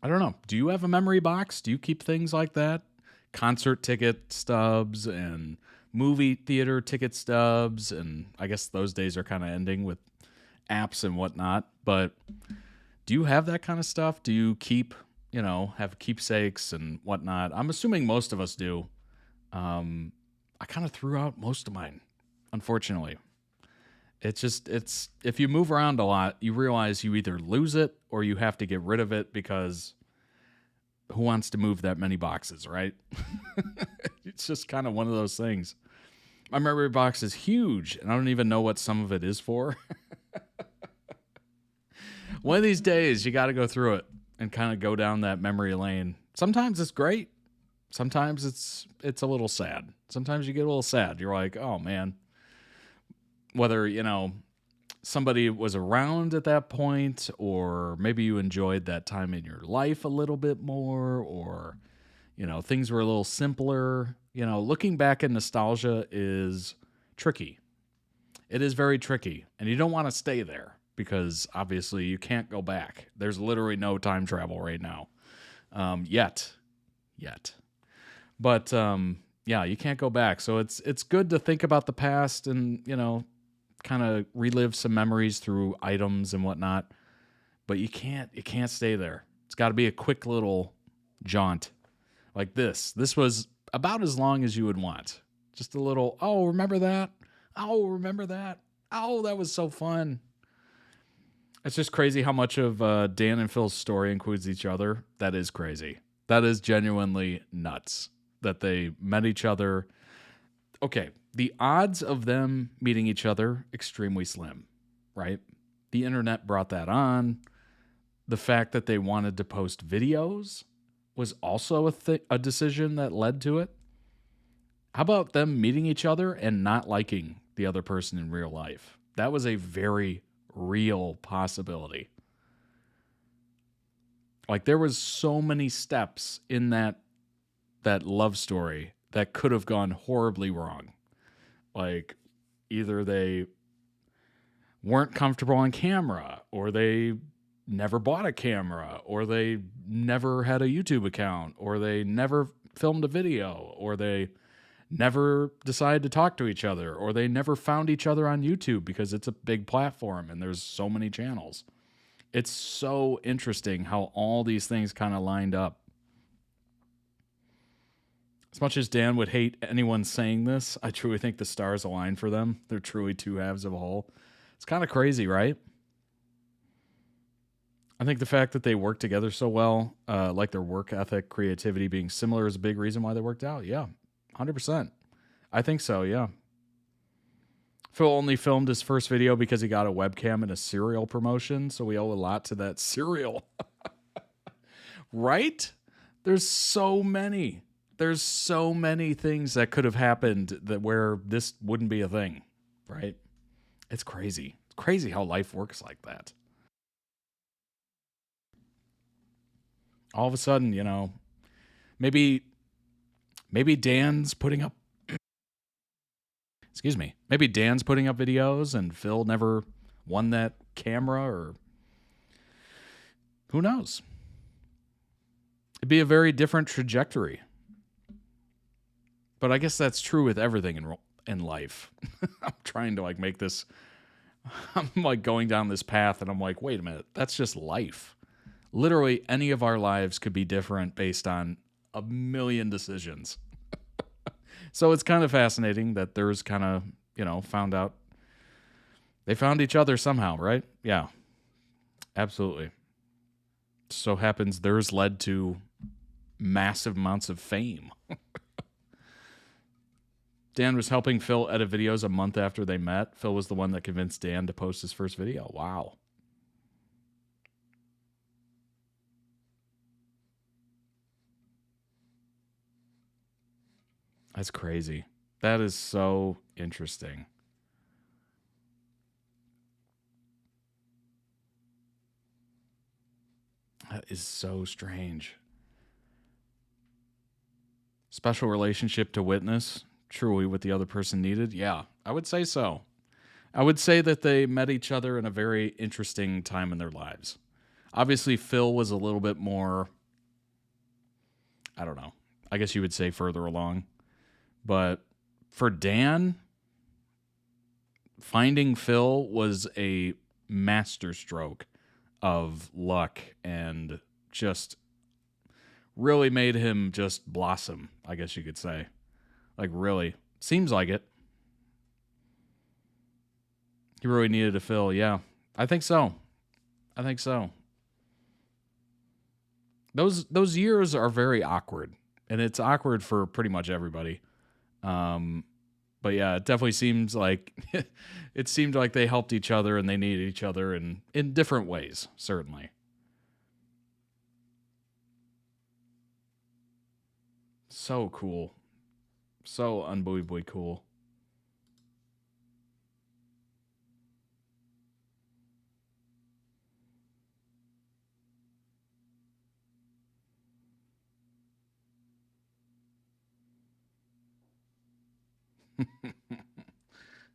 don't know. Do you have a memory box? Do you keep things like that? Concert ticket stubs and movie theater ticket stubs, and I guess those days are kind of ending with apps and whatnot, but do you have that kind of stuff? Do you keep, you know, have keepsakes and whatnot? I'm assuming most of us do. I kind of threw out most of mine, unfortunately. It's if you move around a lot, you realize you either lose it or you have to get rid of it because who wants to move that many boxes, right? It's just kind of one of those things. My memory box is huge, and I don't even know what some of it is for. One of these days, you got to go through it and kind of go down that memory lane. Sometimes it's great. Sometimes it's a little sad. Sometimes you get a little sad. You're like, oh, man. Whether, you know, somebody was around at that point, or maybe you enjoyed that time in your life a little bit more, or, you know, things were a little simpler. You know, looking back at nostalgia is tricky. It is very tricky, and you don't want to stay there because obviously you can't go back. There's literally no time travel right now. Yet. But yeah, you can't go back. So it's good to think about the past and, you know, kind of relive some memories through items and whatnot. But you can't stay there. It's got to be a quick little jaunt like this. This was about as long as you would want. Just a little, oh, remember that? Oh, remember that? Oh, that was so fun. It's just crazy how much of Dan and Phil's story includes each other. That is crazy. That is genuinely nuts that they met each other. Okay, the odds of them meeting each other, extremely slim, right? The internet brought that on. The fact that they wanted to post videos was also a decision that led to it. How about them meeting each other and not liking the other person in real life? That was a very real possibility. Like, there was so many steps in that love story that could have gone horribly wrong. Like, either they weren't comfortable on camera, or they never bought a camera, or they never had a YouTube account, or they never filmed a video, or they never decided to talk to each other, or they never found each other on YouTube because it's a big platform and there's so many channels. It's so interesting how all these things kind of lined up. As much as Dan would hate anyone saying this, I truly think the stars aligned for them. They're truly two halves of a whole. It's kind of crazy, right? I think the fact that they work together so well, like their work ethic, creativity being similar, is a big reason why they worked out. Yeah, 100%. I think so, yeah. Phil only filmed his first video because he got a webcam in a cereal promotion, so we owe a lot to that cereal. Right? There's so many things that could have happened that where this wouldn't be a thing, right? It's crazy. It's crazy how life works like that. All of a sudden, you know, maybe Dan's putting up maybe Dan's putting up videos and Phil never won that camera, or who knows? It'd be a very different trajectory. But I guess that's true with everything in life. I'm trying to make this, I'm going down this path and I'm like, wait a minute, that's just life. Literally any of our lives could be different based on a million decisions. So it's kind of fascinating that there's kind of, they found each other somehow, right? Yeah, absolutely. So happens theirs led to massive amounts of fame. Dan was helping Phil edit videos a month after they met. Phil was the one that convinced Dan to post his first video. Wow. That's crazy. That is so interesting. That is so strange. Special relationship to witness, truly what the other person needed? Yeah, I would say so. I would say that they met each other in a very interesting time in their lives. Obviously, Phil was a little bit more, I don't know, I guess you would say further along. But for Dan, finding Phil was a masterstroke of luck and just really made him just blossom, I guess you could say. Like, really. Seems like it. He really needed a Phil, yeah. I think so. Those years are very awkward. And it's awkward for pretty much everybody. But yeah, it definitely seems like it seemed like they helped each other and they needed each other in different ways, certainly. So cool. So unbelievably cool.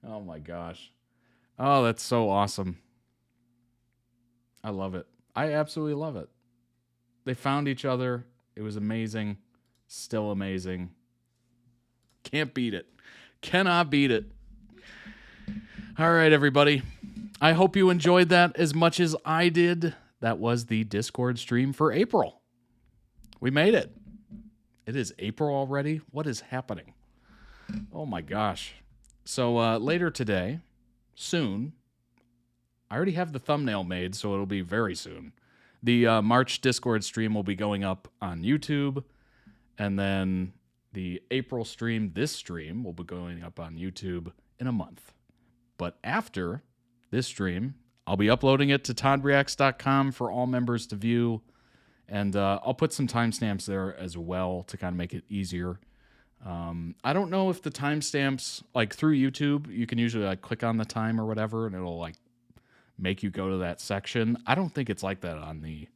Oh my gosh. Oh, that's so awesome. I love it. I absolutely love it. They found each other. It was amazing. Still amazing. Can't beat it. Cannot beat it. All right, everybody. I hope you enjoyed that as much as I did. That was the Discord stream for April. We made it. It is April already? What is happening? Oh my gosh. So later today, soon, I already have the thumbnail made, so it'll be very soon. The March Discord stream will be going up on YouTube, and then the April stream, this stream, will be going up on YouTube in a month. But after this stream, I'll be uploading it to toddreacts.com for all members to view, and I'll put some timestamps there as well to kind of make it easier. I don't know if the timestamps, like through YouTube, you can usually like click on the time or whatever, and it'll like make you go to that section. I don't think it's like that on the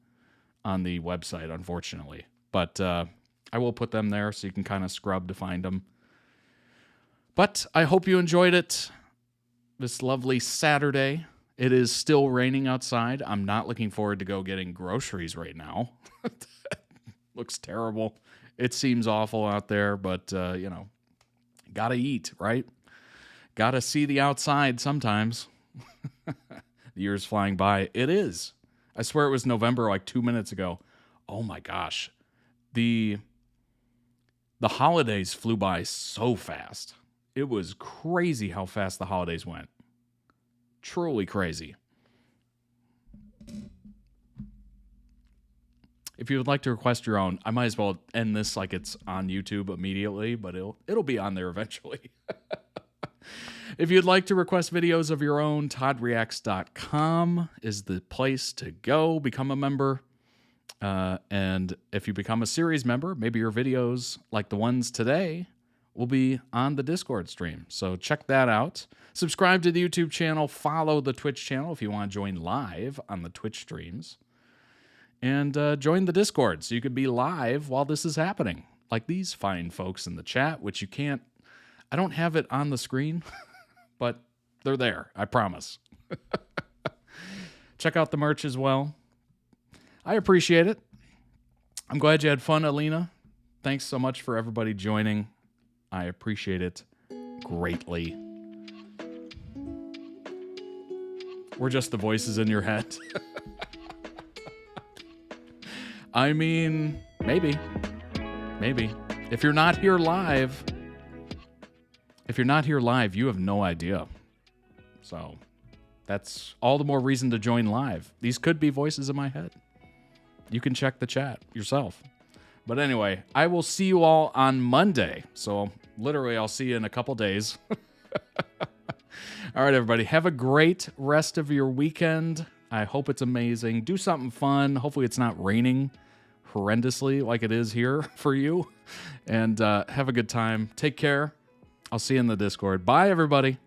website, unfortunately. But I will put them there so you can kind of scrub to find them. But I hope you enjoyed it this lovely Saturday. It is still raining outside. I'm not looking forward to go getting groceries right now. Looks terrible. It seems awful out there, but, gotta eat, right? Gotta see the outside sometimes. The year's flying by. It is. I swear it was November like 2 minutes ago. Oh my gosh. The holidays flew by so fast. It was crazy how fast the holidays went. Truly crazy. If you would like to request your own, I might as well end this like it's on YouTube immediately, but it'll be on there eventually. If you'd like to request videos of your own, toddreacts.com is the place to go. Become a member. And if you become a series member, maybe your videos like the ones today will be on the Discord stream. So check that out. Subscribe to the YouTube channel. Follow the Twitch channel if you want to join live on the Twitch streams. And join the Discord so you could be live while this is happening. Like these fine folks in the chat, which you can't... I don't have it on the screen, but they're there. I promise. Check out the merch as well. I appreciate it. I'm glad you had fun, Alina. Thanks so much for everybody joining. I appreciate it greatly. We're just the voices in your head. I mean, maybe. Maybe. If you're not here live, you have no idea. So that's all the more reason to join live. These could be voices in my head. You can check the chat yourself. But anyway, I will see you all on Monday. So literally, I'll see you in a couple days. All right, everybody. Have a great rest of your weekend. I hope it's amazing. Do something fun. Hopefully it's not raining horrendously like it is here for you. And have a good time. Take care. I'll see you in the Discord. Bye, everybody.